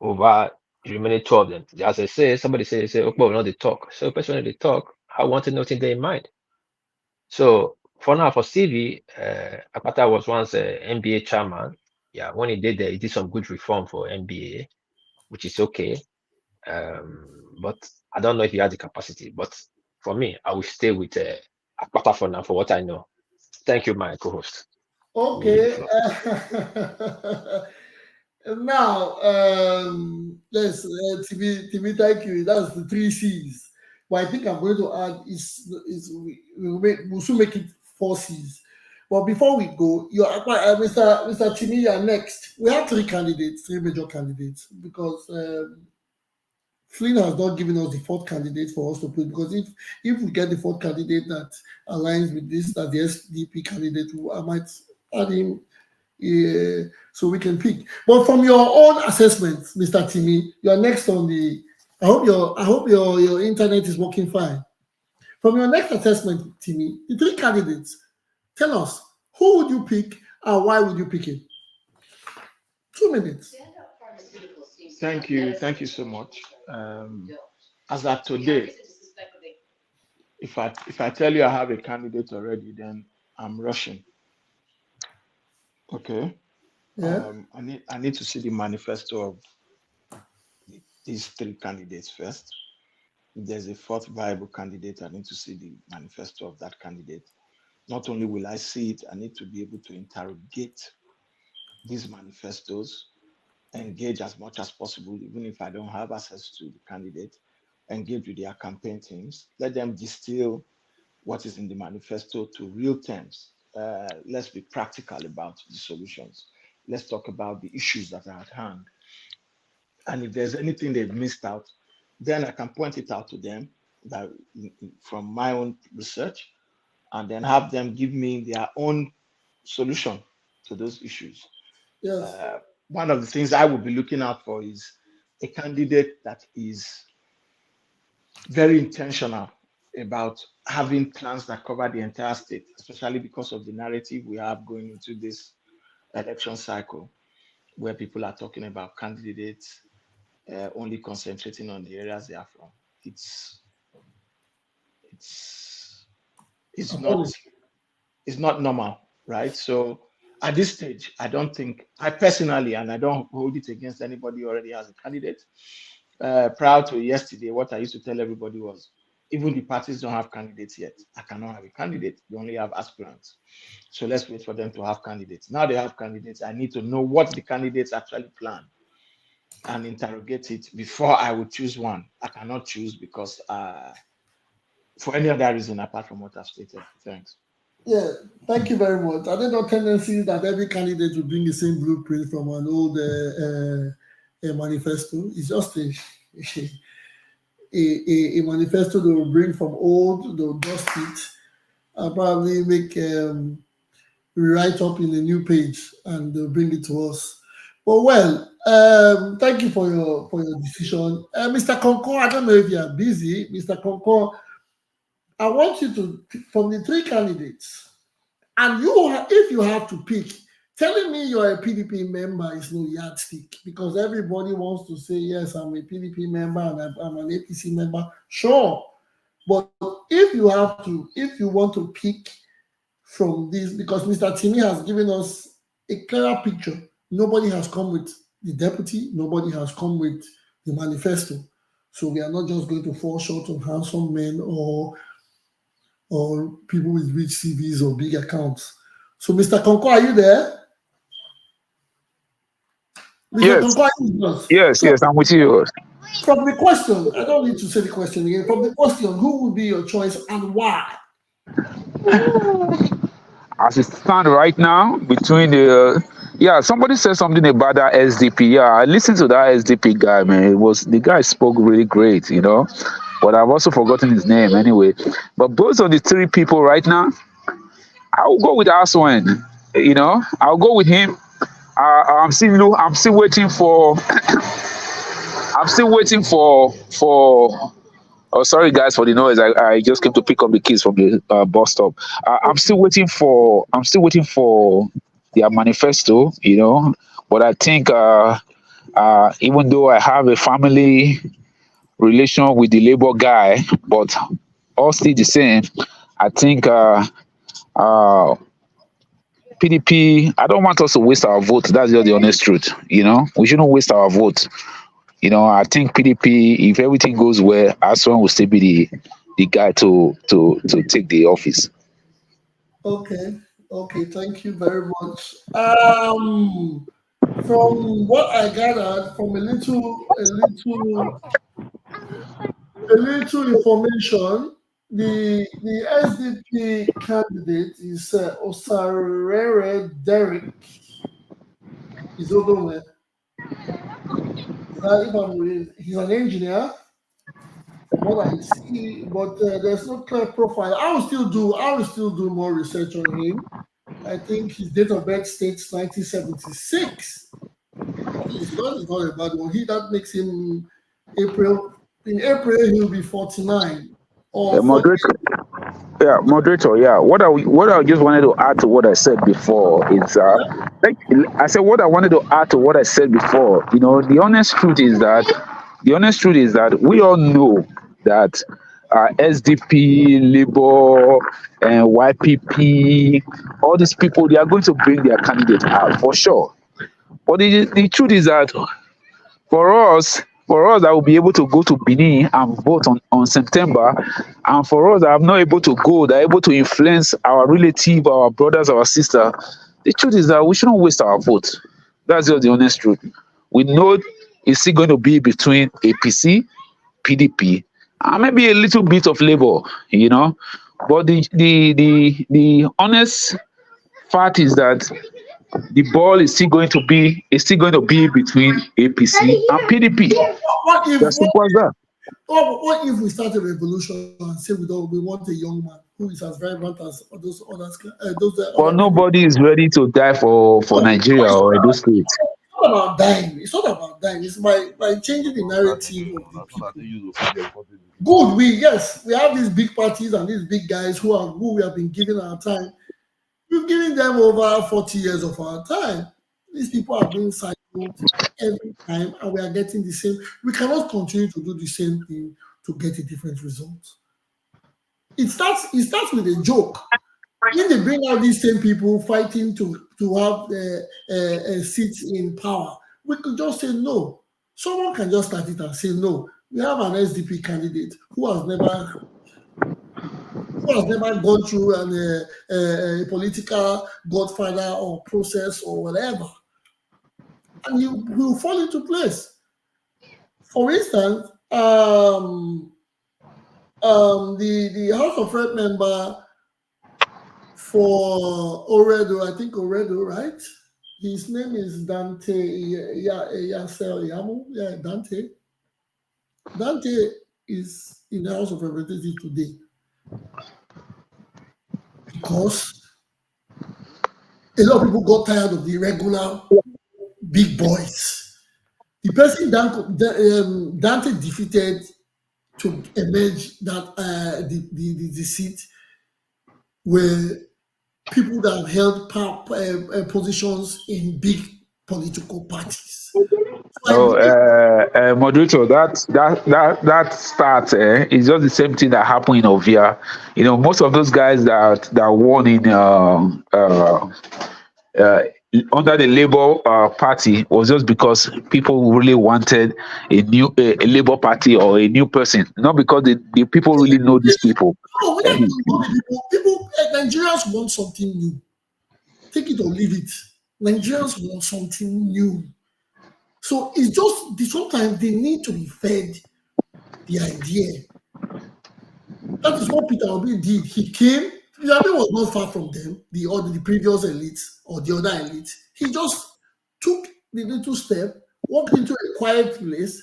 over the remaining two of them. As I say, somebody say, okay, well, not they talk. So person they talk, I want to know what they in mind. So for now, for CV, Akpata was once a NBA chairman. Yeah, when he did there, he did some good reform for NBA, which is okay. But I don't know if he has the capacity. But for me, I will stay with Akpata for now, for what I know. Thank you, my co-host. You leave the Okay. floor. Now, let's TV, thank you. That's the three C's. But I think I'm going to add we'll soon make it four C's. But before we go, Mr. Timmy, you're next. We have three major candidates, because Flynn has not given us the fourth candidate for us to put. Because if we get the fourth candidate that aligns with this, that the SDP candidate, I might add him, so we can pick. But from your own assessment, Mr. Timmy, you're next on the. I hope your internet is working fine. From your next assessment, Timmy, the three candidates, tell us who would you pick and why would you pick him? 2 minutes. Thank you so much. As of today, if I tell you I have a candidate already, then I'm rushing. Okay. Yeah. I need to see the manifesto of these three candidates first. If there's a fourth viable candidate, I need to see the manifesto of that candidate. Not only will I see it, I need to be able to interrogate these manifestos, engage as much as possible, even if I don't have access to the candidate, engage with their campaign teams, let them distill what is in the manifesto to real terms. Let's be practical about the solutions. Let's talk about the issues that are at hand. And if there's anything they've missed out, then I can point it out to them that from my own research, and then have them give me their own solution to those issues. Yes. One of the things I will be looking out for is a candidate that is very intentional about having plans that cover the entire state, especially because of the narrative we have going into this election cycle, where people are talking about candidates only concentrating on the areas they are from. It's not normal, right? So at this stage, I don't think, I personally, and I don't hold it against anybody who already has a candidate. Prior to yesterday, what I used to tell everybody was, even the parties don't have candidates yet. I cannot have a candidate. They only have aspirants. So let's wait for them to have candidates. Now they have candidates. I need to know what the candidates actually plan and interrogate it before I would choose one. I cannot choose because for any other reason apart from what I've stated. Thanks. Yeah, thank you very much. Are there no tendencies that every candidate will bring the same blueprint from an old manifesto? It's just a manifesto they will bring from old, they'll dust it, and probably make write up in a new page and bring it to us. But well, thank you for your decision, Mr. Concord. I don't know if you are busy, Mr. Concord. I want you to, from the three candidates, and if you have to pick, telling me you're a PDP member is no yardstick, because everybody wants to say, yes, I'm a PDP member and I'm an APC member. Sure. But if you want to pick from this, because Mr. Timi has given us a clearer picture, nobody has come with the deputy, nobody has come with the manifesto. So we are not just going to fall short of handsome men or people with rich CVs or big accounts. So, Mr. Konko, are you there? Mr. Yes. Konko, are you there? Yes, I'm with you. From the question, I don't need to say the question again. From the question, who would be your choice and why? As it stands right now, between somebody said something about that SDP. Yeah, I listened to that SDP guy, man. The guy spoke really great, but I've also forgotten his name anyway. But both of the three people right now, I'll go with ASUE. I'll go with him. I'm still waiting for. I'm still waiting for. Oh, sorry guys for the noise. I just came to pick up the kids from the bus stop. I'm still waiting for their manifesto. But I think even though I have a family relation with the Labour guy, but all still the same, I think PDP. I don't want us to waste our vote. That's just the honest truth. We shouldn't waste our vote. I think PDP, if everything goes well, ASUE will still be the guy to take the office. Okay, thank you very much. From what I gathered, from a little information, the SDP candidate is Osarere Derek Izodome. He's an engineer, from what I see, but there's no clear profile. I will still do more research on him. I think his date of birth states 1976. That is not a bad one. That makes him April. In April, he'll be 49. Or moderator. Yeah. What I just wanted to add to what I said before is what I wanted to add to what I said before. The honest truth is that we all know that SDP, Labour, and YPP, all these people, they are going to bring their candidate out for sure. But the truth is that for us that will be able to go to Benin and vote on September, and for us that are not able to go, that are able to influence our relative, our brothers, our sister, the truth is that we shouldn't waste our vote. That's just the honest truth. We know it's still going to be between APC, PDP, and maybe a little bit of Labour, But the honest fact is that the ball is still going to be between APC and PDP. As simple as that. What if we start a revolution and say we want a young man who is as vibrant as those others? But nobody is ready to die for Nigeria or Edo State. It's not about dying. It's by changing the narrative of the people. Good. We have these big parties and these big guys who we have been giving our time. We've given them over 40 years of our time. These people are being cycled every time, and we are getting the same. We cannot continue to do the same thing to get a different result. It starts with a joke. When they bring out these same people fighting to have a seat in power, we could just say no. Someone can just start it and say no. We have an SDP candidate who has never gone through a political godfather or process or whatever, and he will fall into place. For instance, the House of Rep member for Oredo, I think Oredo, right? His name is Dante Yasel Yamu. Yeah, Dante. Dante is in the House of Representatives today because a lot of people got tired of the regular big boys. The person Dante defeated to emerge that the seat were people that have held positions in big political parties. No, moderator, that start is just the same thing that happened in Ovia. You know, most of those guys that won in under the Labour Party was just because people really wanted a Labour Party or a new person, not because the people really know these people. No, we don't know the people. Nigerians want something new. Take it or leave it. Nigerians want something new. So it's just sometimes they need to be fed the idea. That is what Peter Obi did. He came. Peter Obi was not far from them, the previous elites or the other elites. He just took the little step, walked into a quiet place,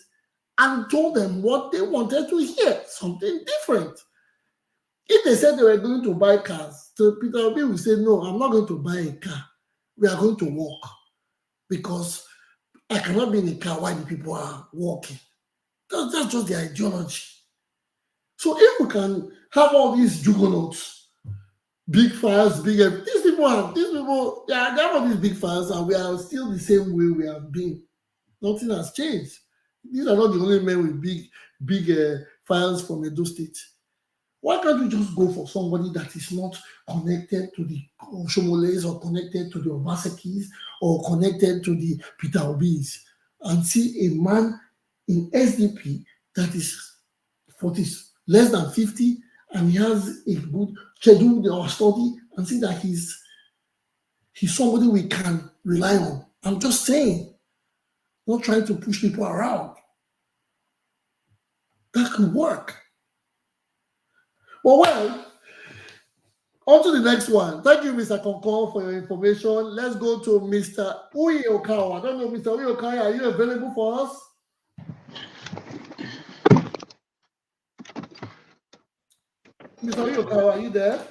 and told them what they wanted to hear, something different. If they said they were going to buy cars, so Peter Obi will say, no, I'm not going to buy a car. We are going to walk because I cannot be in a car while the people are walking. That's just the ideology. So if we can have all these juggernauts, big fires, these people, they have all these big fires and we are still the same way we have been. Nothing has changed. These are not the only men with big fires from Edo State. Why can't we just go for somebody that is not connected to the Oshomoles or connected to the Obasekis or connected to the Peter Obis and see a man in SDP that is 40, less than 50 and he has a good schedule or study and see that he's somebody we can rely on. I'm just saying, not trying to push people around. That could work. Well, on to the next one. Thank you, Mr. Konkon, for your information. Let's go to Mr. Uyi Okawa. I don't know, Mr. Uyi Okawa, are you available for us? Mr. Uyi Okawa, are you there?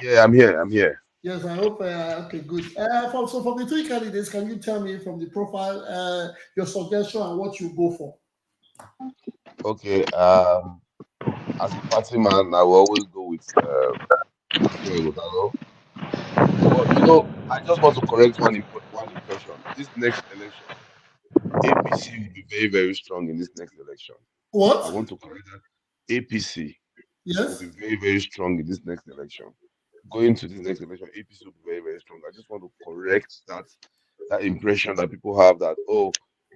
Yeah, I'm here. Yes, I hope. Okay, good. So from the three candidates, can you tell me from the profile your suggestion and what you go for? Okay. As a party man, I will always go with IGHODALO. But I just want to correct one impression. This next election, APC will be very, very strong in this next election. What? I want to correct that. APC will Yes. be very, very strong in this next election. Going to this next election, APC will be very, very strong. I just want to correct that impression that people have that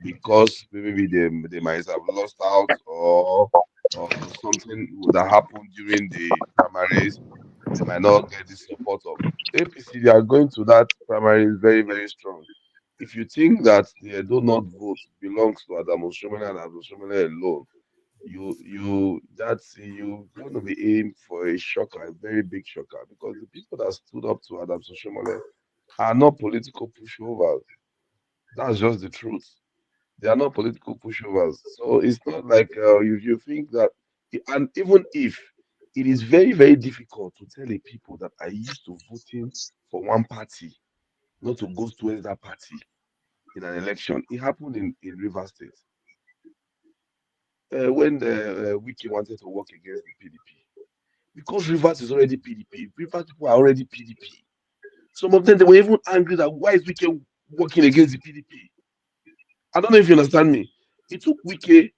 because maybe they might have lost out or something that happened during the primaries, they might not get the support of APC. They are going to that primary very, very strong. If you think that the do not vote belongs to Adam Oshomole and Adam Oshomole alone, you going to be aimed for a shocker, a very big shocker, because the people that stood up to Adam Oshomole are not political pushovers. That's just the truth. They are not political pushovers. So it's not like you think that, and even if it is very, very difficult to tell a people that are used to voting for one party not to go towards that party in an election. It happened in Rivers State when Wiki wanted to work against the PDP. Because Rivers is already PDP, Rivers people are already PDP. Some of them, they were even angry that why is Wiki working against the PDP? I don't know if you understand me. It took Wiki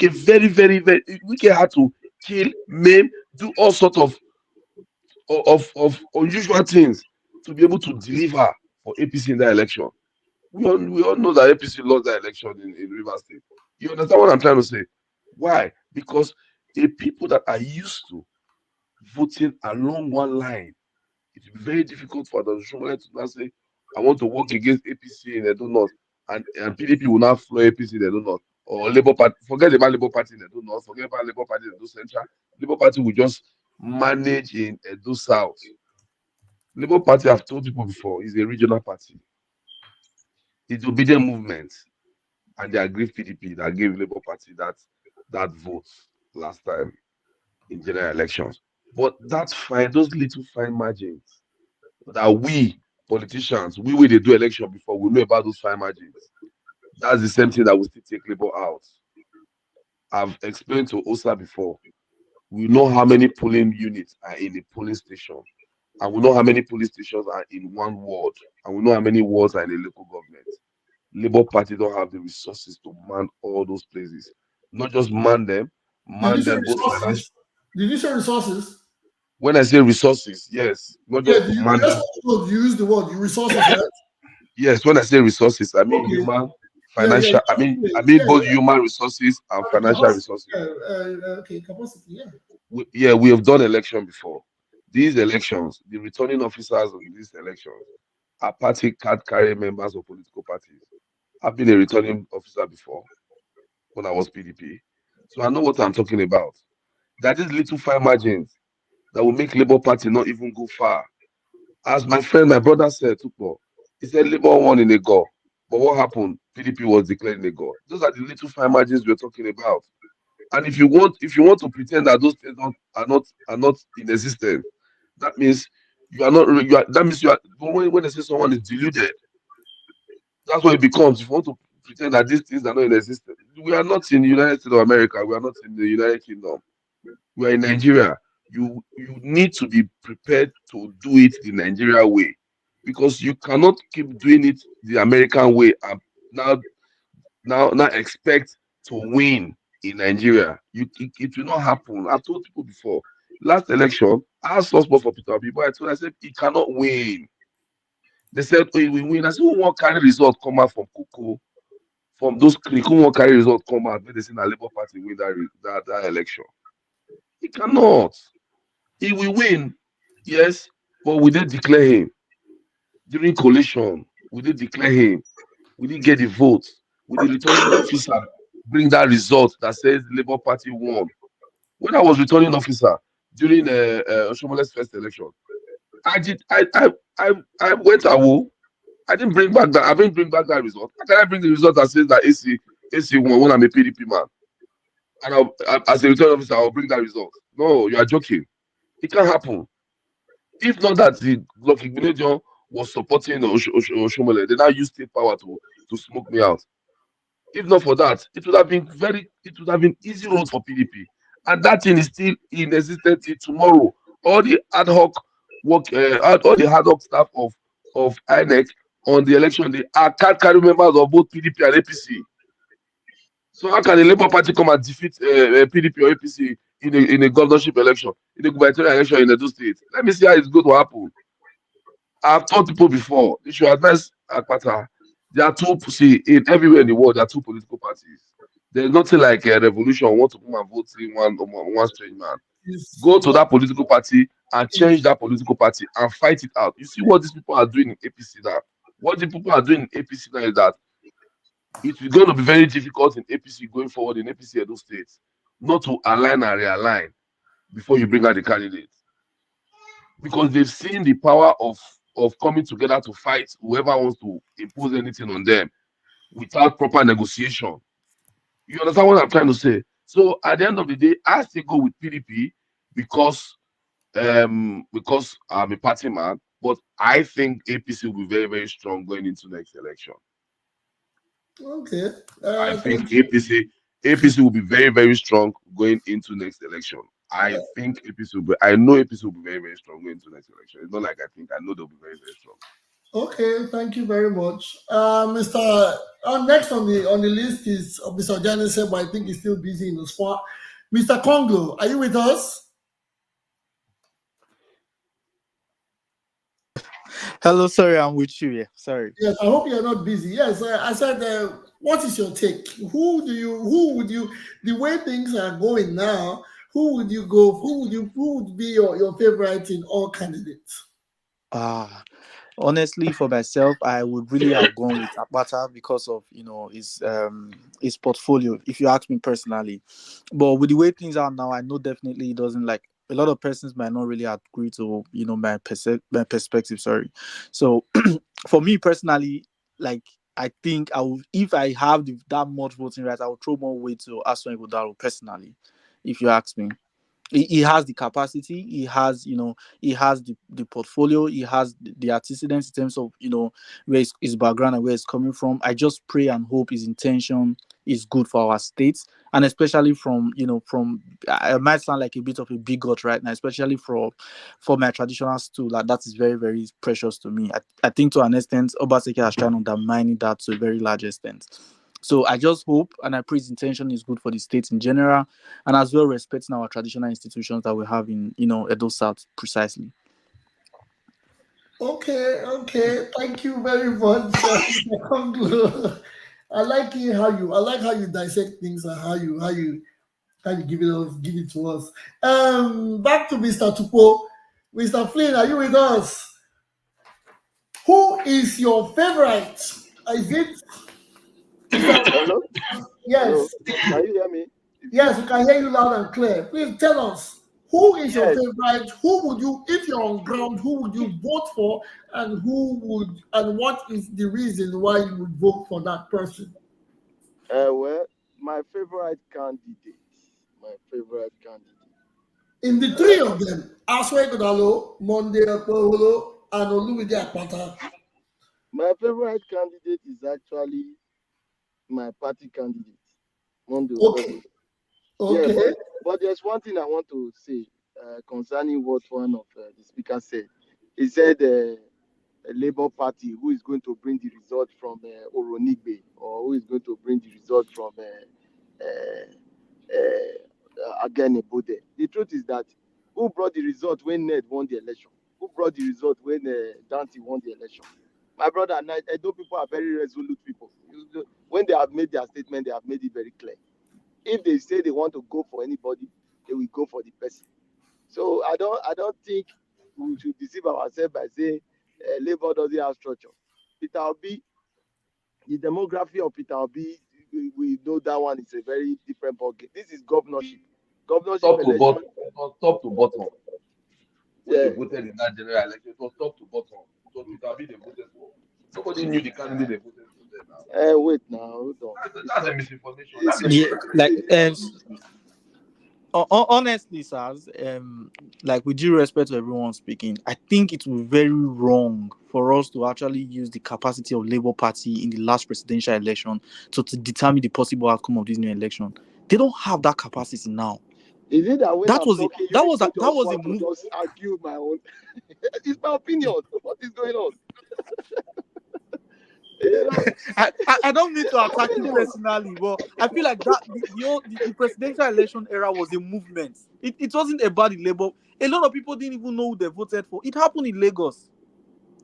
very, very, very. Wiki had to kill, maim, do all sorts of unusual things to be able to deliver for APC in that election. We all know that APC lost that election in Rivers State. You understand what I'm trying to say? Why? Because the people that are used to voting along one line, it will be very difficult for the Shomole to now say, I want to work against APC in Edo North, and PDP will now flow APC in Edo North. Or Labour Party, forget about Labour Party in Edo North, forget about Labour Party in Edo Central. Labour Party will just manage in Edo South. Labour Party, I've told people before, is a regional party. It's the obedient movement and the aggrieved PDP that gave Labour Party that vote last time in general elections. But that's fine, those little fine margins that we politicians, we they do election before, we know about those fine margins. That's the same thing that will still take labor out. I've explained to OSA before. We know how many polling units are in the polling station, and we know how many polling stations are in one ward, and we know how many wards are in the local government. Labour Party don't have the resources to man all those places. Not just Did you man say them both financial. resources? Did you say resources? When I say resources, yes, not Yeah, just to man that's them. what you use the word resources, right? Yes, when I say resources, I mean Okay. human, Yeah, yeah, financial. I mean both yeah. human resources and financial Capacity, resources. okay, capacity, yeah. We have done election before. These elections, the returning officers of these elections are party card carrying members of political parties. I've been a returning officer before when I was PDP, so I know what I'm talking about. There are these little fine margins that will make Labour Party not even go far. As my friend, my brother said, Tukpo, he said Labour won in a go. But what happened? PDP was declared in a go. Those are the little fine margins we're talking about. And if you want to pretend that those things are not in existence, that means you are not you are, that means you are when they say someone is deluded, that's what it becomes. If you want to pretend that these things are not in existence, we are not in the United States of America, we are not in the United Kingdom, we are in Nigeria. You need to be prepared to do it the Nigeria way, because you cannot keep doing it the American way and now now expect to win in Nigeria. It will not happen. I've told people before. Last election, I asked support for Peter Obi, but I said he cannot win. They said, oh, he will win. I said, who won't carry result come out from Cocoa, from those creek? Who won't carry result come out when they say the Labour Party win that election? He cannot. He will win, yes, but we did declare him during coalition. We did declare him. We didn't get the vote. With the returning officer bring that result that says Labour Party won. When I was returning officer during Oshomole's first election, I did I went awo. I didn't bring back that. I didn't bring back that result. How can I bring the result that says that AC won when I'm a PDP man? And as a returning officer, I'll bring that result. No, you are joking. It can't happen. If not that the Lucky Gbenedion was supporting Oshomole, they now use state power to smoke me out. If not for that, it would have been easy road for PDP. And that thing is still in existence till tomorrow. All the ad hoc work, all the ad hoc staff of INEC on the election day are card carry members of both PDP and APC. So how can the Labour Party come and defeat PDP or APC in a governorship election, in a gubernatorial election in those states? Let me see how it's going to happen. I've told people before, they should advise Akpata. There are two, see, in everywhere in the world, there are two political parties. There's nothing like a revolution, want to come and vote in one strange man. Go to that political party and change that political party and fight it out. You see what these people are doing in APC now? What the people are doing in APC now is that it's going to be very difficult in APC going forward in APC Edo states not to align and realign before you bring out the candidate, because they've seen the power of coming together to fight whoever wants to impose anything on them without proper negotiation. You understand what I'm trying to say? So at the end of the day, I still go with PDP because I'm a party man, but I think APC will be very, very strong going into next election. Okay. I think APC will be very, very strong going into next election. I think APC will be. I know APC will be very, very strong going into next election. It's not like I think. I know they'll be very, very strong. Okay, thank you very much, Mr. Next on the list is Mr. Janice, but I think he's still busy in the spot. Mr. Congo, are you with us? Hello, sorry, I'm with you. Yeah, sorry. Yes, I hope you're not busy. Yes, I said, what is your take? Who would you, the way things are going now, who would you go? Who would be your favorite in all candidates? Honestly, for myself, I would really have gone with Akpata because of his portfolio, if you ask me personally. But with the way things are now, I know definitely he doesn't like. A lot of persons might not really agree to my perspective. Sorry. So for me personally, like I think I would, if I have that much voting right, I would throw more weight to ASUE IGHODALO personally, if you ask me. he has the capacity, he has, he has the portfolio, he has the antecedents in terms of, where his background and where he's coming from. I just pray and hope his intention is good for our states, and especially from, I might sound like a bit of a bigot right now, especially for my traditional stool. That is very, very precious to me. I think to an extent Obaseki has tried undermining that to a very large extent. So I just hope and I pray his intention is good for the states in general, and as well respecting our traditional institutions that we have in, Edo South precisely. Okay. Thank you very much. I like how you dissect things and how you give it to us. Back to Mr. Tupo. Mr. Flynn, are you with us? Who is your favorite? Is it Hello? yes? Can you hear me? Yes, we can hear you loud and clear. Please tell us, who is your Yes. favorite? Who would you, if you're on ground, who would you vote for, and what is the reason why you would vote for that person? Well, my favorite candidate. In the three of them, ASUE IGHODALO, Monday Okpolo, and Olumide Akpata. My favorite candidate is actually my party candidate, Monday Okpolo. Okay. Yeah, but there's one thing I want to say concerning what one of the speakers said. He said a Labour Party who is going to bring the result from Oronigbe, or who is going to bring the result from again Bode. The truth is that who brought the result when Ned won the election? Who brought the result when Dante won the election? My brother, and I know people are very resolute people. When they have made their statement, they have made it very clear. If they say they want to go for anybody, they will go for the person. So I don't think we should deceive ourselves by saying Labour doesn't have structure. Peter Obi, the demography of Peter Obi, we know that one is a very different ballgame. This is governorship. Governorship Top to election. bottom. It was top to bottom. When Yeah. they voted in that general election, it was top to bottom. It was Peter Obi they voted for. Nobody knew the candidate they voted for there now. Wait now, hold on. That's a misinformation. Honestly, sirs, like with due respect to everyone speaking, I think it will be very wrong for us to actually use the capacity of Labour Party in the last presidential election to determine the possible outcome of this new election. They don't have that capacity now. Is it that when That I'm was talking, that was a to move. just argue my own? It's my opinion. What is going on? I don't mean to attack you personally, but I feel like that the presidential election era was a movement. It wasn't about the Labour. A lot of people didn't even know who they voted for. It happened in Lagos.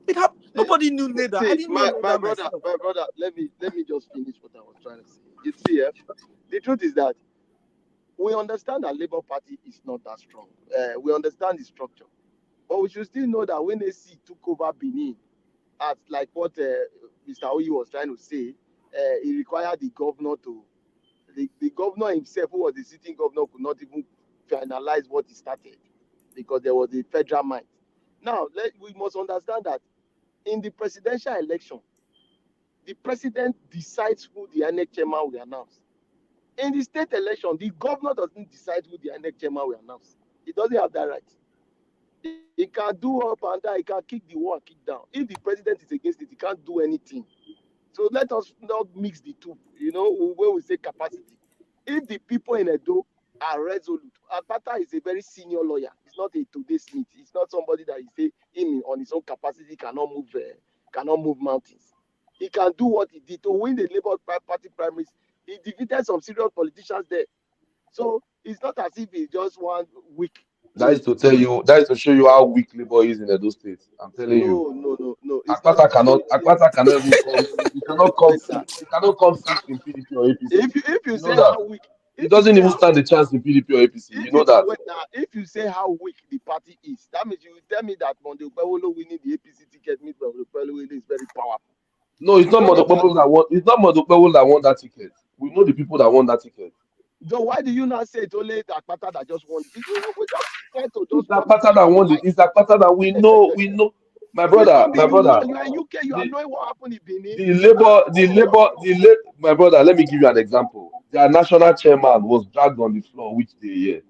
It happened. Nobody knew Neda. I didn't know my Neda brother, myself. my brother. Let me just finish what I was trying to say. You see, the truth is that we understand that Labour Party is not that strong. We understand the structure, but we should still know that when AC took over Benin, as like what Mr. Oyi was trying to say, he required the governor to, the governor himself, who was the sitting governor, could not even finalize what he started because there was a federal mind. Now, we must understand that in the presidential election, the president decides who the INEC chairman will announce. In the state election, the governor doesn't decide who the INEC chairman will announce. He doesn't have that right. He can do up and down. He can kick the wall and kick down. If the president is against it, he can't do anything. So let us not mix the two. You know, when we say capacity, if the people in Edo are resolute, Akpata is a very senior lawyer. He's not a today Smith. He's not somebody that you say him on his own capacity cannot move mountains. He can do what he did to win the Labour Party primaries. He defeated some serious politicians there. So it's not as if he's just one weak. That is to tell you, that is to show you how weak Labour is in Edo State. I'm telling you. No. Akpata cannot even come. He cannot come fifth in PDP or APC. If you say that. how weak, He doesn't even stand a chance in PDP or APC. You know that. If you say how weak the party is, that means you will tell me that Monday Okpolo winning the APC ticket means Monday Okpolo winning is very powerful. No, it's not Modokpewolo that won. It's not Modokpewolo that won that ticket. We know the people that won that ticket. So why do you not say it's only Akpata that just won? We just try to just. It's Akpata that won it. It's Akpata that we know. My brother. You are in UK. You are knowing what happened in Benin. My brother. Let me give you an example. Their national chairman was dragged on the floor which day here.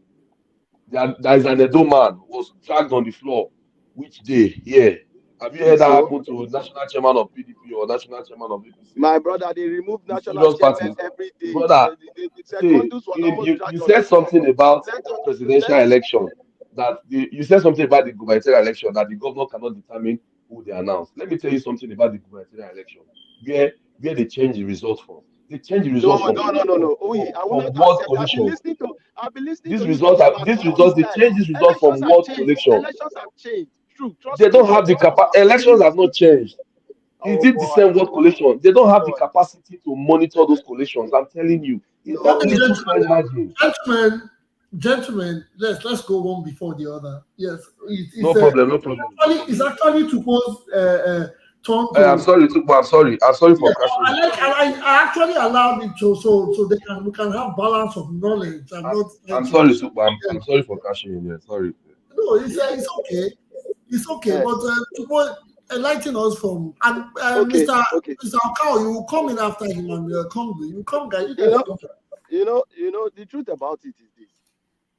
There is an Edo man who was dragged on the floor. Which day? Yeah. Have you heard that So, happen to national chairman of PDP or national chairman of APC? my brother, they remove The national serious chairman parties. every day. Brother, The see, secondus was almost you dragged on the said floor. something about Let us, presidential let election you said something about the gubernatorial election that the governor cannot determine who they announce. Let me tell you something about the gubernatorial election. Where they change the result from. They change the no, result no, no, no, no. Oh, yeah, I will from not word accept. collection. I've been listening These to you results talk are about these all this results they time. change this result from Elections have word changed. collection. Elections have changed. True, trust They me. don't have the I've been elections have not listening to you. changed. Is Oh it the boy, same word oh collection? They don't have the boy. capacity to monitor those collections. I'm telling you, they have Okay, only No, two fine margins. gentlemen, let's go one before the other. Yes, No problem, no problem. it's actually to pose turn I'm to. sorry, Tukbo, I'm sorry. I'm sorry Yeah, for crashing you. I actually allowed it to so we can have balance of knowledge. I'm not trying I'm to. sorry, Tukbo. Yeah, I'm sorry for crashing you. Yeah, sorry. no, it's okay. It's okay, eh, but to enlighten us from and okay, okay. Mr. Okao, you will come in after him and Congo. You come, guys. You You guys know, come. the truth about it is this: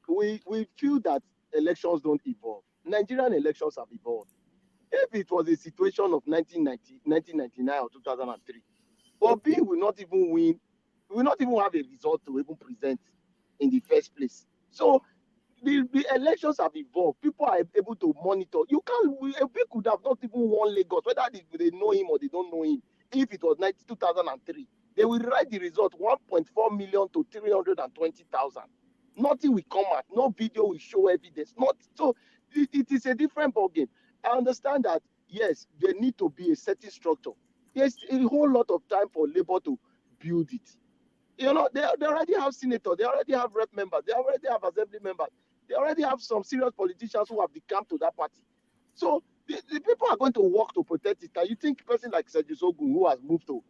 we feel that elections don't evolve. Nigerian elections have evolved. If it was a situation of 1999 or 2003, Obi will not even win, will not even have a result to even present in the first place. So the elections have evolved. People are able to monitor. You can't. Obi could have not even won Lagos, whether they know him or they don't know him. If it was 2003, they will write the result 1.4 million to 320,000. Nothing will come out. No video will show evidence. Not so. It is a different ballgame. I understand that. Yes, there need to be a certain structure. There's a whole lot of time for Labour to build it. You know, they already have senators, they already have rep members, they already have assembly members, they already have some serious politicians who have decamped to that party. So the people are going to work to protect it. And you think a person like Sergio Sogun, who has moved to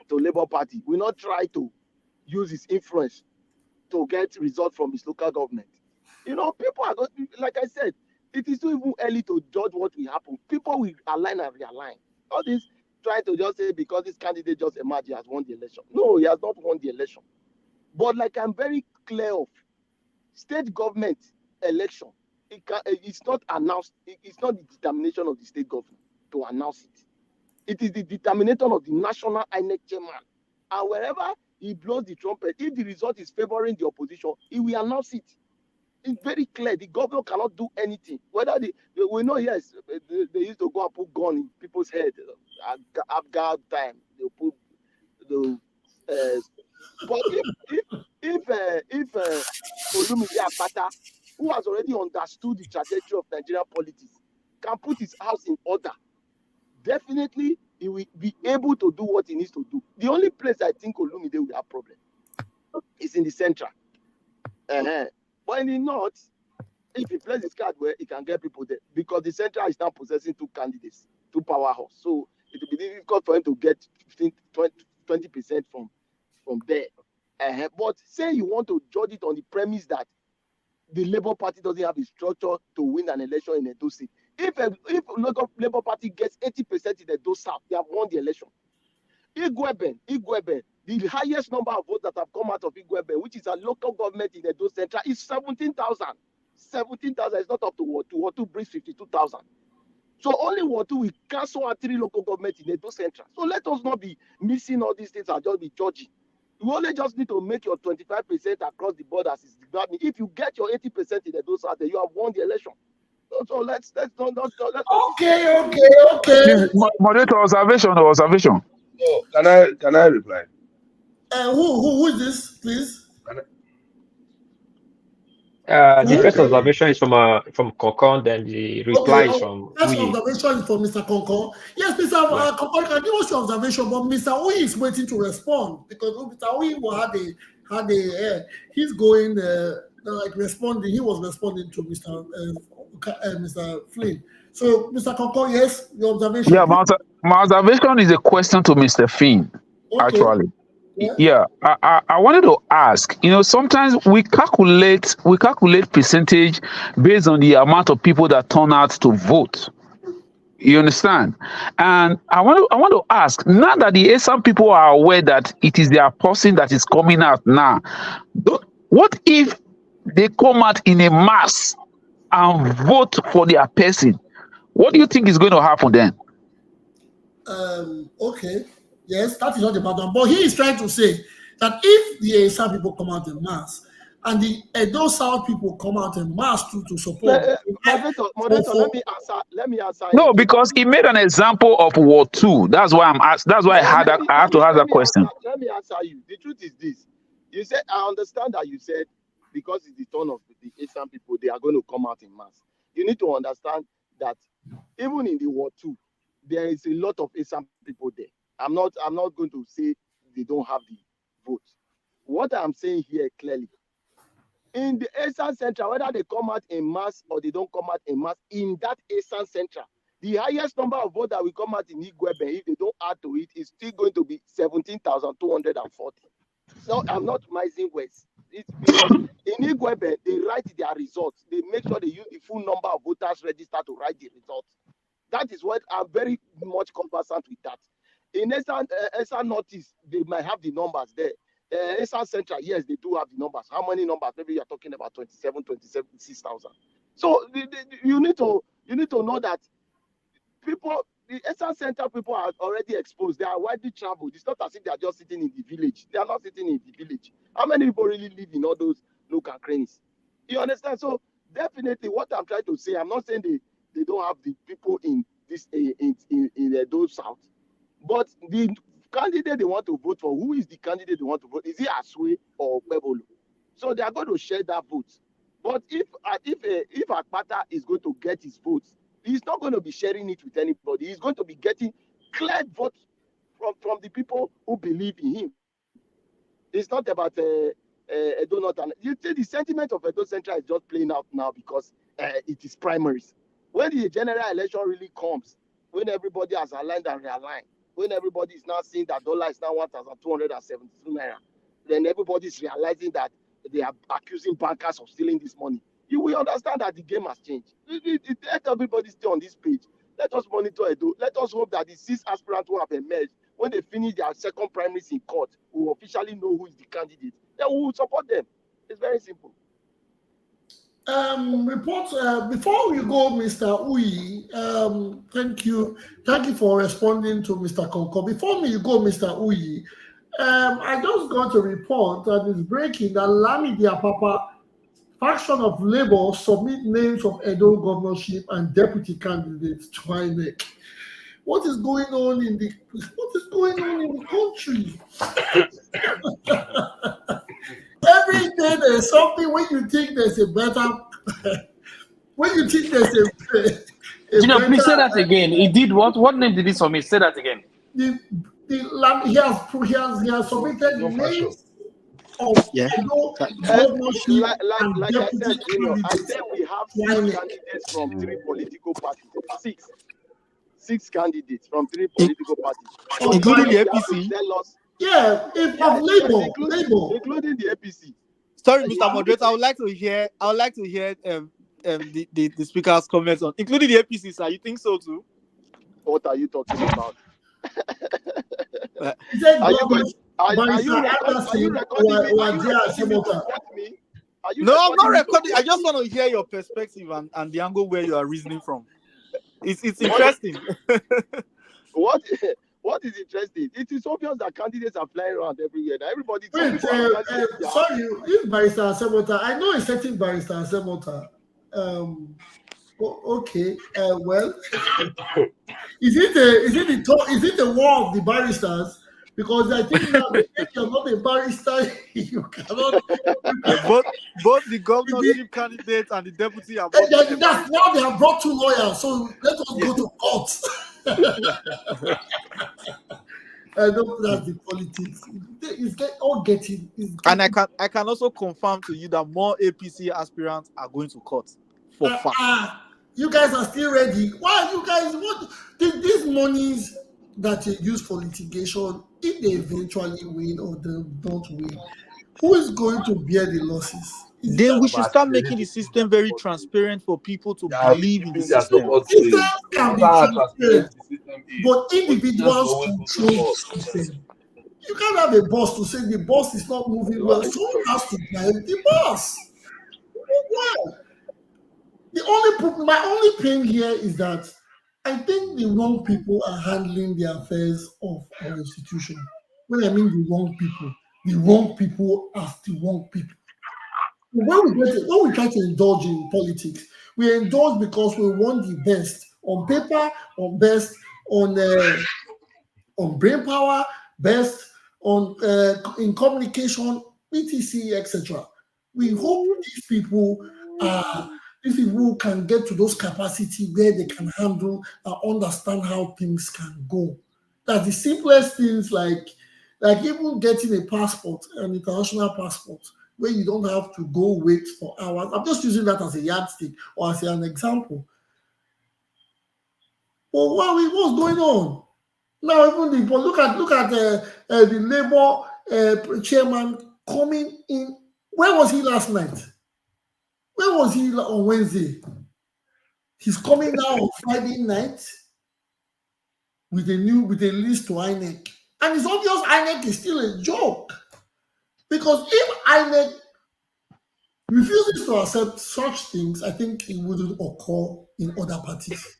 Labour Party, will not try to use his influence to get results from his local government? You know, people are going, like I said, it is too even early to judge what will happen. People will align and realign. All this trying to just say because this candidate just emerged, he has won the election. No, he has not won the election. But like I'm very clear of, state government election, it's not announced. It's not the determination of the state government to announce it. It is the determination of the national INEC chairman. And wherever he blows the trumpet, if the result is favoring the opposition, he will announce it. It's very clear. The governor cannot do anything. Whether we know, yes, they used to go and put gun in people's head at Afghan time. They put the. But if Olumide Akpata, who has already understood the trajectory of Nigerian politics, can put his house in order, definitely he will be able to do what he needs to do. The only place I think Olumide will have problem is in the central. But in the north, if he plays his card well, he can get people there because the central is now possessing two candidates, two powerhouse. So it will be difficult for him to get 20% from there. But say you want to judge it on the premise that the Labour Party doesn't have a structure to win an election in Edo State. If local Labour Party gets 80% in Edo South, they have won the election. Igweben, the highest number of votes that have come out of Igweben, which is a local government in Edo Central, is 17,000. 17,000 is not up to Ward 2. Ward 2 brings 52,000. So only Ward 2 will cancel out 3 local governments in Edo Central. So let us not be missing all these things and just be judging. You only just need to make your 25% across the borders. If you get your 80% in Edo South, you have won the election. So let's not. Okay. Please, moderator, observation. So can I reply? Who is this, please? The first observation is from Kokon, then the reply is from First Uyi. observation is from Mr. Konkon. Yes, Mr. Konkon, can give us your observation, but Mr. Uyi is waiting to respond because Mr. Uyi had a he's going like responding. He was responding to Mr. Flynn. So, Mr. Konkon, yes, your observation. Yeah, my observation is a question to Mr. Finn, actually. Yeah, I wanted to ask, sometimes we calculate percentage based on the amount of people that turn out to vote. You understand? And I want to ask, now that the ASAM people are aware that it is their person that is coming out now, what if they come out in a mass and vote for their person, what do you think is going to happen then? Okay. Yes, that is not the matter. But he is trying to say that if the Esan people come out in mass and the Edo South people come out in mass to support. Moderator, let me answer. No, because he made an example of War 2. That's why I'm asked. That's why I have to ask that question. Let me answer you. The truth is this. You said, I understand that you said because it's the turn of the Esan people, they are going to come out in mass. You need to understand that even in the War 2, there is a lot of Esan people there. I'm not going to say they don't have the vote. What I'm saying here clearly, in the Esan Central, whether they come out in mass or they don't come out in mass, in that Esan Central, the highest number of votes that will come out in Igwebe, if they don't add to it, is still going to be 17,240. So I'm not mising words. It's because in Igwebe, they write their results. They make sure they use the full number of voters registered to write the results. That is what I'm very much conversant with that. In Esan Northeast, they might have the numbers there. Esan Central, yes, they do have the numbers. How many numbers? Maybe you're talking about 26,000. So you need to know that people, the Esan Central people are already exposed. They are widely traveled. It's not as if they are just sitting in the village. They are not sitting in the village. How many people really live in all those local cranes? You understand? So definitely, what I'm trying to say, I'm not saying they don't have the people in this in those South, but the candidate they want to vote for, who is the candidate they want to vote? Is it ASUE or Pebolo? So they are going to share that vote. But if Akpata is going to get his votes, he's not going to be sharing it with anybody. He's going to be getting clear votes from the people who believe in him. It's not about Edo North. You see, the sentiment of Edo Central is just playing out now because it is primaries. When the general election really comes, when everybody has aligned and realigned, when everybody is now seeing that dollar is now 1,272 naira, then everybody is realizing that they are accusing bankers of stealing this money. You will understand that the game has changed. Let everybody stay on this page. Let us monitor Edo. Let us hope that the 6 aspirants who have emerged, when they finish their second primaries in court, we will officially know who is the candidate. Then we will support them. It's very simple. Before we go, Mr. Uyi, thank you for responding to Mr. Konko. Before you go, Mr. Uyi, I just got a report that is breaking that Lami Diapapa faction of Labour submit names of Edo governorship and deputy candidates to INEC. What is going on in the country? Every day there's something when you think there's a better when you think there's a please say that again. He did what? What name did he submit? Say that again. He has submitted names of governorship like I said, I said we have 6 candidates from 3 political parties. 6 candidates from 3 political parties, including the APC. Yeah, of Labour, including the APC. Sorry, Mr. Moderator, I would like to hear the speaker's comments on, including the APC, sir. You think so too? What are you talking about? Are you recording me? No, I'm not recording. I just want to hear your perspective and the angle where you are reasoning from. It's interesting. What is interesting? It is obvious that candidates are flying around everywhere. Everybody. Wait, sorry, if Barrister Semota, I know a certain Barrister Semota. Okay. Well, is it the war of the barristers? Because I think that if you're not a barrister, you cannot. Both the governorship candidate and the deputy are. That's now they have brought 2 lawyers. So let us go to court. I know that's the politics. And I can also confirm to you that more APC aspirants are going to court for fact. You guys are still ready. Why you guys want these monies that you use for litigation? If they eventually win or they don't win, who is going to bear the losses? Then we should start making the system very transparent for people to believe in the system. System can be transparent, but individuals control the system. You can't have a boss to say the boss is not moving well. Someone has to drive the boss. Why? My only pain here is that I think the wrong people are handling the affairs of our institution. When I mean the wrong people are the wrong people. When we try to indulge in politics, we indulge because we want the best on paper, on best on brain power, best on in communication, etc., etc. We hope these people can get to those capacity where they can handle and understand how things can go. That's the simplest things, like even getting a passport, an international passport, where you don't have to go wait for hours. I'm just using that as a yardstick or as an example. But what's going on? Now, even look at the Labour chairman coming in. Where was he last night? Where was he on Wednesday? He's coming now on Friday night with a list to INEC, and it's obvious INEC is still a joke, because if INEC refuses to accept such things, I think it wouldn't occur in other parties.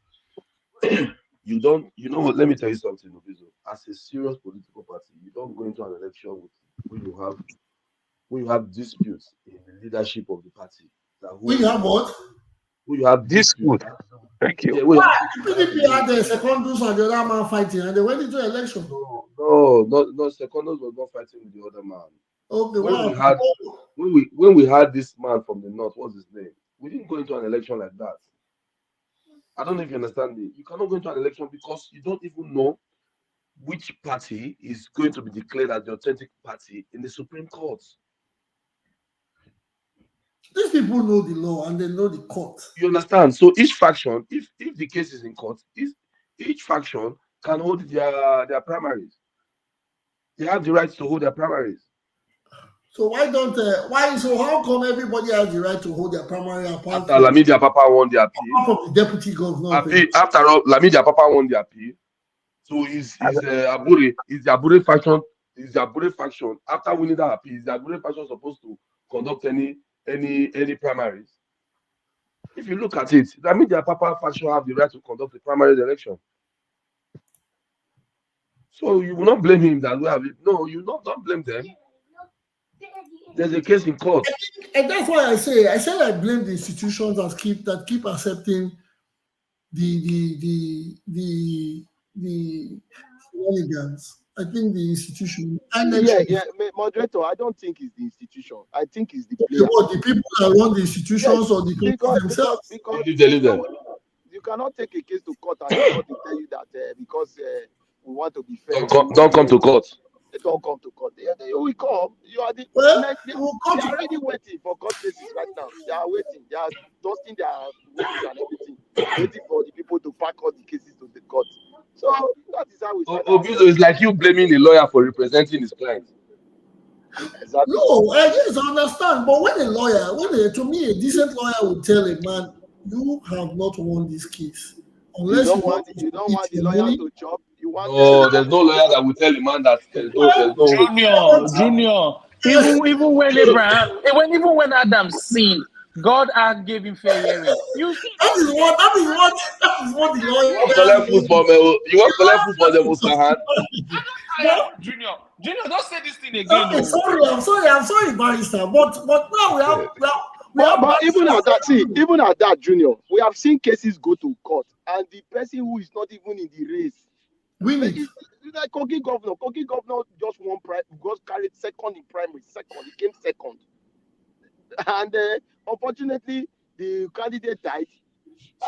You don't, what? Let me tell you something, Obizo. As a serious political party, you don't go into an election when you have disputes in the leadership of the party. When you have what? When you have disputes. Thank you. Yeah, why? PDP had the Secondus and the other man fighting, and they went into election. No, Secondus was not fighting with the other man. Okay, when we had this man from the north, what's his name? We didn't go into an election like that. I don't know if you understand me. You cannot go into an election because you don't even know which party is going to be declared as the authentic party in the Supreme Court. These people know the law and they know the court. You understand? So each faction, if the case is in court, each faction can hold their primaries. They have the right to hold their primaries. So how come everybody has the right to hold their primary apart after Lamidi Apapa won the appeal? Apart from the deputy governor. After all, Lamidi Apapa won the appeal. So is the Abure faction. Is the Abure faction, after winning that appeal, is the Abure faction supposed to conduct any primaries? If you look at it, Lamidi Apapa faction have the right to conduct the primary election. So you will not blame him that we have it. No, don't blame them. There's a case in court. And that's why I say I blame the institutions that keep accepting the hooligans. I think the institution. Moderator, I don't think it's the institution. I think it's the players. The people that run the institutions or the people themselves. Because you cannot take a case to court and the court will tell you that because we want to be fair. Don't come to court. They don't come to court. They will come. You are they are already waiting for court cases right now. They are waiting. They are dusting their wages and everything, waiting for the people to pack all the cases to the court. So that is how we start. Obizo, it's like you blaming a lawyer for representing his client. Exactly. No, I understand. But to me, a decent lawyer would tell a man, you have not won this case. Unless you don't want the lawyer to chop. There's no lawyer that will tell a man that there's no Junior. Even when Adam sinned, God gave him fair hearing. That is what the lawyer. You want to learn football, they will start. Junior, don't say this thing again. Okay, I'm sorry, barrister. But now But even at that, Junior, we have seen cases go to court, and the person who is not even in the race. Really? Like Kogi governor just won carried second in primary. He came second. And unfortunately, the candidate died.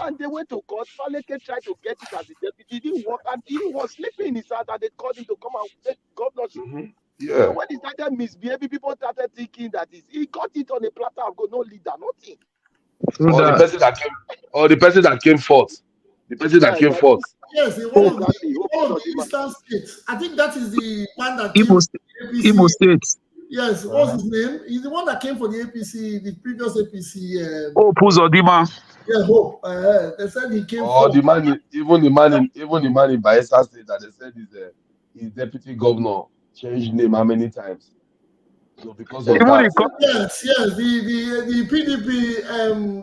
And they went to court. Faleke tried to get it as a deputy. It didn't work. And he was sleeping in his house, and they called him to come and take governorship. Mm-hmm. Yeah. So when he started misbehaving, people started thinking that he got it on a platter of gold, no leader, nothing. Or the person that came fourth. The person that came fourth. Yes, it was the Eastern States. I think that is the one that came for the APC. Imo State. Yes, what's his name? He's the one that came for the APC, the previous APC. Uzodimma. Yeah, Hope. They said he came. Oh, the man in Bayelsa State that they said is deputy governor changed name how many times? So because of Even that, in co- Yes, the PDP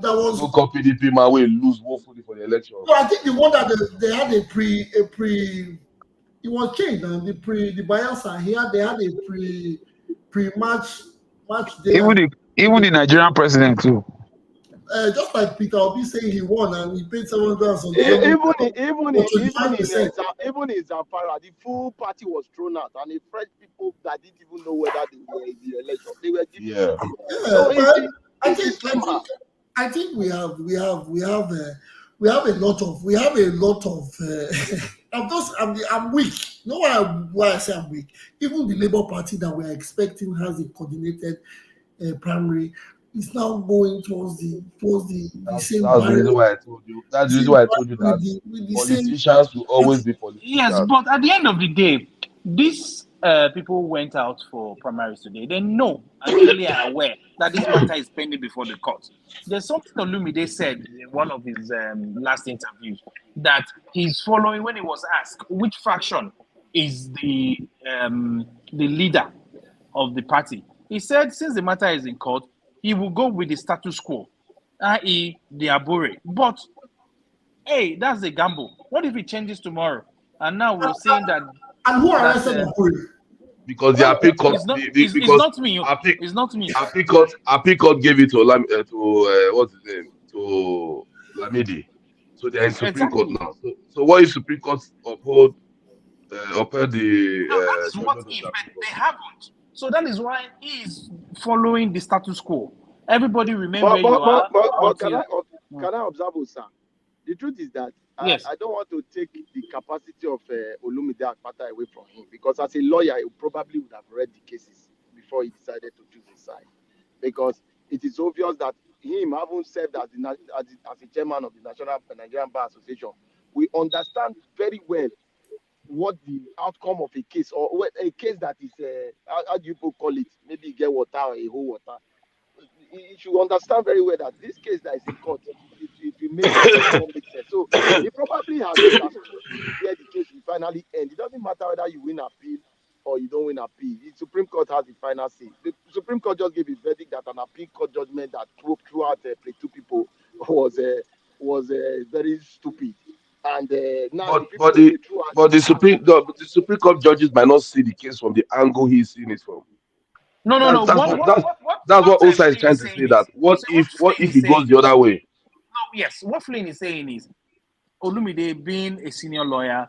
that was. no call PDP man will lose woefully for the election. No, I think the one that they had a pre. It was changed and the Bayelsa here they had a match day even and the Nigerian president too. just like Peter Obi saying he won and he paid 700 and something. Even in Zamfara, the full party was thrown out, and the French people that didn't even know whether they were in the election, they were giving. Yeah. So I think we have a lot of. I'm weak. You know why I say I'm weak? Even the Labour Party that we are expecting has a coordinated primary is now going towards the same. That's the reason why I told you. That's the reason why I told you that politicians will always be politicians. Yes, but at the end of the day, these people went out for primaries today. They know and clearly are aware that this matter is pending before the court. There's something Olumide said in one of his last interviews that he's following when he was asked which faction is the leader of the party. He said since the matter is in court, he will go with the status quo, i.e. the Abure. But hey, that's a gamble. What if it changes tomorrow? And now we're saying that. And who arrested Abure? Because the appeal court, it's not me. It's not me. Appeal court gave it to what's his name, to Lamidi. So they're in Supreme Court now. So what if Supreme Court upheld the? That is what if they haven't. So that is why he is following the status quo. Everybody remember where you are. But can I observe, sir? The truth is that yes. I don't want to take the capacity of Olumide Akpata away from him, because as a lawyer, he probably would have read the cases before he decided to choose his side. Because it is obvious that him having served as the chairman of the Nigerian Bar Association, we understand very well what the outcome of a case, or a case that is, how do you call it? Maybe you get water or a whole water. You should understand very well that this case that is in court, it will make sense. So he probably has where the case will finally end. It doesn't matter whether you win appeal or you don't win appeal. The Supreme Court has the final say. The Supreme Court just gave a verdict that an appeal court judgment that throughout two people was very stupid. And now the Supreme Court judges might not see the case from the angle he's seeing it from. No. That's what Osa is trying to say. That what if it goes the other way? No, yes. What Flynn is saying is, Olumide, being a senior lawyer,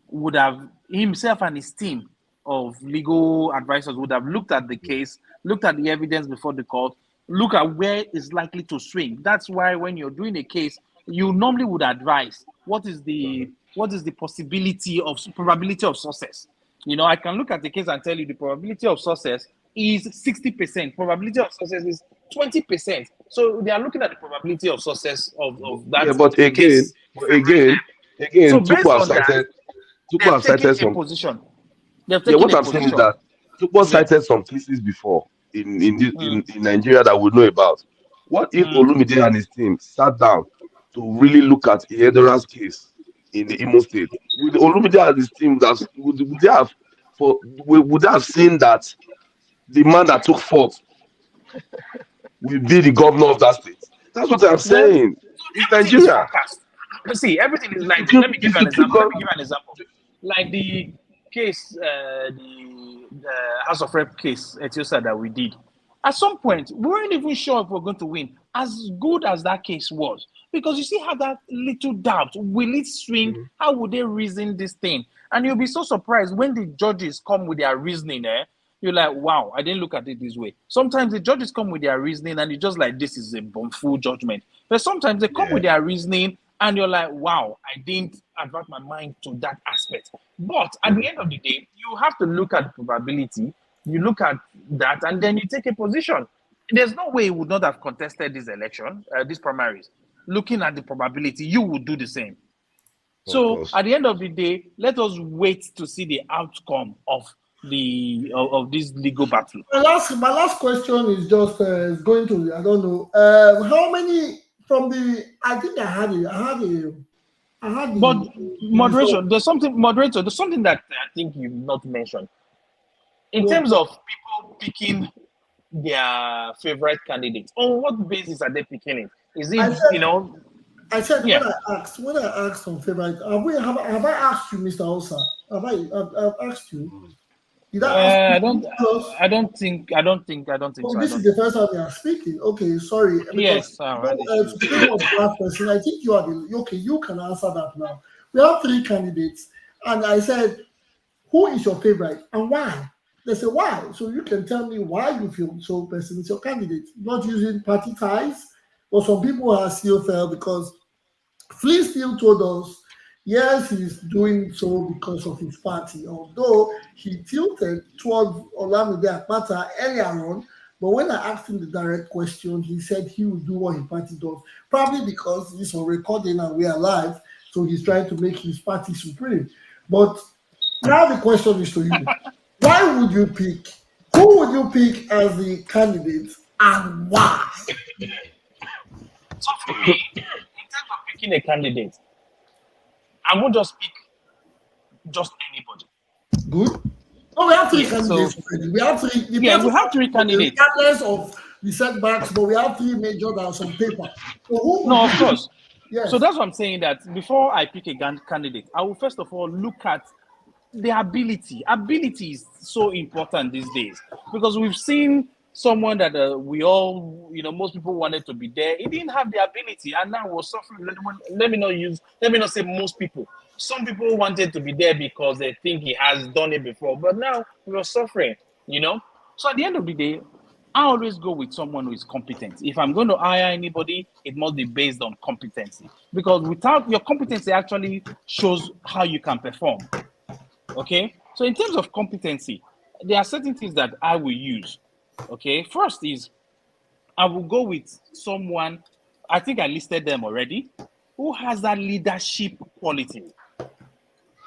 would have himself and his team of legal advisors would have looked at the case, looked at the evidence before the court, look at where it's likely to swing. That's why when you're doing a case, you normally would advise what is the probability of success. You know, I can look at the case and tell you the probability of success is 60%. Probability of success is 20%. So they are looking at the probability of success of that. Yeah, but again, so people have cited some position. What I'm saying is that people cited some cases before in Nigeria that we know about. What if Olumide and his team sat down to really look at Ihedora's case in the Imo State? With Olumide and his team, would they have seen that the man that took fault will be the governor of that state? That's what I'm saying. It's Nigeria. See, everything is like. Let me give you an example. Like the case, the House of Rep case, Etiosa that we did. At some point, we weren't even sure if we were going to win. As good as that case was, because you see how that little doubt, will it swing? How would they reason this thing? And you'll be so surprised when the judges come with their reasoning. You're like, wow, I didn't look at it this way. Sometimes the judges come with their reasoning and you're just like, this is a full judgment. But sometimes they come with their reasoning and you're like, wow, I didn't avert my mind to that aspect. But at the end of the day, you have to look at the probability. You look at that and then you take a position. There's no way you would not have contested this election, these primaries. Looking at the probability, you would do the same. So at the end of the day, let us wait to see the outcome of this legal battle. My last question is just going to, I don't know, how many from the, I think I had But moderation, there's something that I think you've not mentioned. in terms of people picking their favorite candidates, on what basis are they picking it? Is it, I said yeah. when I asked on favorite, have I asked you, Mr. Osa? I've asked you? Did I ask I you? I don't think Oh, so. this is the first time you are speaking. Okay, sorry. Because Yes, I had issues. to bring on the last person, I think you are okay. You can answer that now. We have 3 candidates, and I said, "Who is your favorite and why?" They say, "Why?" So you can tell me why you feel so person is your candidate, not using party ties. But some people are still felt because Flea still told us, yes, he's doing so because of his party, although he tilted towards Olamide Akpata earlier on. But when I asked him the direct question, he said he will do what his party does, probably because it's on recording and we are live, so he's trying to make his party supreme. But now the question is to you: why would you pick? Who would you pick as the candidate, and why? So for me, in terms of picking a candidate, I won't just pick just anybody. Good. Oh, we have 3 Yeah, candidates so already. We have 3. yeah, we have 3 candidates. Regardless of the setbacks, but we have 3 major that are on paper. So who would No, you of course. Yes. So that's what I'm saying, that before I pick a candidate, I will first of all look at the ability. Ability is so important these days because we've seen someone that we all, most people wanted to be there. He didn't have the ability, and now we're suffering. Let me not say most people. Some people wanted to be there because they think he has done it before, but now we're suffering. So at the end of the day, I always go with someone who is competent. If I'm going to hire anybody, it must be based on competency, because without your competency actually shows how you can perform. Okay, so in terms of competency, there are certain things that I will use. Okay, first is I will go with someone, I think I listed them already, who has that leadership quality.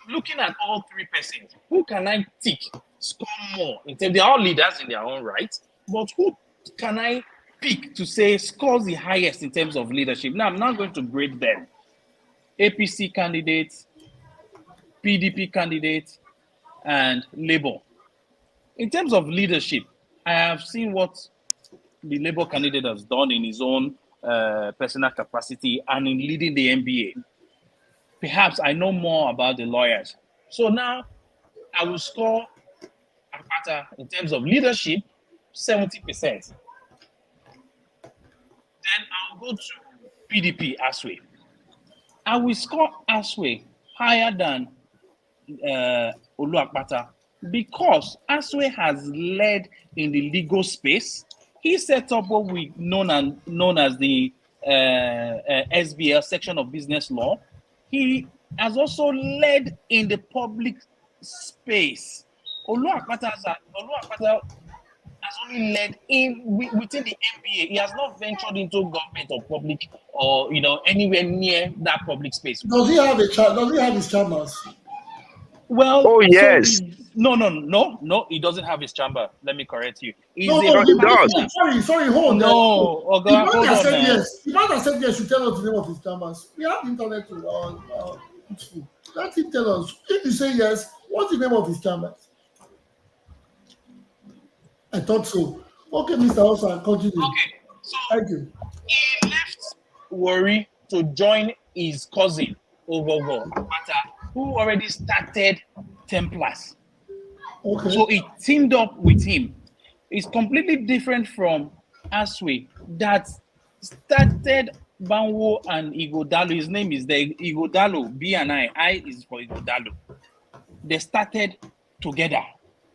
Looking at all 3 persons, who can I tick, score more? They're all leaders in their own right, but who can I pick to say scores the highest in terms of leadership? Now, I'm not going to grade them. APC candidates, PDP candidates, and Labour. In terms of leadership, I have seen what the Labour candidate has done in his own personal capacity and in leading the NBA. Perhaps I know more about the lawyers. So now I will score Akpata in terms of leadership 70%. Then I'll go to PDP ASUE. I will score ASUE higher than Olu Akpata because ASUE has led in the legal space. He set up what we known as the SBL, section of business law. He has also led in the public space. Olu Akpata has only led within the NBA. He has not ventured into government or public or anywhere near that public space. Does he have his chambers? Well, oh yes, no, he doesn't have his chamber. Let me correct you. He's No, a no, professional. sorry, hold on. No, The man hold that on, said man. yes, the man that said yes should tell us the name of his chambers. We have internet to let him tell us. If you say yes, what's the name of his chambers? I thought so. Okay, Mr. Osa, continue. Okay, so Thank you. he left Warri to join his cousin Ogogo Akpata, who already started Templars. Okay. So he teamed up with him. It's completely different from ASUE that started Banwo and IGHODALO. His name is the IGHODALO, B and I is for IGHODALO. They started together.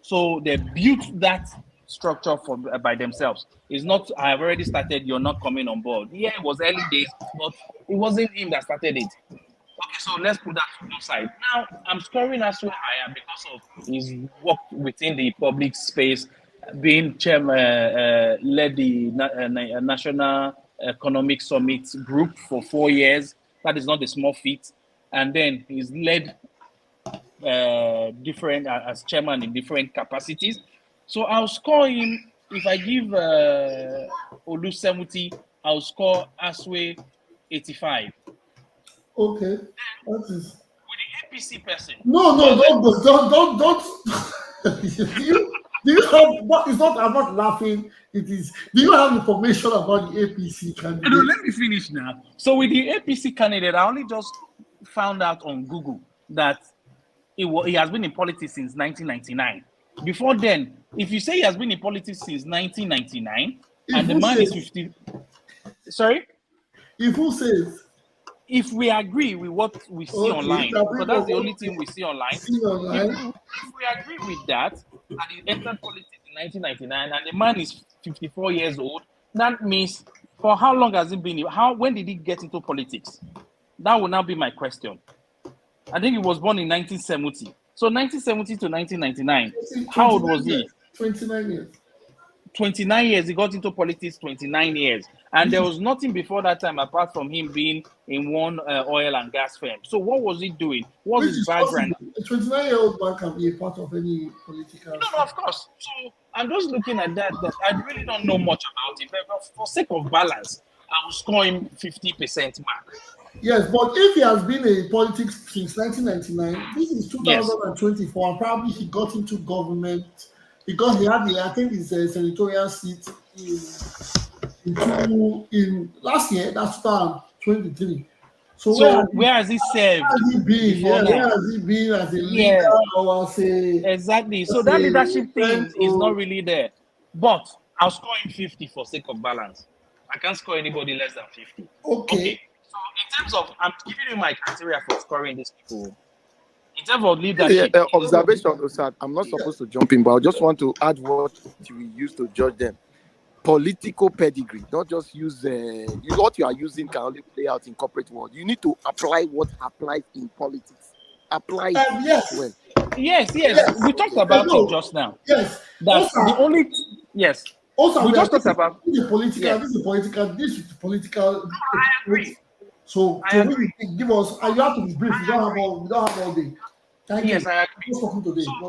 So they built that structure by themselves. It's not, I have already started, you're not coming on board. Yeah, it was early days, but it wasn't him that started it. Okay, so let's put that to one side. Now, I'm scoring ASUE higher because of his work within the public space, being chairman, led the National Economic Summit group for 4 years. That is not a small feat. And then he's led different as chairman in different capacities. So I'll score him. If I give Olu 70, I'll score ASUE 85. Okay. That is. With the APC person. No, don't. Do you have? But it's not. I'm not laughing. It is. Do you have information about the APC candidate? No, let me finish now. So with the APC candidate, I only just found out on Google that he has been in politics since 1999. Before then, if you say he has been in politics since 1999, and the man is 50. Sorry? If who says? If we agree with what we see online, because that's the only thing we see online. If we agree with that, and he entered politics in 1999, and the man is 54 years old, that means for how long has he been? When did he get into politics? That will now be my question. I think he was born in 1970. So 1970 to 1999, how old was he? 29 years. 29 years. He got into politics 29 years. And there was nothing before that time apart from him being in one oil and gas firm. So what was he doing? What was his background? A 29-year-old man can be a part of any political... No, of course. So I'm just looking at that I really don't know much about him. But for sake of balance, I will score him 50% mark. Yes, but if he has been in politics since 1999, this is 2024, and probably he got into government because he had I think his senatorial seat in last year, that's 2023. So where has he served? Where has he been as a leader or as a... Exactly. So that leadership thing is not really there. But I'll score him 50 for sake of balance. I can't score anybody less than 50. Okay. So in terms of, I'm giving you my criteria for scoring these people. In terms of leadership. Observation, Osad, I'm not supposed to jump in, but I just want to add what we use to judge them. Political pedigree, not just use what you are using can only play out in corporate world. You need to apply what applies in politics. Apply it as well. Yes. We talked about it just now. Yes. That's the only. Yes. Also, we just talked about this is political. This is political. I agree. So really give us. You have to be brief. We don't have all day. Thank you. I agree. So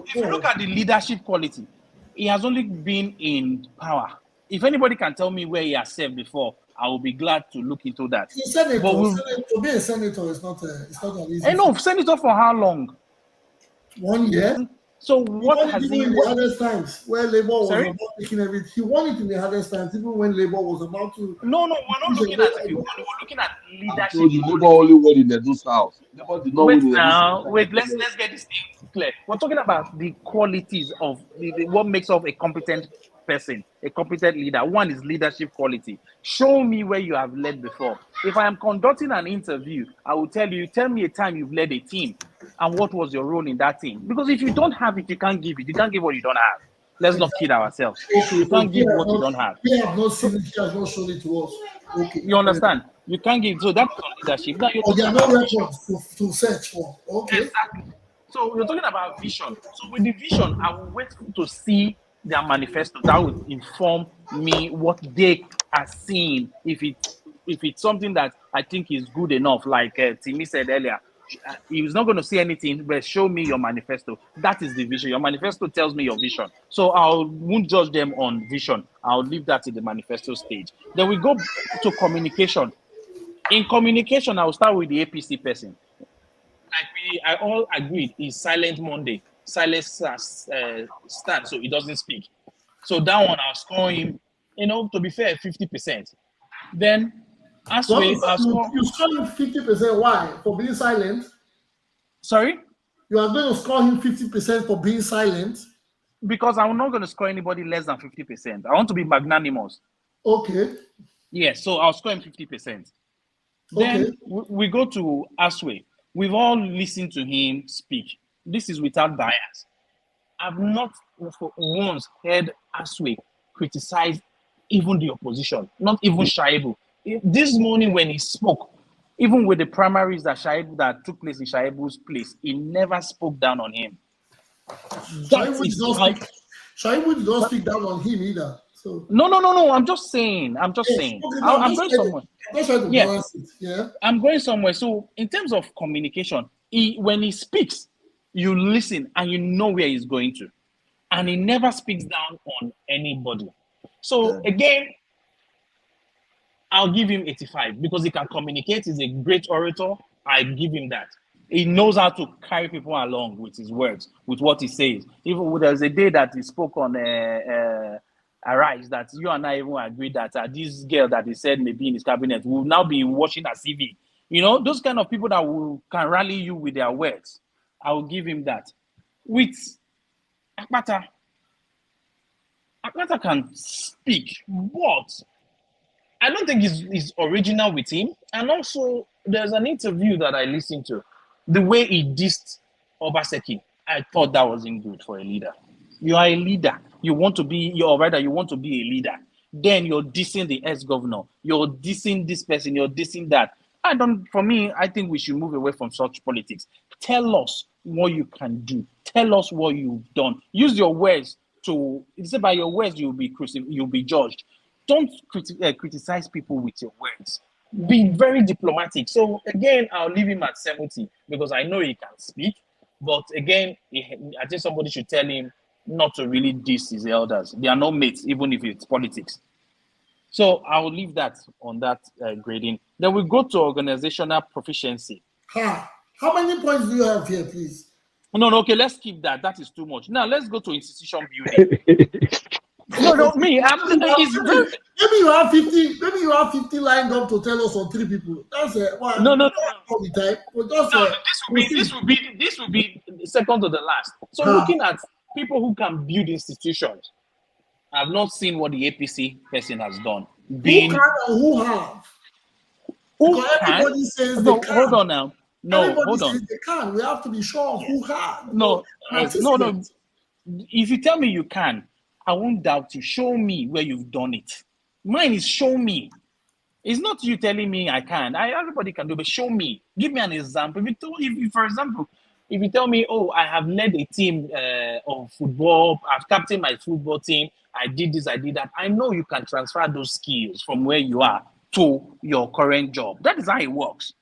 if you look at the leadership quality, he has only been in power. If anybody can tell me where he has served before, I will be glad to look into that. Senator, to be a senator is not an easy. No, senator for how long? 1 year. So what has he? In the hardest times where Labour was about taking everything, he won it in the hardest times, even when Labour was about to. No, we're not looking at people. We're looking at leadership. Labour only won in Edo's house. Wait, let's get this thing clear. We're talking about the qualities of what makes up a competent person, a competent leader. One is leadership quality. Show me where you have led before. If I am conducting an interview, I will tell me a time you've led a team and what was your role in that team. Because if you don't have it, you can't give it. You can't give what you don't have. Let's not kid ourselves. You can't give what you don't have. He has not seen it. He has not shown it to us. Okay. You understand? You can't give. So that's leadership. Now there are no records to search for. Okay. Exactly. So we're talking about vision. So with the vision, I will wait to see their manifesto. That will inform me what they are seeing. If it's something that I think is good enough, like Timmy said earlier, he was not going to say anything, but show me your manifesto. That is the vision. Your manifesto tells me your vision. So I won't judge them on vision. I'll leave that in the manifesto stage. Then we go to communication. In communication, I'll start with the APC person. Like I all agreed, is Silent Monday. Silence start, so he doesn't speak. So that one, I'll score him, to be fair, 50%. Then, you score him 50%. Why? For being silent? Sorry? You are going to score him 50% for being silent? Because I'm not going to score anybody less than 50%. I want to be magnanimous. Okay. Yes, so I'll score him 50%. Then we go to ASUE. We've all listened to him speak. This is without bias. I've not for once heard ASUE criticize even the opposition, not even Shaibu. This morning when he spoke, even with the primaries that took place in Shaibu's place, he never spoke down on him. Shaibu did not speak down on him either. So. No. I'm just saying. I'm going somewhere. I'm going somewhere. So in terms of communication, when he speaks, you listen and you know where he's going to. And he never speaks down on anybody. So again, I'll give him 85 because he can communicate. He's a great orator. I give him that. He knows how to carry people along with his words, with what he says. Even there's a day that he spoke on Arise that you and I even agreed that this girl that he said may be in his cabinet will now be watching a CV. You know, those kind of people that can rally you with their words. I will give him that. With Akpata can speak, but I don't think it's original with him. And also, there's an interview that I listened to. The way he dissed Obaseki, I thought that wasn't good for a leader. You are a leader. You want to be a leader. Then you're dissing the ex-governor. You're dissing this person. You're dissing that. For me, I think we should move away from such politics. Tell us what you can do. Tell us what you've done. Use your words by your words you'll be judged. Don't criticize people with your words. Be very diplomatic. So again, I'll leave him at 70 because I know he can speak. But again, I think somebody should tell him not to really diss his elders. They are not mates, even if it's politics. So I'll leave that on that grading. Then we go to organizational proficiency. How many points do you have here, please? No, okay, let's keep that. That is too much. Now let's go to institution building. Maybe you have 50. Maybe you have 50 lined up to tell us on 3 people. That's No. All the time. This will be second to the last. So looking at people who can build institutions, I've not seen what the APC person has done. Who can and who have? Because everybody says they can. Hold on now. No, everybody hold on. says they can. We have to be sure of who have. No. If you tell me you can, I won't doubt you. Show me where you've done it. Mine is show me. It's not you telling me I can. Everybody can do, but show me. Give me an example. If for example, if you tell me, oh, I have led a team of football, I've captained my football team, I did this, I did that. I know you can transfer those skills from where you are to your current job. That is how it works.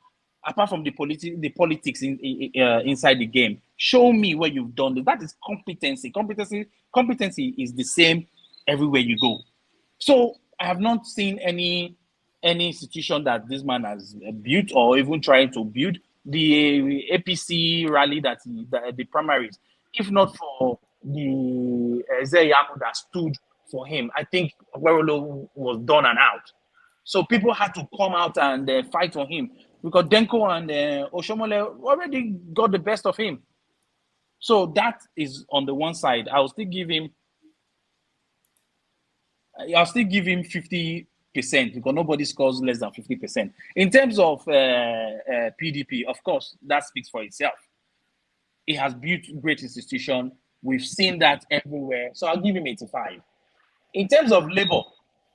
Apart from the politics inside the game, show me where you've done this. That is competency. Competency is the same everywhere you go. So I have not seen any institution that this man has built or even trying to build. The APC rally the primaries, if not for the Zeyamu that stood for him, I think Werolo was done and out. So people had to come out and fight for him because Denko and Oshomole already got the best of him. So that is on the one side. I'll still give him 50%, because nobody scores less than 50%. In terms of PDP, of course, that speaks for itself. It has built great institution. We've seen that everywhere. So I'll give him 85. In terms of labor,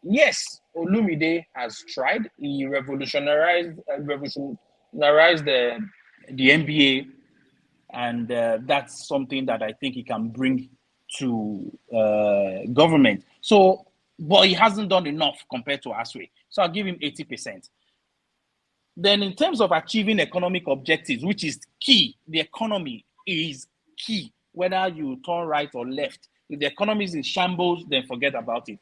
yes, Olumide has tried. He revolutionized the NBA, and that's something that I think he can bring to government. So, but he hasn't done enough compared to ASUE. So I'll give him 80%. Then in terms of achieving economic objectives, which is key, the economy is key, whether you turn right or left. If the economy is in shambles, then forget about it.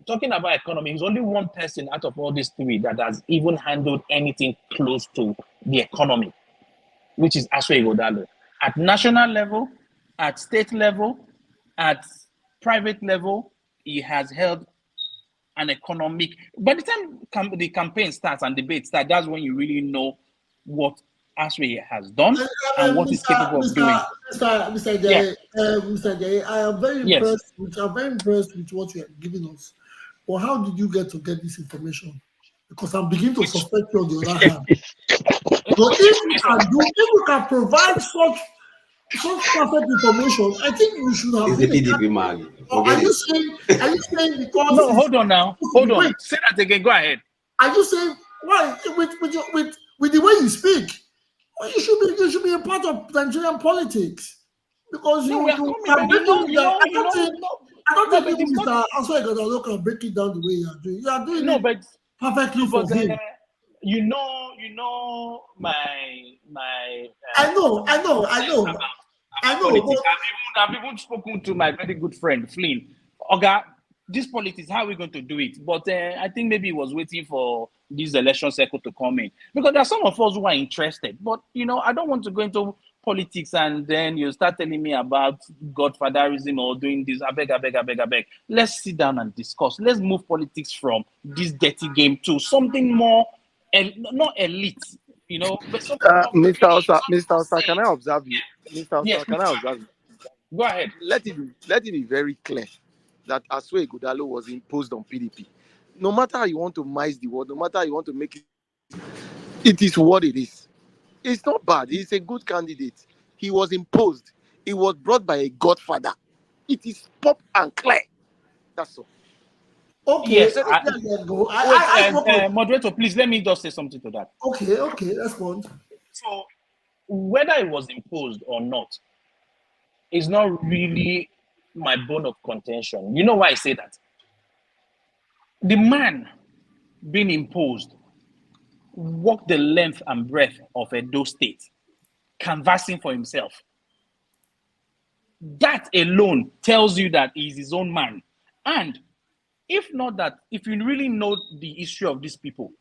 Talking about economy, there's only one person out of all these 3 that has even handled anything close to the economy, which is ASUE IGHODALO. At national level, at state level, at private level, he has held an economic. By the time the campaign starts and debate starts, that's when you really know what ASUE has done and what he's capable of doing. Mr. Jay, I am very impressed. I'm very impressed with what you have given us. But how did you get this information? Because I'm beginning to suspect you on the other hand. But if you can provide such perfect information, I think you should have. It's the PDP man. Are you saying because? No, hold on now. Hold on. Say that again. Go ahead. Are you saying why with the way you speak? Well, you should be a part of Nigerian politics because I don't think Mr. ASUE IGHODALO can break it down the way you are doing. You are doing it perfectly for him. You know my. I know. I've even spoken to my very good friend Flynn. Oga, this politics, how are we going to do it? But I think maybe he was waiting for this election cycle to come in, because there are some of us who are interested. But I don't want to go into politics and then you start telling me about godfatherism or doing this. I beg. Let's sit down and discuss. Let's move politics from this dirty game to something more, not elite, but something more. Mr. Osa, can I observe you? Mr. Osa, Yes, can I observe you? go ahead. Let it be very clear that ASUE IGHODALO was imposed on PDP. No matter how you want to mice the word, no matter how you want to make it is what it is. It's not bad. He's a good candidate. He was imposed. He was brought by a godfather. It is pop and clear. That's all. Okay, Yes, let us go. moderator, please let me just say something to that. Okay, that's one. So, whether it was imposed or not is not really my bone of contention. You know why I say that? The man being imposed walked the length and breadth of Edo State, canvassing for himself. That alone tells you that he's his own man. And if you really know the history of these people,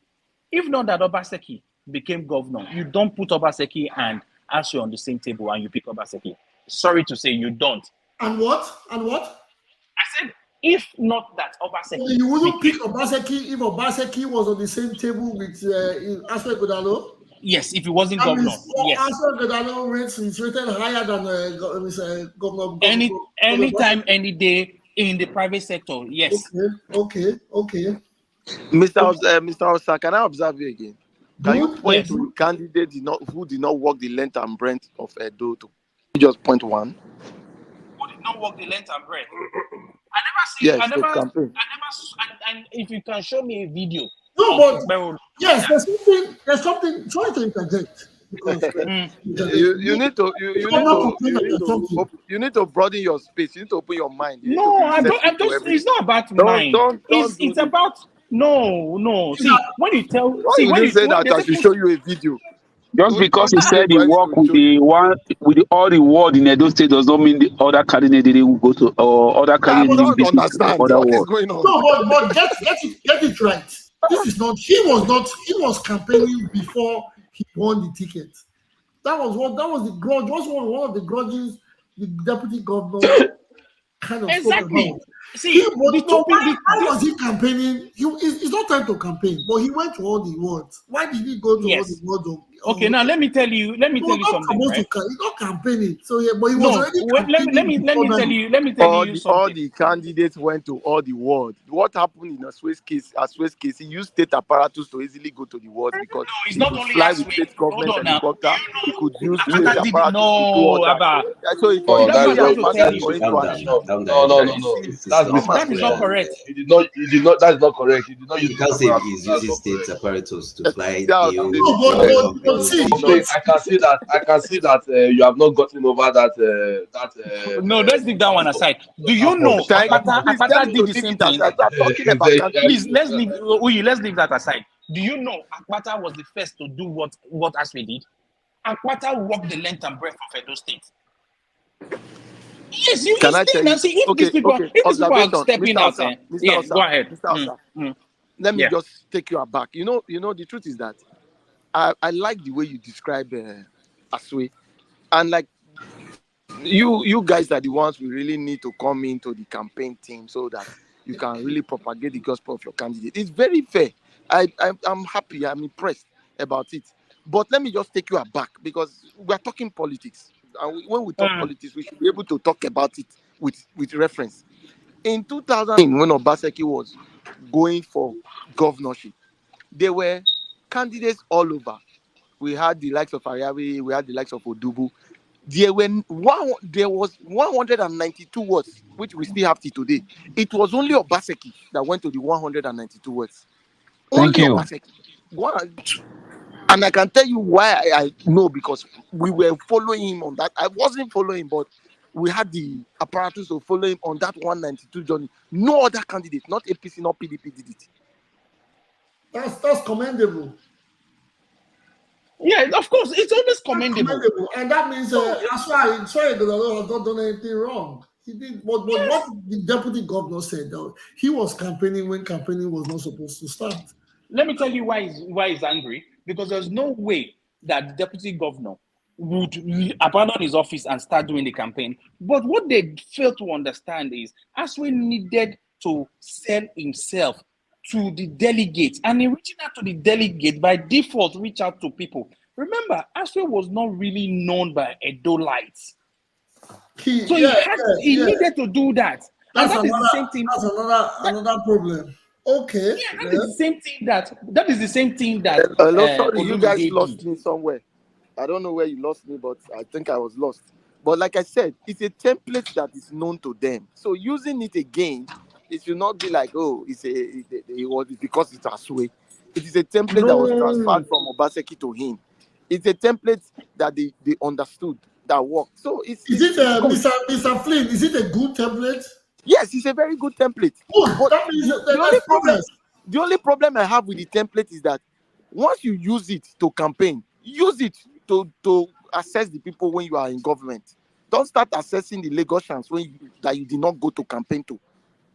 if not that Obaseki became governor, you don't put Obaseki and ASUE on the same table and you pick Obaseki. Sorry to say, you don't. And what? I said, if not that Obaseki... You wouldn't pick Obaseki if Obaseki was on the same table with ASUE IGHODALO? Yes, if he wasn't governor. Yes. ASUE IGHODALO is rated higher than governor. Anytime, any day in the private sector. Yes. Okay. Mr. Osa, can I observe you again? Can you point Yes. to a candidate who did not walk the length and breadth of Edo to just point one? Who did not walk the length and breadth? Yes, the campaign. And if you can show me a video. No, but yes, there's something. Sorry to interject. Because you need to broaden your space. You need to open your mind. It's not about mind. It's about no. See, when you tell, when you say that, I should show you a video. Just because he said he work with all the ward in Edo State does not mean the other candidate didn't go to or other candidate didn't visit understand other what is ward. going on. No, but get it right. This is not. He was campaigning before he won the ticket. That was the grudge. One of the grudges the deputy governor kind of exactly. spoke about. See, why was he campaigning? It's not time to campaign, but he went to all the wards. Why did he go to all the wards? Okay, now let me tell you something. Right? He's not campaigning, so yeah, but he was already campaigning. Let me tell you something. All the candidates went to all the wards. What happened in ASUE's case, he used state apparatus to easily go to the wards because it's not only fly with state government helicopter. He could use state apparatus to do all that. So it was that is not correct. He did not. That is not correct. He did not use. You can't say he's using state apparatus to fly. I can see that you have not gotten over that. No, let's leave that one aside. Do you know Akpata did the same thing? Please, let's leave that aside. Do you know Akpata was the first to do what ASUE did? Akpata walked the length and breadth of Edo State. Yes, can I tell you? If these people are stepping out, go ahead. Mr. Osa, let me just take you aback. You know, the truth is that I like the way you describe ASUE, and like you guys are the ones we really need to come into the campaign team so that you can really propagate the gospel of your candidate. It's very fair. I'm happy. I'm impressed about it. But let me just take you aback because we're talking politics. And when we talk politics, we should be able to talk about it with reference. In 2000, when Obaseki was going for governorship, there were candidates all over. We had the likes of Ariawe, we had the likes of Odubu. There was 192 words, which we still have till today. It was only Obaseki that went to the 192 words. Thank you. Obaseki. And I can tell you why I know, because we were following him on that. I wasn't following, but we had the apparatus to follow him on that 192 journey. No other candidate, not APC, not PDP, did it. That's commendable. Yeah, of course, it's always commendable. And that means that's why IGHODALO has not done anything wrong. He did what the deputy governor said, though. He was campaigning when campaigning was not supposed to start. Let me tell you why he's angry. Because there's no way that the deputy governor would abandon his office and start doing the campaign. But what they fail to understand is ASUE needed to sell himself to the delegates, and in reaching out to the delegate, by default, reach out to people. Remember, ASUE was not really known by Edolites. So he needed to do that. That's and that another, is the same thing. That's another problem. Okay. Yeah, that is the same thing that is the same thing that Hello, sorry, you guys Olumide lost did. me somewhere. I don't know where you lost me, but I think I was lost. But like I said, it's a template that is known to them. So using it again, it should not be like, oh, it was because it's ASUE. It is a template that was transferred from Obaseki to him. It's a template that they understood that worked. So is it Mr. Flynn? Is it a good template? Yes, it's a very good template. Good. But That means the only problem I have with the template is that once you use it to campaign, use it to assess the people when you are in government. Don't start assessing the Lagosians that you did not go to campaign to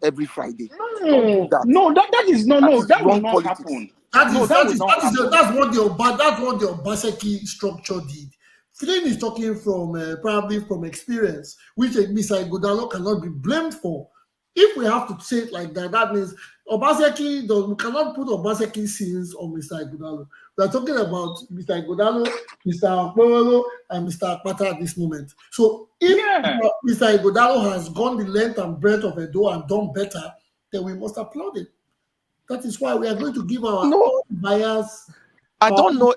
every Friday. No, that will not happen. That's what the Obaseki structure did. Flynn is talking from probably from experience, which Mr. IGHODALO cannot be blamed for. If we have to say it like that, that means Obaseki, we cannot put Obaseki sins on Mr. IGHODALO. We are talking about Mr. IGHODALO, Mr. Akpowolo, and Mr. Akpata at this moment. So if Mr. IGHODALO has gone the length and breadth of Edo and done better, then we must applaud it. That is why we are going to give our own bias. I don't know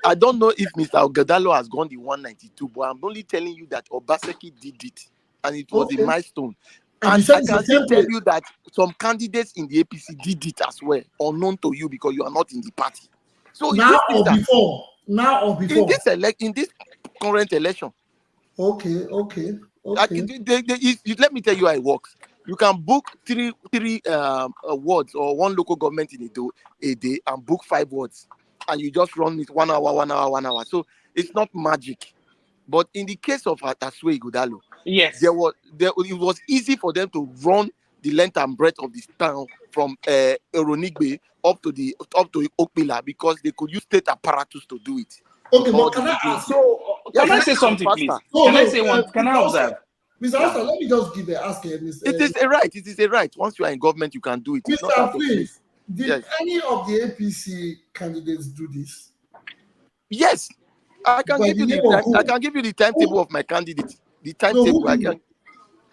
if Mr. IGHODALO has gone the 192, but I'm only telling you that Obaseki did it, and it was a milestone. And I can still tell you that some candidates in the APC did it as well, unknown to you because you are not in the party. So now or before? In this current election. Okay. Let me tell you how it works. You can book three wards or one local government in a day and book 5 wards, and you just run it 1 hour. So it's not magic. But in the case of ASUE IGHODALO, yes, it was easy for them to run the length and breadth of this town from Eronigbe up to Okpila because they could use state apparatus to do it. Okay, but can I ask? Can I say something, please? Can I say one? Can I observe? Mr. Austin, let me just ask him. It is a right. It is a right. Once you are in government, you can do it. Mr. Flynn, did any of the APC candidates do this? Yes. I can give you the timetable of my candidate. The timetable I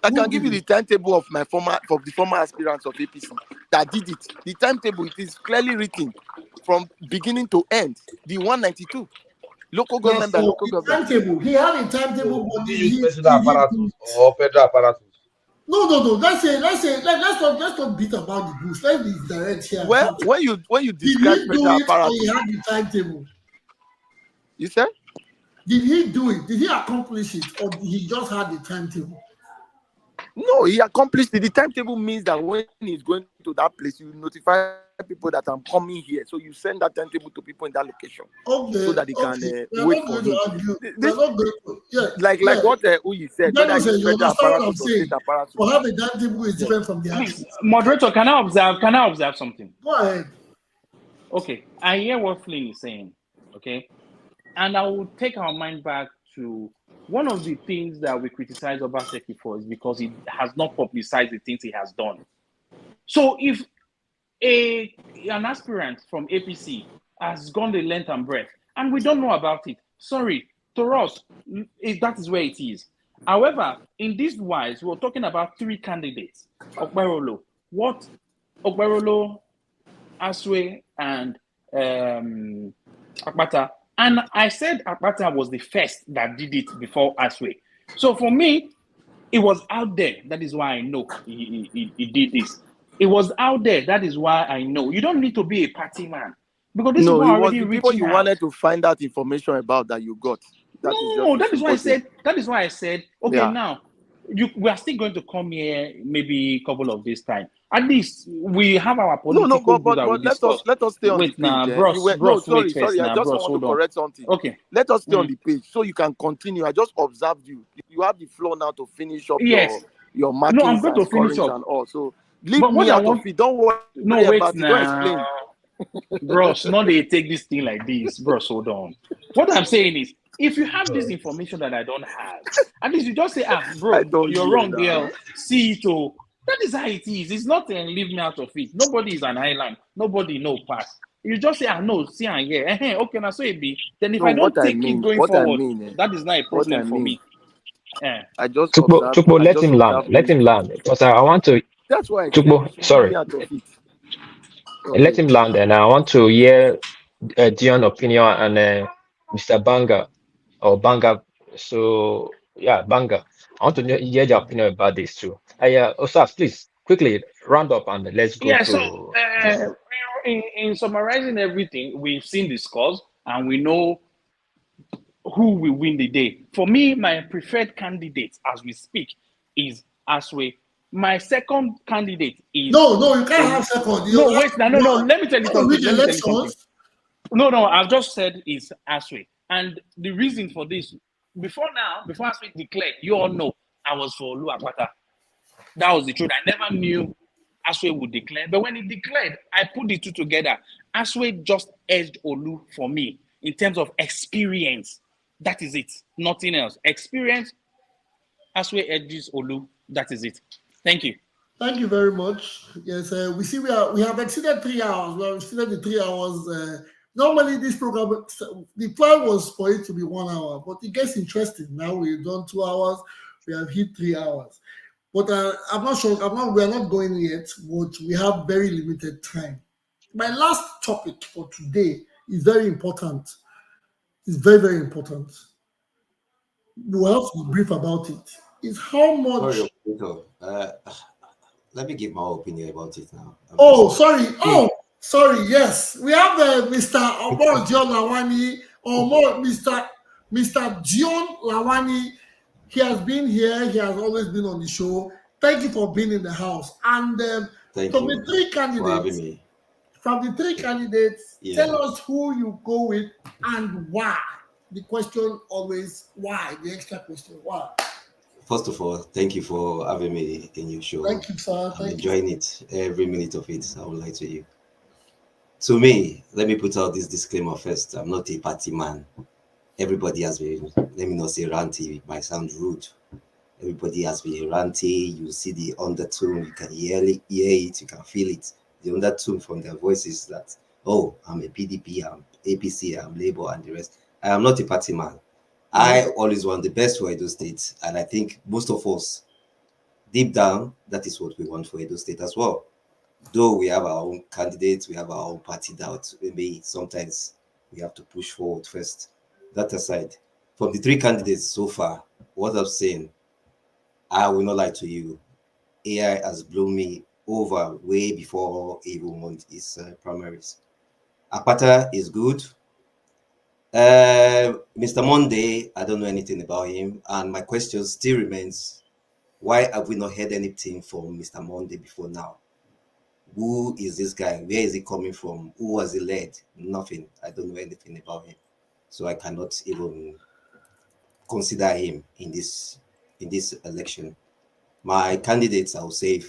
can give you the timetable of the former aspirants of APC that did it. The timetable, it is clearly written from beginning to end. The 192 local government by local government. Timetable. He had a timetable. Did he use personal apparatus or federal apparatus? No. Let's not beat about the bush. Let's be direct here. Well, when you describe federal apparatus, he had the timetable. You said? Did he do it? Did he accomplish it, or did he just had the timetable? No, he accomplished it. The timetable means that when he's going to that place, you notify people that I'm coming here. So you send that timetable to people in that location, so that they can wait for him. Like what Uyi said. You understand what I'm saying? For have a timetable is different from the action. Moderator, can I observe something? Go ahead. Okay, I hear what Flynn is saying. Okay, and I will take our mind back to one of the things that we criticize Obaseki for is because he has not publicized the things he has done. So if an aspirant from APC has gone the length and breadth and we don't know about it, sorry, to us, that is where it is. However, in this wise, we're talking about 3 candidates, Okberolo, ASUE, and Akpata. And I said Akpata was the first that did it before ASUE. So for me, it was out there. That is why I know he did this. It was out there. That is why I know. You don't need to be a party man. Because this is already the people you wanted to find out information about that you got. That is why I said, okay, now we are still going to come here maybe a couple of days time. At least we have our political but let us stay on the page. Sorry, I just want to correct something. Okay. Let us stay on the page so you can continue. I just observed you. You have the floor now to finish up your markings. No, I'm going to finish up. And all. So leave me out of it. Don't worry about it. Don't explain. Bros, not they take this thing like this. Bros, hold on. What I'm saying is, if you have this information that I don't have, at least you just say, bro, you're wrong there. See it all. That is how it is. It's not leave me out of it. Nobody is an island. Nobody no pass. You just say, no, see and here. Okay, now so it be. Then if I don't take it going forward, that is not a problem for me. I just Chukbo, let him land. Let him land. Because I want to. That's why Chukbo, sorry. Let him land, and I want to hear Dion's opinion and Mr. Banga or Banga. So yeah, Banga. I want to hear your opinion about this too. Osas, please quickly round up and let's go to. So in summarizing everything, we've seen the scores and we know who will win the day. For me, my preferred candidate as we speak is ASUE. My second candidate is no, you can't have second. No, wait, no. Let me tell you something. No, I've just said is ASUE. And the reason for this, before ASUE declared, you all know I was for Olu Akpata. That was the truth. I never knew ASUE would declare. But when he declared, I put the two together. ASUE just edged Olu for me in terms of experience. That is it. Nothing else. Experience, ASUE edges Olu. That is it. Thank you. Thank you very much. Yes, we see we have exceeded 3 hours. We have exceeded the 3 hours. Normally, this program, the plan was for it to be 1 hour, but it gets interesting. Now we've done 2 hours. We have hit 3 hours. But I'm not sure. We are not going yet. But we have very limited time. My last topic for today is very important. It's very, very important. We'll have to be brief about it. It's how much. Sorry, let me give my opinion about it now. Sorry. Yes, we have Mr. Omar John Lawani, Mr. John Lawani. He has been here. He has always been on the show. Thank you for being in the house. And from the three candidates, tell us who you go with and why. The question always why. The extra question why. First of all, thank you for having me in your show. Thank you, sir. I'm enjoying it, every minute of it. I will lie to you. To me, let me put out this disclaimer first. I'm not a party man. Everybody has been, let me not say ranty, it might sound rude. Everybody has been ranty. You see the undertone, you can hear it, you can feel it. The undertone from their voices that, oh, I'm a PDP, I'm APC, I'm Labour, and the rest. I am not a party man. I always want the best for Edo State, and I think most of us, deep down, that is what we want for Edo State as well. Though we have our own candidates, we have our own party doubts. Maybe sometimes we have to push forward first. That aside, from the three candidates so far, what I've seen, I will not lie to you, AI has blown me over way before even won its primaries. Akpata is good. Mr. Monday, I don't know anything about him, and my question still remains: why have we not heard anything from Mr. Monday before now? Who is this guy? Where is he coming from? Who was he led? Nothing. I don't know anything about him, so I cannot even consider him in this election. My candidates, I will say,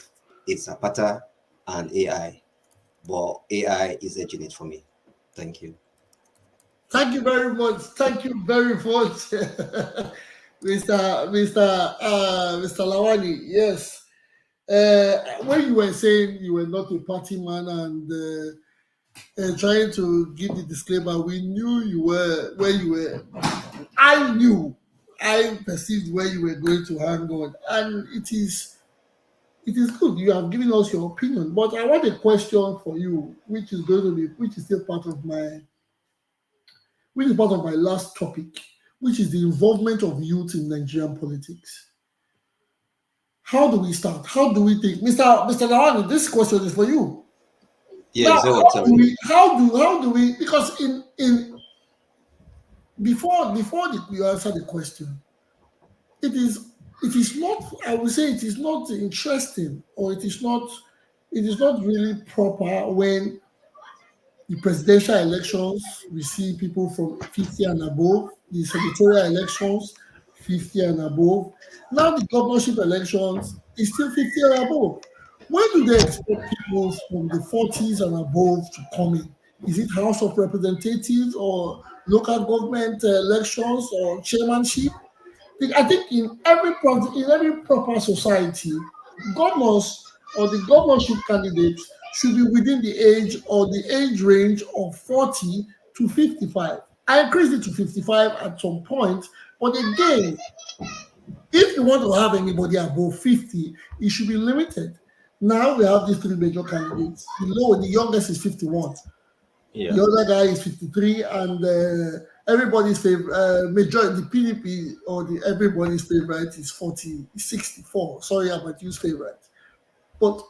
it's Akpata and AI, but AI is edging it for me. Thank you. Thank you very much. Thank you very much, Mr. Lawani. Yes. When you were saying you were not a party man and trying to give the disclaimer, we knew you were where you were. I perceived where you were going to hang on, and it is good. You have given us your opinion, but I want a question for you, which is still part of my last topic, which is the involvement of youth in Nigerian politics. How do we start? How do we think? Mr. Lawani, this question is for you. Yeah, now, how do we because before you answer the question, it is not, I would say it is not interesting, or it is not really proper when the presidential elections, we see people from 50 and above, the secretariat elections, 50 and above. Now the governorship elections is still 50 and above. When do they expect people from the 40s and above to come in? Is it House of Representatives or local government elections or chairmanship? I think in every proper society, governors or the governorship candidates should be within the age or the age range of 40 to 55. I increased it to 55 at some point, but again, if you want to have anybody above 50, it should be limited. Now we have these three major candidates. The youngest is 51. Yeah. The other guy is 53, and everybody's favorite, majority, the PDP or everybody's favorite is 64. Sorry about your favorite. But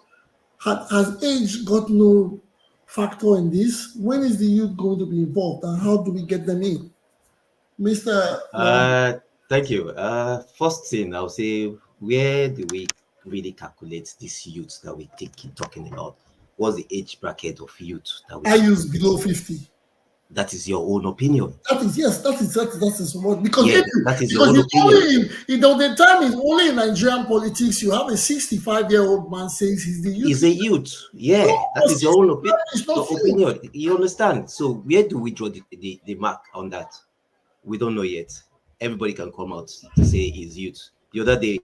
has age got no factor in this? When is the youth going to be involved, and how do we get them in? Mr. Thank you. First thing, I'll say, where do we really calculate this youth that we keep talking about? What's the age bracket of youth that we? I use below 50. That is your own opinion. That is what, because yeah, that is your own opinion. The time is only in Nigerian politics. You have a 65-year-old man saying he's the youth. He's a youth. Yeah, no, that is your own opinion. You understand? So where do we draw the mark on that? We don't know yet. Everybody can come out to say he's youth. The other day,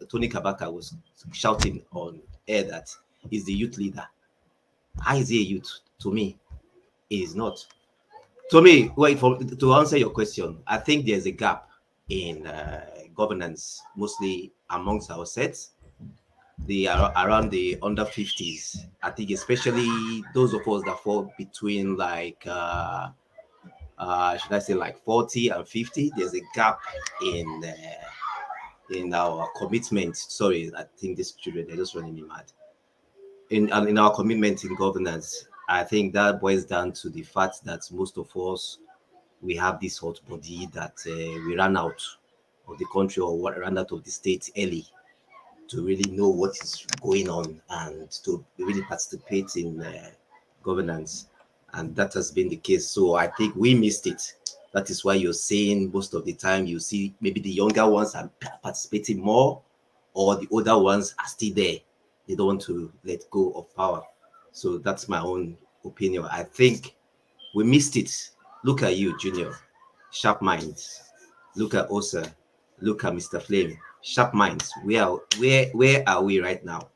Tony Kabaka was shouting on air that he's the youth leader. How is he a youth? To me, he is not. To me, to answer your question, I think there's a gap in governance, mostly amongst our sets, around the under 50s. I think especially those of us that fall between like should I say like 40 and 50, there's a gap in our commitment. Sorry, I think these children, they're just running me mad. In our commitment in governance, I think that boils down to the fact that most of us, we have this hot body that we ran out of the country or ran out of the state early to really know what is going on and to really participate in governance. And that has been the case. So I think we missed it. That is why you're saying most of the time you see maybe the younger ones are participating more, or the older ones are still there. They don't want to let go of power. So that's my own opinion. I think we missed it. Look at you, Junior. Sharp minds. Look at Osa. Look at Mr. Flame. Sharp minds. Where are we right now?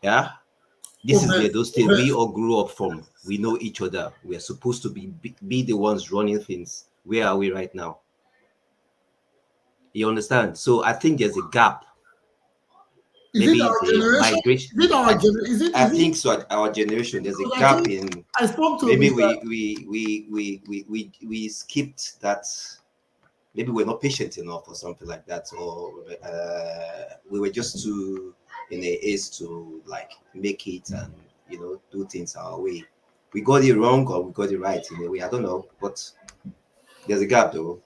Yeah? This is where those things we all grew up from. We know each other. We are supposed to be the ones running things. Where are we right now? You understand? So I think there's a gap. Maybe it's a migration. I think so. At our generation, there's a gap in. I spoke to maybe we skipped that. Maybe we're not patient enough or something like that, or we were just too in a haste to like make it and do things our way. We got it wrong or we got it right in a way. I don't know, but there's a gap though.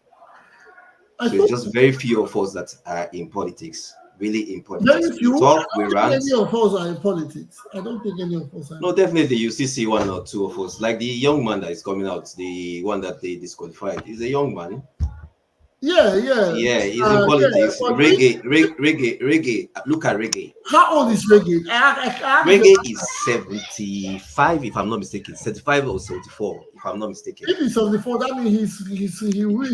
So it's just very few of us that are in politics. Really in politics. Very few. I don't think any of us are in politics. I don't think any of us are. No, definitely you still see one or two of us. Like the young man that is coming out, the one that they disqualified, is a young man. Yeah, he's in politics. Reggae. Look at Reggae. How old is Reggae? Reggae is 75, if I'm not mistaken. 75 or 74, if I'm not mistaken. If he's 74, that means he will.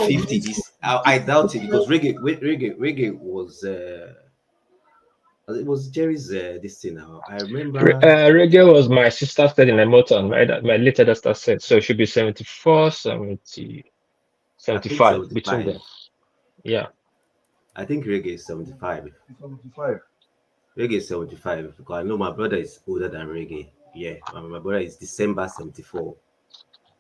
50. I doubt it, because Reggae was it was Jerry's this thing now. I remember Reggae was my sister said in a motor, my later sister said, so it should be 74, 75 between them. Yeah. I think Reggae is 75. 75. Reggae is 75 because I know my brother is older than Reggae. Yeah, my brother is December 74.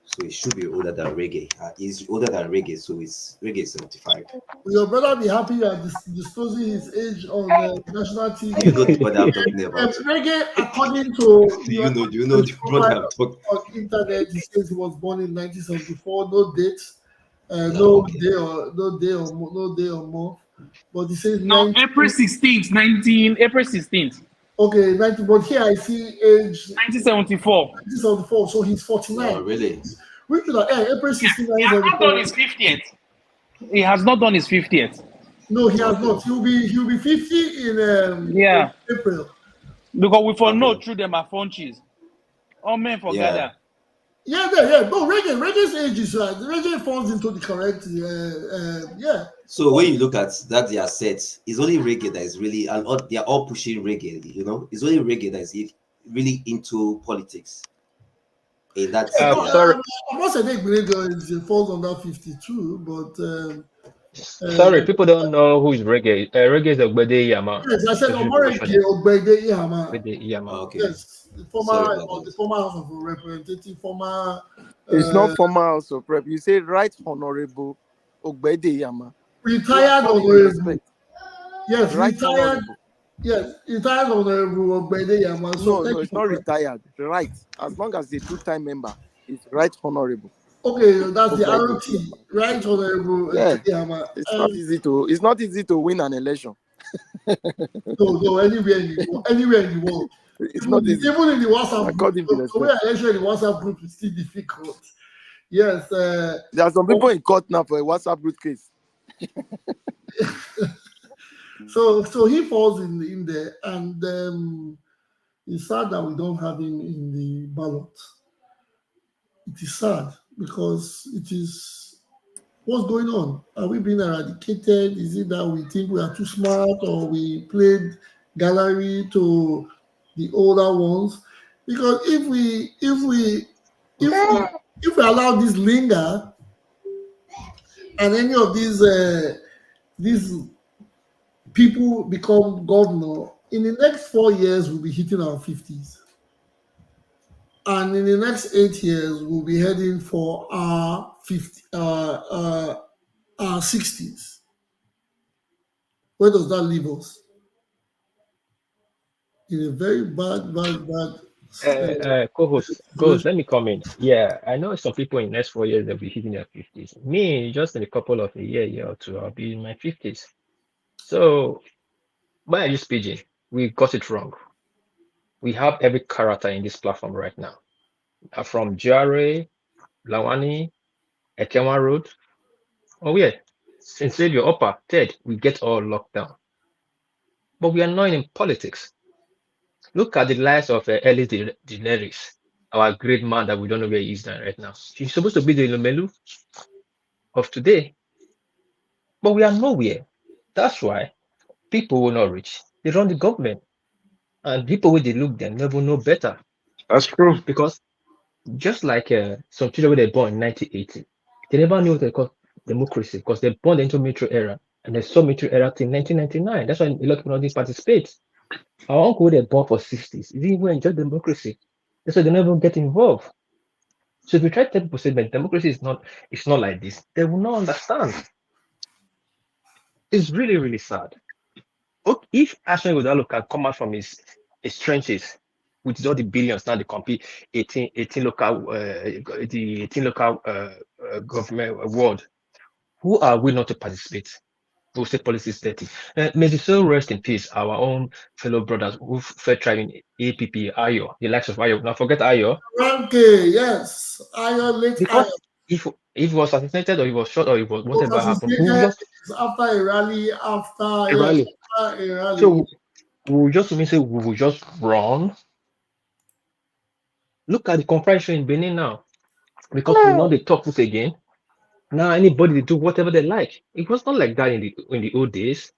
So it should be older than Reggae. He's older than Reggae, so Reggae is 75. Will your brother be happy you are disclosing his age on national TV? You know what I'm talking about. Reggae, according to you know the brother I'm talking on internet, he says he was born in 1974, no date. No day or month, but he says April 16th, April 16th. Okay, but here I see age 1974. 1974, so he's 49. Oh, really? Which is April 16th. He has not done his 50th. He has not done his 50th. No, he has not. He'll be 50 in April. Because we for know through them are funchies. All men for gather. Yeah. No, reggae's age is reggae falls into the correct. Yeah. So when you look at that, their set, it's only reggae that is really, and they are all pushing reggae. You know, it's only reggae that is really into politics. In that, sorry. I must say, it falls under 52, but. Sorry, people don't know who is reggae. Reggae is Ogbede Iyama. Yes, I said Ogbede Iyama. Okay. Yes, the former House of Representative, former. It's not former House of Rep. You say Right Honorable Ogbede Iyama. Retired Honorable. Yes, Right retired. Honorable. Yes, retired Honorable Ogbede Iyama. So no, it's not retired. Right. As long as the two-time member is Right Honorable. Okay, that's the ROT, Right Honorable. Yeah, it's not easy to win an election. No, anywhere in the world. It's not easy. Even in the WhatsApp group, the way election in the WhatsApp group is still difficult. Yes. There are some people in court now for a WhatsApp group case. So he falls in there, and it's sad that we don't have him in the ballot. It is sad because it is what's going on. Are we being eradicated? Is it that we think we are too smart, or we played gallery to the older ones? Because if we allow this linger, and any of these people become governor, in the next 4 years we'll be hitting our 50s. And in the next 8 years, we'll be heading for our 60s. Where does that leave us? In a very bad. Co-host, let me come in. Yeah, I know some people in the next 4 years they'll be hitting their 50s. Me, just in a couple of a year or two, I'll be in my 50s. So, when I use PG, we got it wrong. We have every character in this platform right now. From Jare, Lawani, Ekenwa Road. Oh yeah, Sincerely Upper, Ted, we get all locked down. But we are not in politics. Look at the lives of Ellis Daenerys, our great man that we don't know where he is right now. He's supposed to be the Lomelu of today. But we are nowhere. That's why people will not reach. They run the government. And people when they look, they never know better. That's true. Because just like some children when they born in 1980, they never knew what they call democracy because they born into military era and they saw military era till 1999. That's why a lot of people didn't participate. Our uncle they born for 60s, he didn't even enjoy democracy. That's why they never get involved. So if you try to tell people say that democracy is not like this, they will not understand. It's really, really sad. If ASUE IGHODALO can come out from his trenches with all the billions now they compete 18 local the 18 local government award, who are we not to participate? Who say policy is dirty? May the soul rest in peace, our own fellow brothers who fed tribe in APP, Ayo, the likes of Ayo. Now forget Ayo. Ranke, yes. Ayo, late because Ayo. if he was assassinated or he was shot or he was whatever happened, after a rally, So we will just say we will just run. Look at the confrontation in Benin now, because we know they talk this again. Now anybody they do whatever they like. It was not like that in the old days.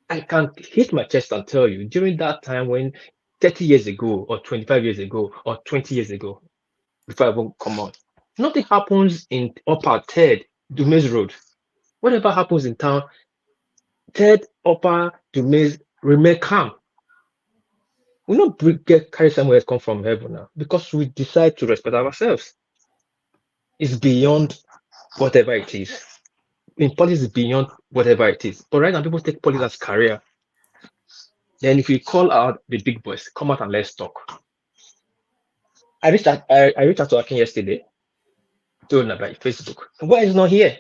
I can hit my chest and tell you during that time when 30 years ago or 25 years ago or 20 years ago, before I even come on, nothing happens in Upper Ted Dumes Road. Whatever happens in town, Ted Upper Dumes remain calm. We not get carried somewhere come from heaven now because we decide to respect ourselves. It's beyond whatever it is. In politics, is beyond whatever it is. But right now, people take politics as career. Then if we call out the big boys, come out and let's talk. I reached out to Akin yesterday, told him about Facebook. Why is not here?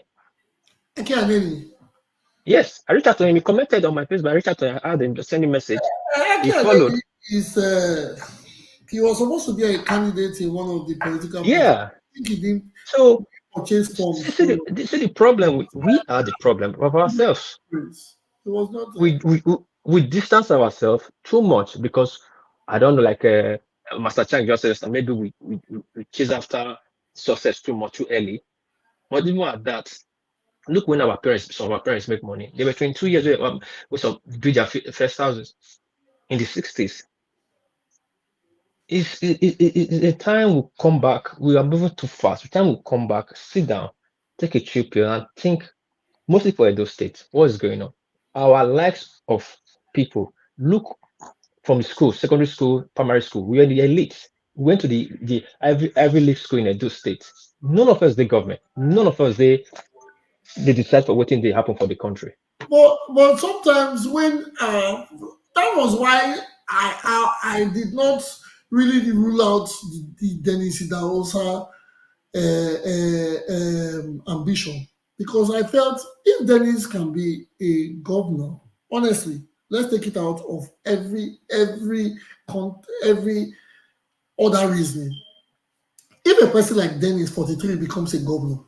Yes, I reached out to him. He commented on my Facebook. I reached out to him. I had him just send a message. He followed. He was supposed to be a candidate in one of the political parties. Yeah. I think he didn't so purchase forms. See the problem. We are the problem of ourselves. It was not. we distance ourselves too much because I don't know, like Master Chang just says, maybe we chase after success too much too early. But even at that, look when some of our parents make money. They were 22 years old with some do their first houses in the 60s. It's a time will come back. We are moving too fast. The time will come back, sit down, take a chill pill, and think, mostly for Edo State, what is going on? Our lives of people look from school, secondary school, primary school. We are the elite. We went to the Ivy League school in Edo State. None of us the government. None of us they decide for what thing they happen for the country. But sometimes when that was why I did not really rule out the Dennis Idahosa ambition, because I felt if Dennis can be a governor, honestly, let's take it out of every other reasoning. If a person like Dennis 43 becomes a governor,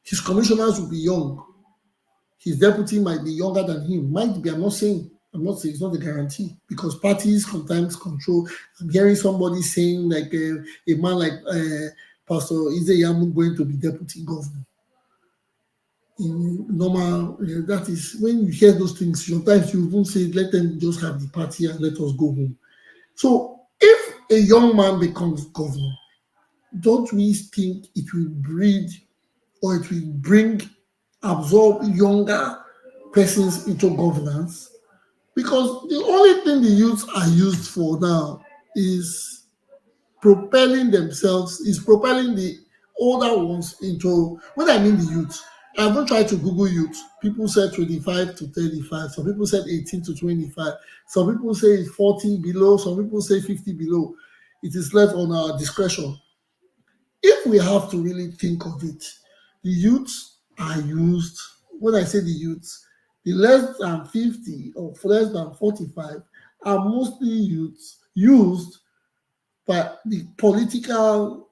his commissioners will be young. His deputy might be younger than him. Might be. I'm not saying it's not a guarantee, because parties sometimes control. I'm hearing somebody saying like a man like Pastor Izeyamu going to be deputy governor. In normal, that is when you hear those things. Sometimes you won't say, "Let them just have the party and let us go home." So if a young man becomes governor, don't we think it will breed or it will absorb younger persons into governance? Because the only thing the youths are used for now is propelling the older ones into, when I mean the youth, I haven't tried to Google youth. People said 25 to 35. Some people said 18 to 25. Some people say 40 below. Some people say 50 below. It is left on our discretion. If we have to really think of it, the youths are used. When I say the youths, the less than 50 or less than 45 are mostly youths used by the political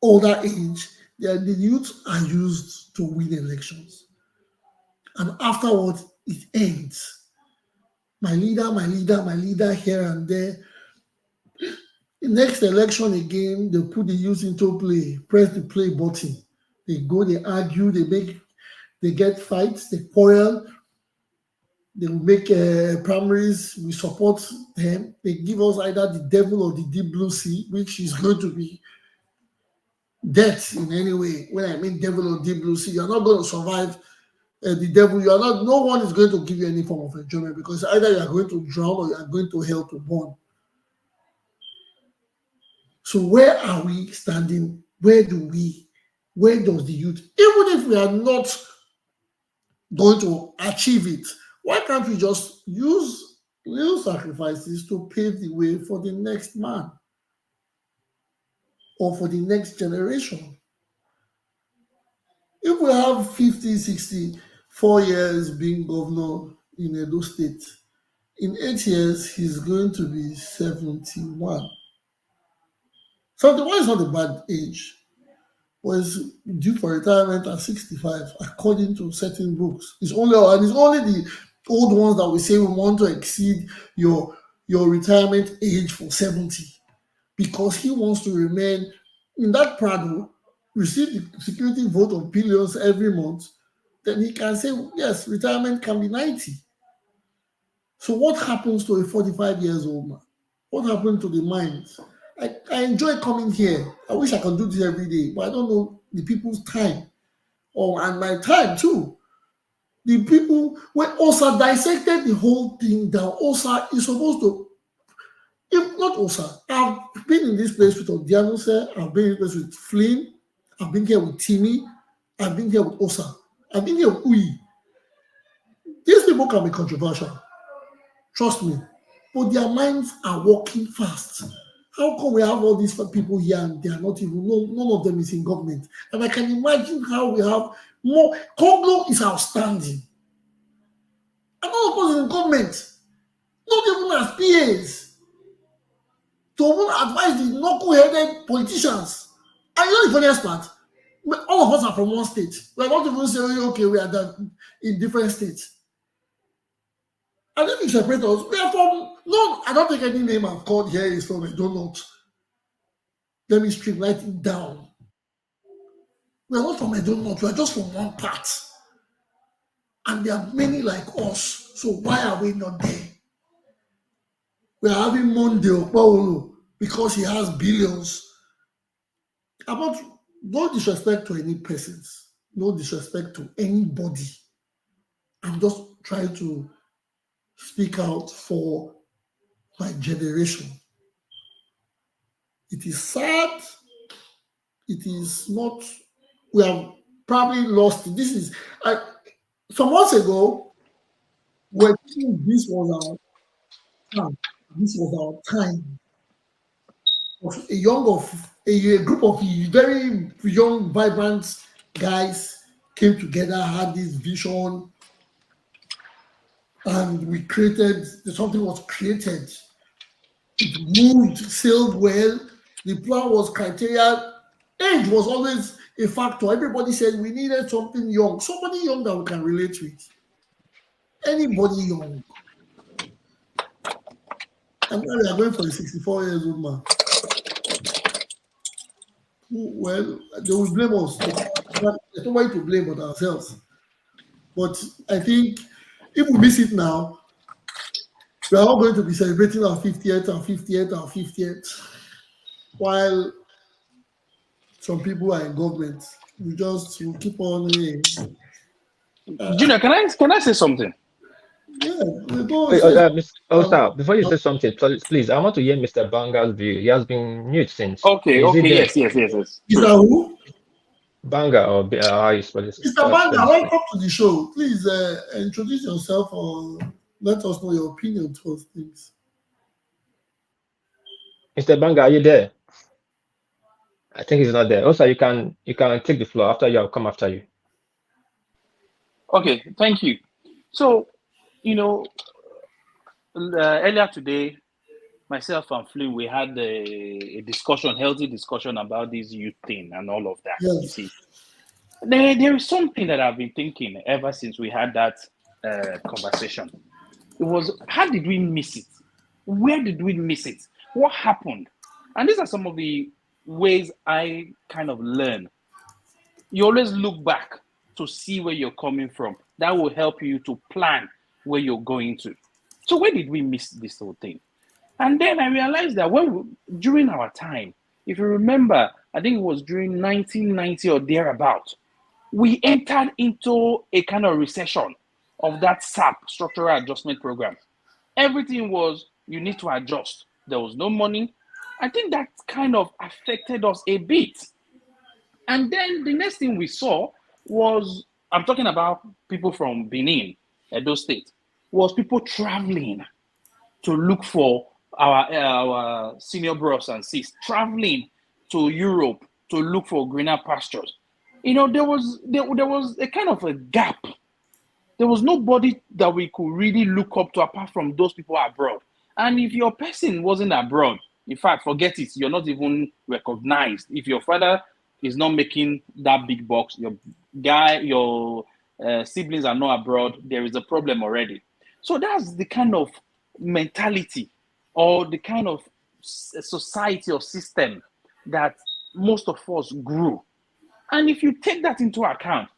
older age. The youths are used to win elections. And afterwards, it ends. My leader here and there. The next election again, they put the youth into play, press the play button. They go, they argue, they get fights, they quarrel, they will make primaries, we support them. They give us either the devil or the deep blue sea, which is going to be death in any way. When I mean devil or deep blue sea, you're not going to survive the devil. No one is going to give you any form of enjoyment, because either you are going to drown or you are going to hell to burn. So where are we standing? Where does the youth, even if we are not going to achieve it, why can't we just use little sacrifices to pave the way for the next man or for the next generation? If we have 50, 64 years being governor in Edo State, in 8 years, he's going to be 71. 71 is not a bad age. Was due for retirement at 65, according to certain books. It's only the old ones that we say we want to exceed your retirement age for 70, because he wants to remain in that Prado, receive the security vote of billions every month. Then he can say, yes, retirement can be 90. So what happens to a 45 years old man? What happened to the minds? I enjoy coming here. I wish I could do this every day, but I don't know the people's time, and my time too. The people, when OSA dissected the whole thing down, OSA is supposed to, if not OSA, I've been in this place with Odianose, I've been in this place with Flynn, I've been here with Timmy, I've been here with OSA, I've been here with Uyi. These people can be controversial, trust me, but their minds are working fast. How come we have all these people here and they are not even, none of them is in government? And I can imagine how we have more. Congo is outstanding. And all of us in government, not even as PAs, to even advise the knuckle-headed politicians. And you know the funniest part? All of us are from one state. We are not even saying, okay, we are in different states. And if you separate us, we are from, no, I don't think any name I've called here is from a donut. Let me streamline it down. We are not from a donut, we are just from one part. And there are many like us. So why are we not there? We are having Monday Paulo because he has billions. About no disrespect to any persons, no disrespect to anybody. I'm just trying to speak out for my generation. It is sad. It is not. We have probably lost. This is some months ago. We're thinking this was our time. This was our time. Of a group of very young, vibrant guys came together, had this vision, and we created something was created. It moved, sailed well. The plan was criteria. Age was always a factor. Everybody said we needed something young, somebody young that we can relate with. Anybody young. And now we are going for a 64 years old man. Well, they will blame us. There's nobody to blame but ourselves. But I think if we miss it now, we are all going to be celebrating our 50th, our 50th, our 50th, while some people are in government. We keep on. Junior, can I say something? Yeah, we go. Before you say something, please, I want to hear Mr. Banga's view. He has been mute since. Okay, Is he there? yes. Is that who? Banga, or how you spell it? Mr. Banga, welcome to the show. Please introduce yourself or let us know your opinion towards things. Mr. Banga, are you there? I think he's not there. Also, you can take the floor after you. I'll come after you. Okay, thank you. So, earlier today, myself and Flynn, we had a discussion, healthy discussion about this youth thing and all of that. Yes. You see, there is something that I've been thinking ever since we had that conversation. It was, how did we miss it? Where did we miss it? What happened? And these are some of the ways I kind of learn. You always look back to see where you're coming from. That will help you to plan where you're going to. So where did we miss this whole thing? And then I realized that during our time, if you remember, I think it was during 1990 or thereabout, we entered into a kind of recession of that SAP, Structural Adjustment Program. Everything was, you need to adjust. There was no money. I think that kind of affected us a bit. And then the next thing we saw was, I'm talking about people from Benin, Edo State, was people traveling to look for our senior bros and sis, traveling to Europe to look for greener pastures. There was a kind of a gap. There was nobody that we could really look up to apart from those people abroad. And if your person wasn't abroad, in fact, forget it, you're not even recognized. If your father is not making that big bucks, your siblings are not abroad, there is a problem already. So that's the kind of mentality or the kind of society or system that most of us grew. And if you take that into account,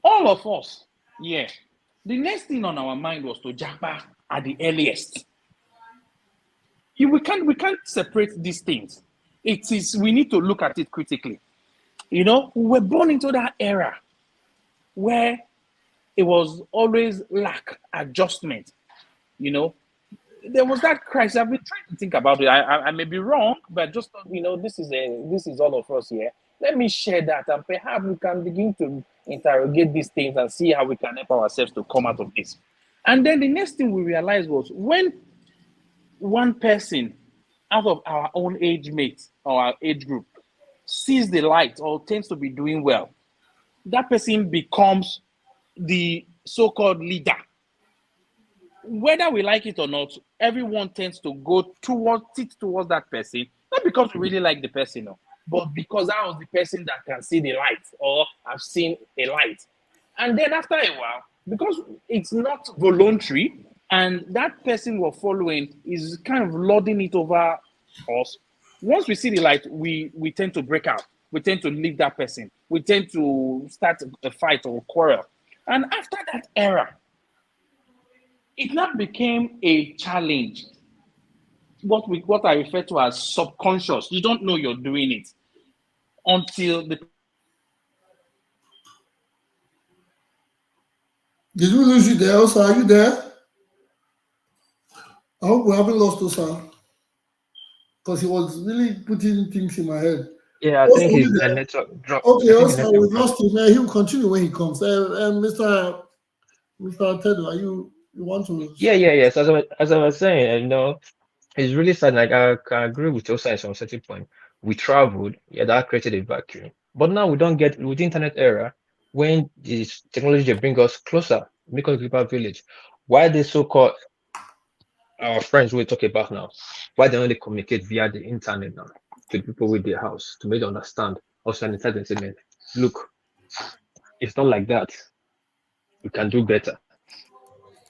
all of us, the next thing on our mind was to japa at the earliest. We can't separate these things. We need to look at it critically. We were born into that era where it was always lack adjustment. There was that crisis. I've been trying to think about it. I may be wrong, but just this is all of us here. Let me share that, and perhaps we can begin to interrogate these things and see how we can help ourselves to come out of this. And then the next thing we realized was when one person out of our own age mate or our age group sees the light or tends to be doing well, that person becomes the so-called leader. Whether we like it or not, everyone tends to go towards that person, not because we really like the person, but because that was the person that can see the light or have seen a light. And then after a while, because it's not voluntary and that person we're following is kind of lording it over us. Once we see the light, we tend to break out. We tend to leave that person. We tend to start a fight or a quarrel. And after that era, it now became a challenge. What I refer to as subconscious. You don't know you're doing it until the. Did we lose you there, Osa? Are you there? I hope we haven't lost Osa, because he was really putting things in my head. Yeah, I Osa, think are he's you the there? network drop. Okay, I think the Osa, network we've dropped. lost him. He'll continue when he comes. Mr. Tedo, you want to? Yes. As I was saying, it's really sad. Like I can agree with Osa at some certain point. We traveled, yeah, that created a vacuum. But now we don't get with the internet era, when this technology bring us closer, make us global village. Why they so-called our friends we talk about now? Why they only communicate via the internet now to the people with their house to make them understand? Also, an intelligent statement. Look, it's not like that. We can do better.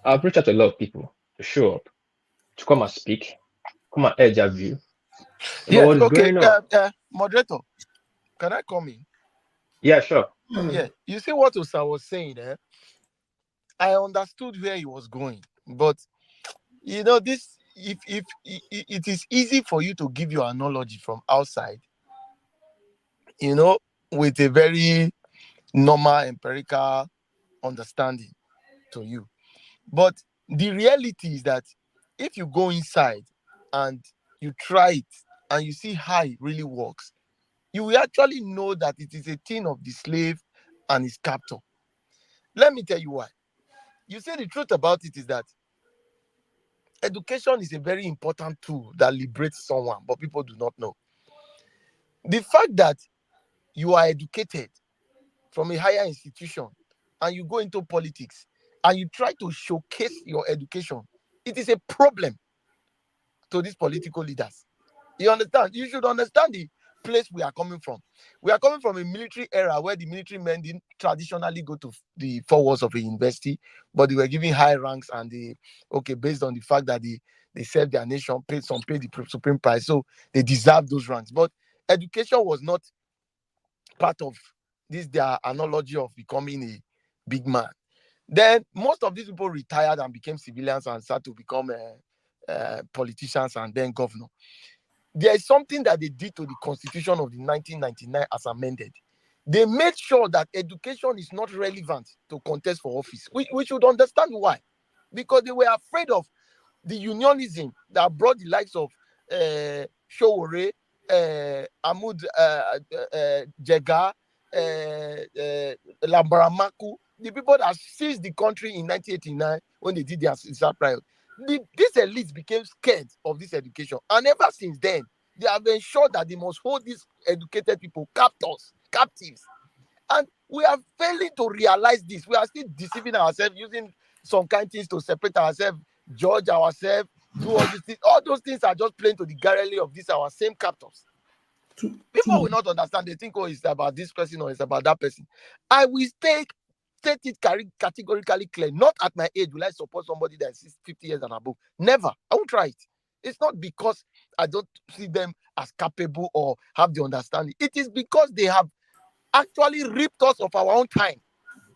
I've reached out to a lot of people to show up, to come and speak, come and air their view about Yeah, what is okay. going on. Moderator, can I come in? Yeah, sure. Yeah, you see what Osa was saying, eh? I understood where he was going, but this, if it is easy for you to give your analogy from outside, with a very normal empirical understanding to you. But the reality is that if you go inside and you try it and you see how it really works, you will actually know that it is a thing of the slave and his captor. Let me tell you why. You see, the truth about it is that education is a very important tool that liberates someone, but people do not know. The fact that you are educated from a higher institution and you go into politics and you try to showcase your education, it is a problem to these political leaders. You understand? You should understand the place we are coming from. We are coming from a military era where the military men didn't traditionally go to the four walls of a university, but they were given high ranks and based on the fact that they served their nation, paid the supreme price, so they deserve those ranks. But education was not part of their analogy of becoming a big man. Then most of these people retired and became civilians and started to become politicians and then governor. There is something that they did to the constitution of the 1999 as amended. They made sure that education is not relevant to contest for office. We should understand why. Because they were afraid of the unionism that brought the likes of Showore, Ahmud Jega, Lambaramaku, the people that seized the country in 1989 when they did their riot. These elites became scared of this education, and ever since then they have ensured that they must hold these educated people captives, and we are failing to realize this. We are still deceiving ourselves, using some kind of things to separate ourselves, judge ourselves, do all these things. All those things are just playing to the gallery of these our same captors. People will not understand. They think, it's about this person or it's about that person. I will state it categorically clear. Not at my age will I support somebody that is 50 years and above. Never. I won't try it. It's not because I don't see them as capable or have the understanding. It is because they have actually ripped us of our own time.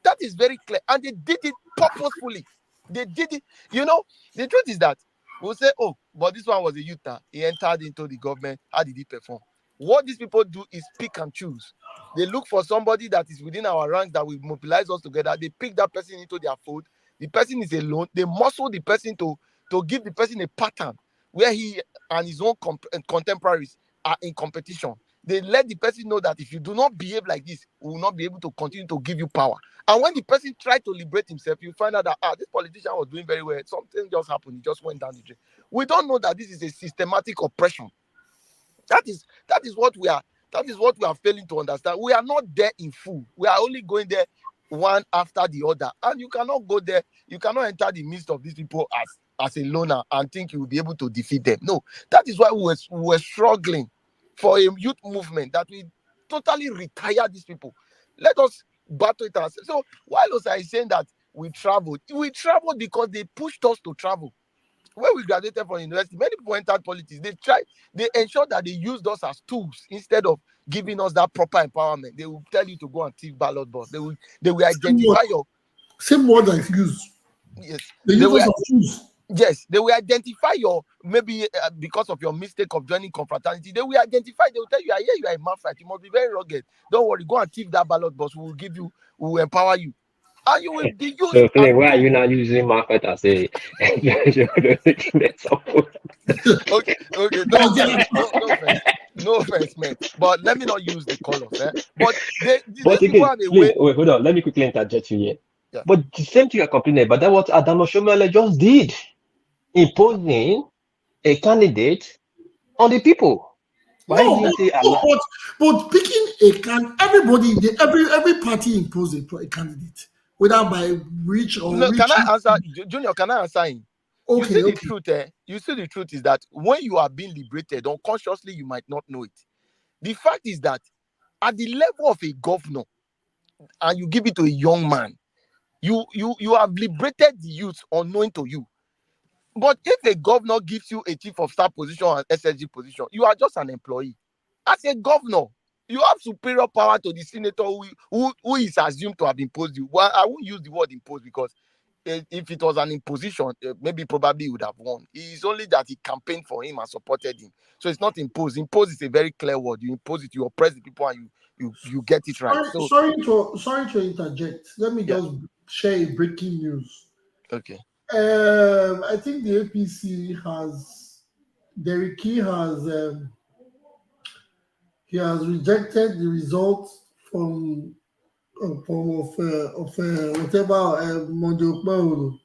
That is very clear. And they did it purposefully. They did it. The truth is that we'll say, but this one was a youth. He entered into the government. How did he perform? What these people do is pick and choose. They look for somebody that is within our ranks that will mobilize us together. They pick that person into their fold. The person is alone. They muscle the person to give the person a pattern where he and his own contemporaries are in competition. They let the person know that if you do not behave like this, we will not be able to continue to give you power. And when the person tried to liberate himself, you find out that this politician was doing very well. Something just happened. He just went down the drain. We don't know that this is a systematic oppression. That is what we are failing to understand. We are not there in full. We are only going there one after the other. And you cannot go there. You cannot enter the midst of these people as a loner and think you will be able to defeat them. No, that is why we were struggling for a youth movement that we totally retire these people. Let us battle it ourselves. So while Osa is saying that we traveled. We traveled because they pushed us to travel. When we graduated from university, many people entered politics. They ensured that they used us as tools instead of giving us that proper empowerment. They will tell you to go and thief ballot box. They will identify your same word I use. Yes. They use us as tools. Yes, they will identify your maybe because of your mistake of joining confraternity. They will identify. They will tell you, "Yeah, you are a man fight. You must be very rugged. Don't worry, go and thief that ballot box. We will empower you, and you will be used." So, Clay, why are you not using market as a example? Okay, no offense, mate. But let me not use the colors, eh? But these people have a way. Wait, hold on. Let me quickly interject you here. Yeah. But the same thing you're complaining about, that what Adamo Shomele just did, imposing a candidate on the people. Why No, didn't they allow? but picking every party impose a candidate, whether by rich or No, rich. can I answer, Junior? Can I answer him? Okay, the truth, you see the truth is that when you are being liberated, unconsciously you might not know it. The fact is that at the level of a governor, and you give it to a young man, you have liberated the youth unknowing to you. But if a governor gives you a chief of staff position and SSG position, you are just an employee. As a governor, you have superior power to the senator who is assumed to have imposed you. Well, I won't use the word imposed because if it was an imposition, maybe probably he would have won. It's only that he campaigned for him and supported him. So it's not imposed. Imposed is a very clear word. You impose it, you oppress the people, and you get it right. Sorry to interject. Let me just share a breaking news. Okay. I think the APC has Derek Key has he has rejected the results from whatever Monday.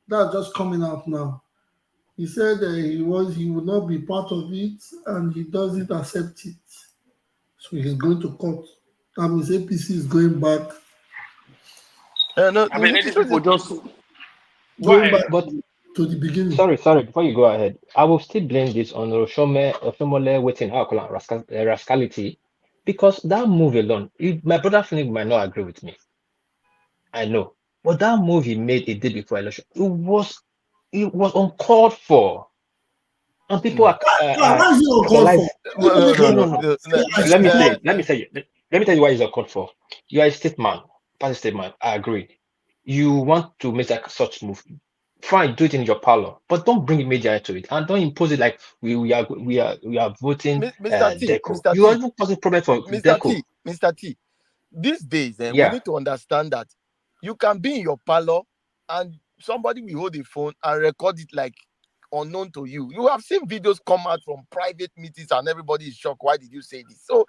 That's just coming out now. He said he would not be part of it and he doesn't accept it. So he's going to court. That means APC is going back. No, I mean, people just going back to the beginning. Sorry, before you go ahead, I will still blame this on Oshomole waiting, how I call it, rascality, because that move alone, my brother Philip might not agree with me. I know. But that move he made a day before election, it was uncalled for. And people are why is it uncalled for? No. Let me tell you why it's uncalled for. You are a statesman, party statesman. I agree. You want to make such move. Fine, do it in your parlor, but don't bring media into it and don't impose it like we are voting Deco. You are even causing problem for Deco. Mr. T. These days, we need to understand that you can be in your parlor and somebody will hold a phone and record it like unknown to you. You have seen videos come out from private meetings and everybody is shocked. Why did you say this? So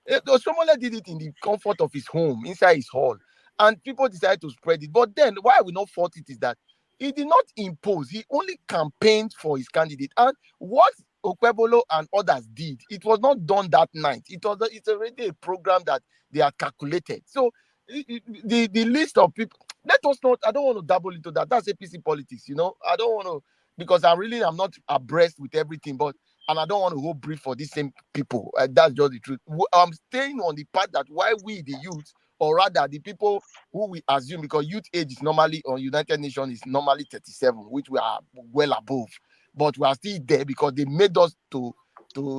Osomole did it in the comfort of his home, inside his hall, and people decided to spread it. But then why we not fault it is that he did not impose. He only campaigned for his candidate. And what Okwebolo and others did, it was not done that night. It's already a program that they are calculated. So the list of people, let us not, I don't want to dabble into that. That's APC politics, I don't want to, because I'm not abreast with everything, and I don't want to hold brief for these same people. That's just the truth. I'm staying on the part that why we, the youth, or rather the people who we assume, because youth age is normally on United Nations is normally 37, which we are well above, but we are still there because they made us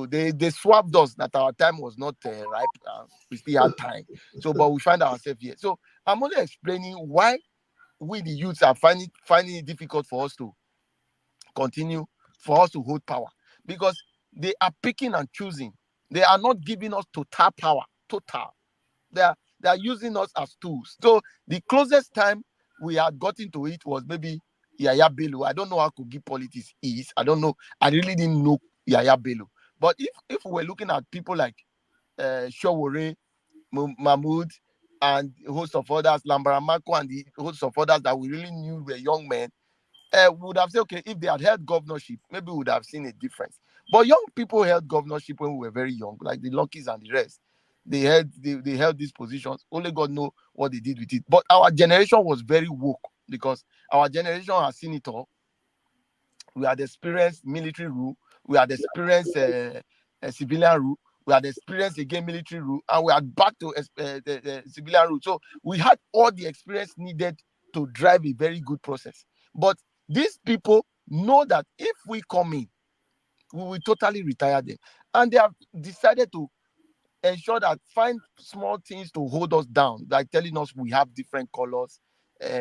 they swapped us that our time was not ripe. We still had time. So, but we find ourselves here. So I'm only explaining why we, the youths, are finding it difficult for us to continue, for us to hold power, because they are picking and choosing. They are not giving us total power. They are using us as tools. So the closest time we had gotten to it was maybe Yaya Bello. I don't know how Kogi politics is. I don't know. I really didn't know Yaya Bello. But if we were looking at people like Showore, Mahmoud, and a host of others, Lambaramako, and the host of others that we really knew were young men, would have said, okay, if they had held governorship, maybe we would have seen a difference. But young people held governorship when we were very young, like the Luckies and the rest. They held these positions. Only God knows what they did with it. But our generation was very woke because our generation has seen it all. We had experienced military rule. We had experienced civilian rule. We had experienced again military rule, and we had back to the civilian rule. So we had all the experience needed to drive a very good process. But these people know that if we come in, we will totally retire them. And they have decided to ensure that find small things to hold us down, like telling us we have different colors.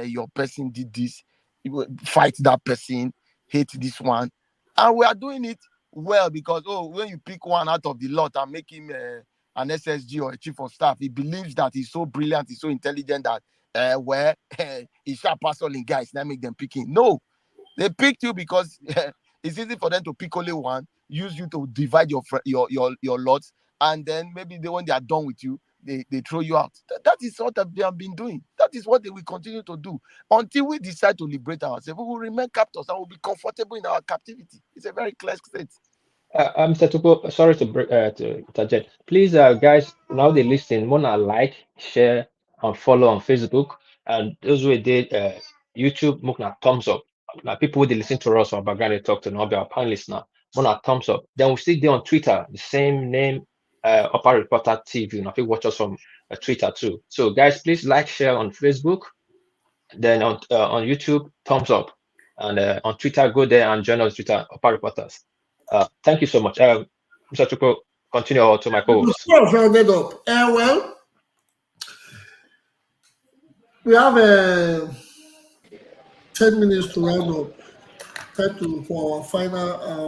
Your person did this, you will fight that person, hate this one. And we are doing it well because, when you pick one out of the lot and make him an SSG or a chief of staff, he believes that he's so brilliant, he's so intelligent that, he's sharp all in guys, that make them pick him. No, they picked you because it's easy for them to pick only one, use you to divide your lots, and then maybe when they are done with you, they throw you out. That is what they have been doing. That is what they will continue to do until we decide to liberate ourselves. We will remain captors and will be comfortable in our captivity. It's a very clear state. Mr. Tuko, sorry to break to interject. Please, guys, now they listen. Wanna like, share, and follow on Facebook. And those who did YouTube, mukna thumbs up. Now people who they listen to us on background they talk to now be our panelists now. Wanna thumbs up. Then we see there on Twitter, the same name, Upper Reporter TV. Now if you watch us from Twitter too. So guys, please like, share on Facebook. Then on YouTube, thumbs up. And on Twitter, go there and join us Twitter, Upper Reporters. Thank you so much. Mr. Chuko, continue to my co-host. Rounded up. Well, we have 10 minutes to round up. Time for our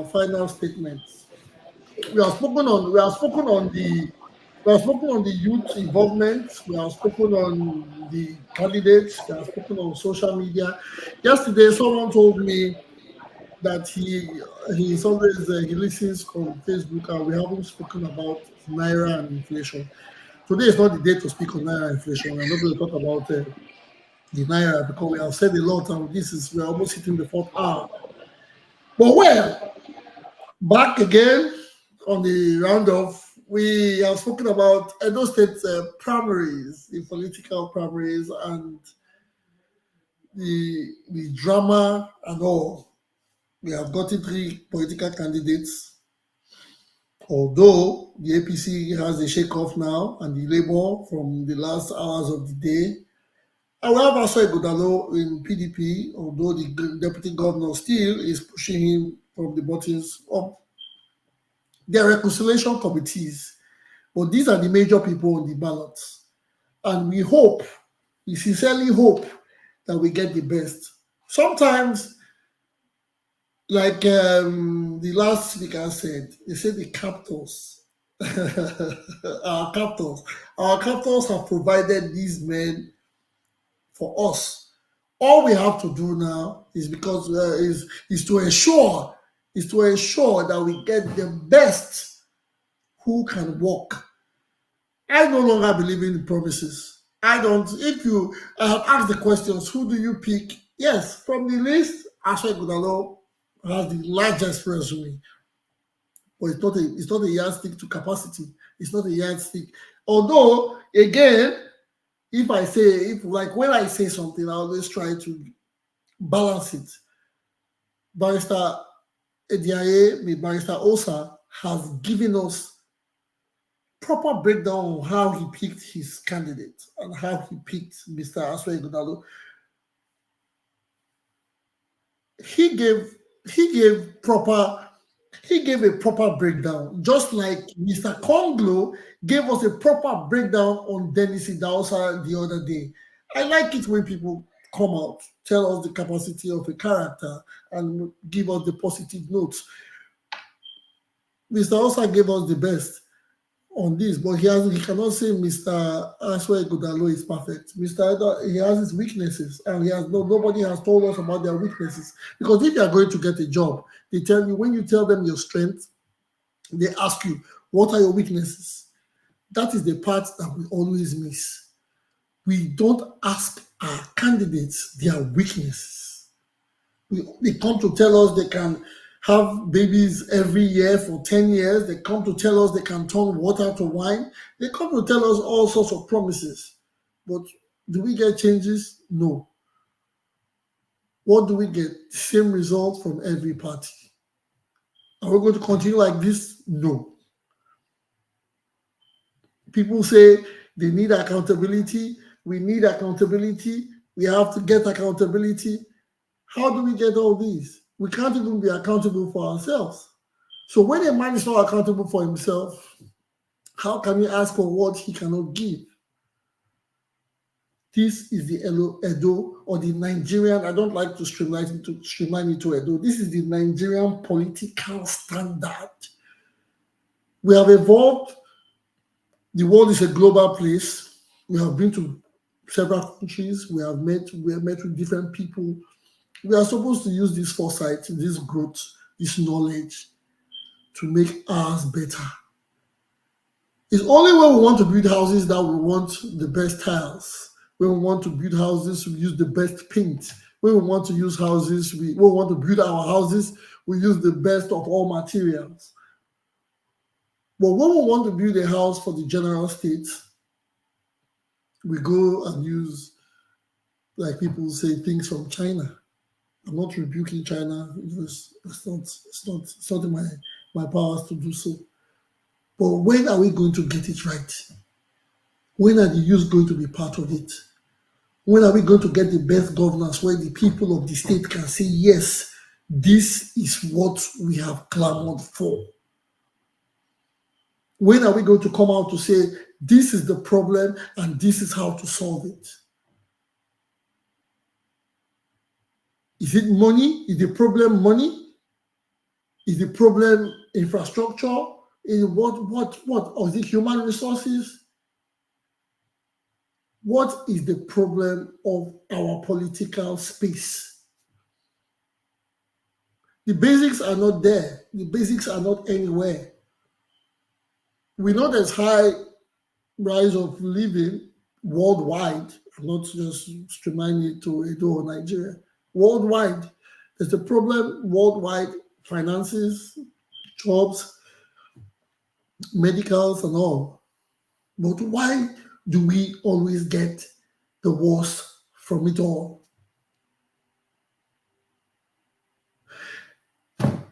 final statements. We have spoken on the youth involvement. We have spoken on the candidates. We have spoken on social media. Yesterday, someone told me that he's always he listens on Facebook, and we haven't spoken about Naira and inflation. Today is not the day to speak on Naira inflation. We're not going to talk about the Naira because we have said a lot, and we're almost hitting the 4th hour. But back again on the roundoff, we have spoken about Edo State primaries, the political primaries, and the drama and all. We have gotten 3 political candidates, although the APC has a shake-off now and the Labour from the last hours of the day. And we have ASUE IGHODALO in PDP, although the deputy governor still is pushing him from the buttons up. There are reconciliation committees, but these are the major people on the ballots. And we sincerely hope that we get the best. Sometimes, like the last speaker said, they say the captors, our captors have provided these men for us. All we have to do now is to ensure that we get the best who can work. I no longer believe in the promises. I don't. If you have asked the questions, who do you pick? Yes, from the list, ASUE IGHODALO has the largest resume, but it's not a yardstick to capacity. It's not a yardstick. Although, again, when I say something, I always try to balance it. Barrister Ediaye, Barrister Osa has given us proper breakdown on how he picked his candidate and how he picked Mr. ASUE IGHODALO. He gave a proper breakdown, just like Mr. Konglo gave us a proper breakdown on Dennis Idahosa the other day. I like it when people come out, tell us the capacity of a character, and give us the positive notes. Mr. Osa gave us the best on this, but he cannot say Mr. ASUE IGHODALO is perfect. He has his weaknesses, and nobody has told us about their weaknesses. Because if you are going to get a job, they tell you, when you tell them your strength, they ask you, what are your weaknesses? That is the part that we always miss. We don't ask our candidates their weaknesses. They come to tell us they can have babies every year for 10 years. They come to tell us they can turn water to wine. They come to tell us all sorts of promises. But do we get changes? No. What do we get? Same result from every party. Are we going to continue like this? No. People say they need accountability. We need accountability. We have to get accountability. How do we get all these? We can't even be accountable for ourselves. So when a man is not accountable for himself, how can we ask for what he cannot give? This is the Edo or the Nigerian. I don't like to streamline it to Edo. This is the Nigerian political standard. We have evolved. The world is a global place. We have been to several countries. We have met with different people. We are supposed to use this foresight, this growth, this knowledge to make ours better. It's only when we want to build houses that we want the best tiles. When we want to build houses, we use the best paint. When we want to use houses, when we want to build our houses, we use the best of all materials. But when we want to build a house for the general state, we go and use, like people say, things from China. I'm not rebuking China. It's not in my powers to do so. But when are we going to get it right? When are the youth going to be part of it? When are we going to get the best governance where the people of the state can say, yes, this is what we have clamored for? When are we going to come out to say, this is the problem and this is how to solve it? Is it money? Is the problem money? Is the problem infrastructure? Is what? Or is it human resources? What is the problem of our political space? The basics are not there. The basics are not anywhere. We know there's high rise of living worldwide. I'm not just streamlining it to Edo or Nigeria. Worldwide, there's a problem worldwide: finances, jobs, medicals, and all. But why do we always get the worst from it all?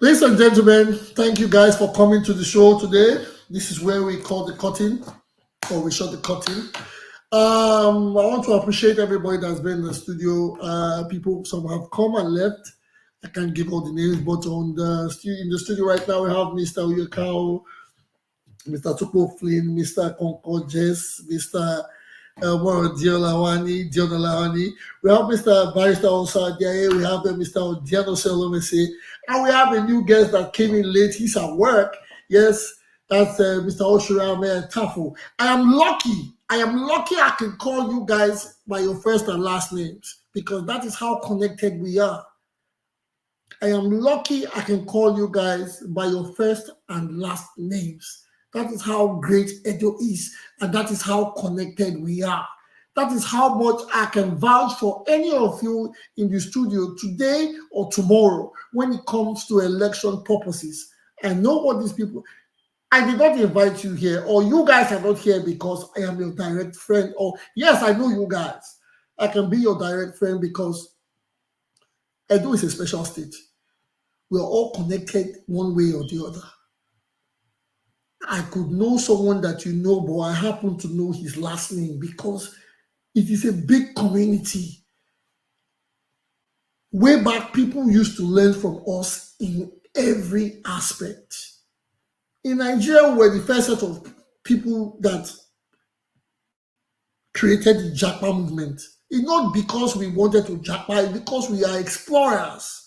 Ladies and gentlemen, thank you guys for coming to the show today. This is where we call the curtain, or we shut the curtain. I want to appreciate everybody that's been in the studio. People, some have come and left. I can't give all the names, but in the studio right now, we have Mr. Uyekao, Mr. Tupo Flynn, Mr. Concord Jess, Mr. Elmore Diolawani. We have Mr. Barrister Osadiaye, we have Mr. Odiano Selomese, and we have a new guest that came in late. He's at work. Yes, that's Mr. Oshurame Tafu. I am lucky I can call you guys by your first and last names because that is how connected we are. I am lucky I can call you guys by your first and last names. That is how great Edo is, and that is how connected we are. That is how much I can vouch for any of you in the studio today or tomorrow when it comes to election purposes. I know what these people... I did not invite you here, or you guys are not here because I am your direct friend, or yes, I know you guys. I can be your direct friend because Edo is a special state. We are all connected one way or the other. I could know someone that you know, but I happen to know his last name because it is a big community. Way back, people used to learn from us in every aspect. In Nigeria, we were the first set of people that created the Japa movement. It's not because we wanted to Japa, it's because we are explorers.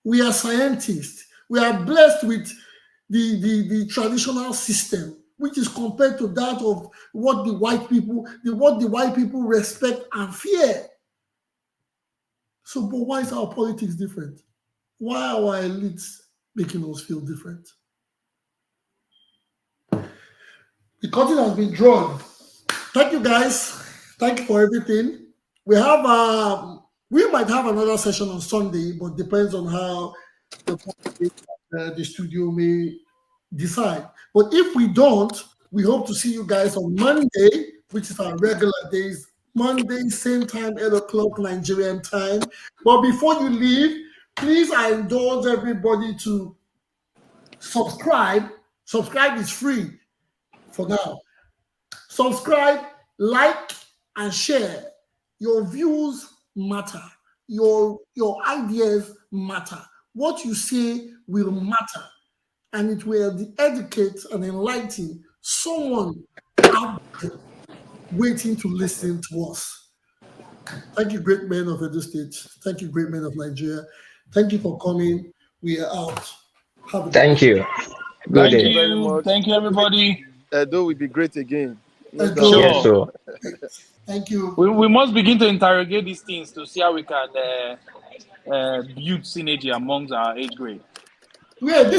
We are scientists. We are blessed with the traditional system, which is compared to that of what the white people respect and fear. So, but why is our politics different? Why are our elites making us feel different? The curtain has been drawn. Thank you guys. Thank you for everything. We might have another session on Sunday, but depends on how the studio may decide. But if we don't, we hope to see you guys on Monday, which is our regular days. Monday, same time, 8 o'clock Nigerian time. But before you leave, please, I indulge everybody to subscribe. Subscribe is free for now. Subscribe, like, and share. Your views matter. Your ideas matter. What you say will matter, and it will educate and enlighten someone out there waiting to listen to us. Thank you, great men of Edo State. Thank you, great men of Nigeria. Thank you for coming. We are out. Have a good Thank day. you. Good Thank day. Very you. much. Thank you, everybody. Edo will be great again. No Edo. doubt. Yes, Sure. so Thank you. We must begin to interrogate these things to see how we can build synergy amongst our age grade. Yeah, this